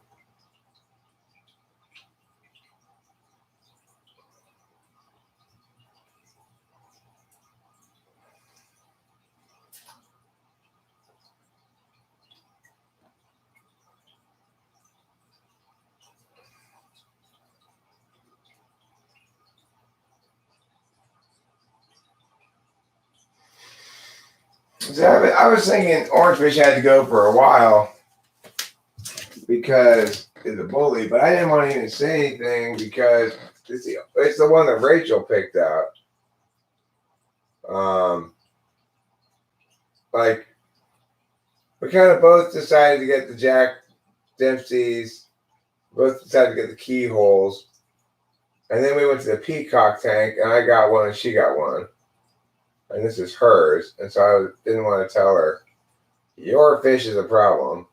So I was thinking orange fish had to go for a while because it's a bully, but I didn't want to even say anything because it's the one that Rachel picked out. Like, we kind of both decided to get the Jack Dempseys, both decided to get the keyholes, and then we went to the peacock tank, and I got one and she got one. And this is hers, and so I didn't want to tell her, your fish is a problem.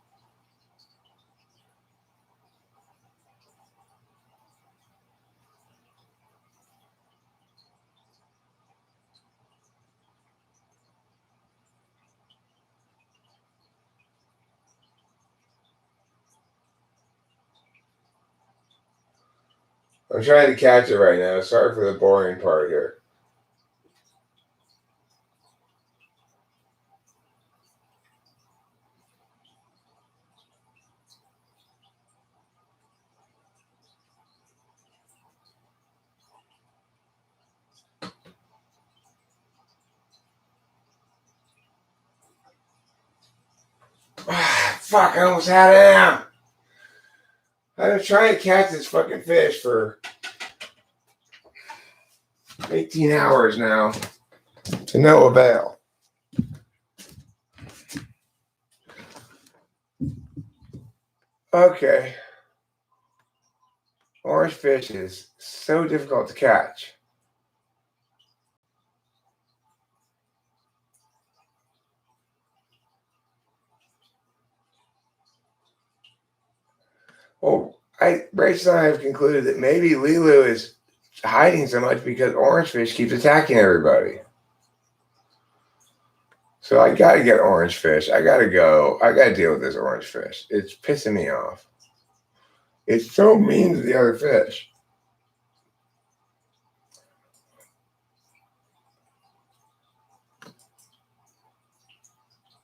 I'm trying to catch it right now. Sorry for the boring part here. Fuck, I almost had him. I've been trying to catch this fucking fish for 18 hours now to no avail. Okay. Orange fish is so difficult to catch. Well, Rachel and I have concluded that maybe LiJo is hiding so much because orange fish keeps attacking everybody. So I gotta get orange fish. I gotta go. I gotta deal with this orange fish. It's pissing me off. It's so mean to the other fish.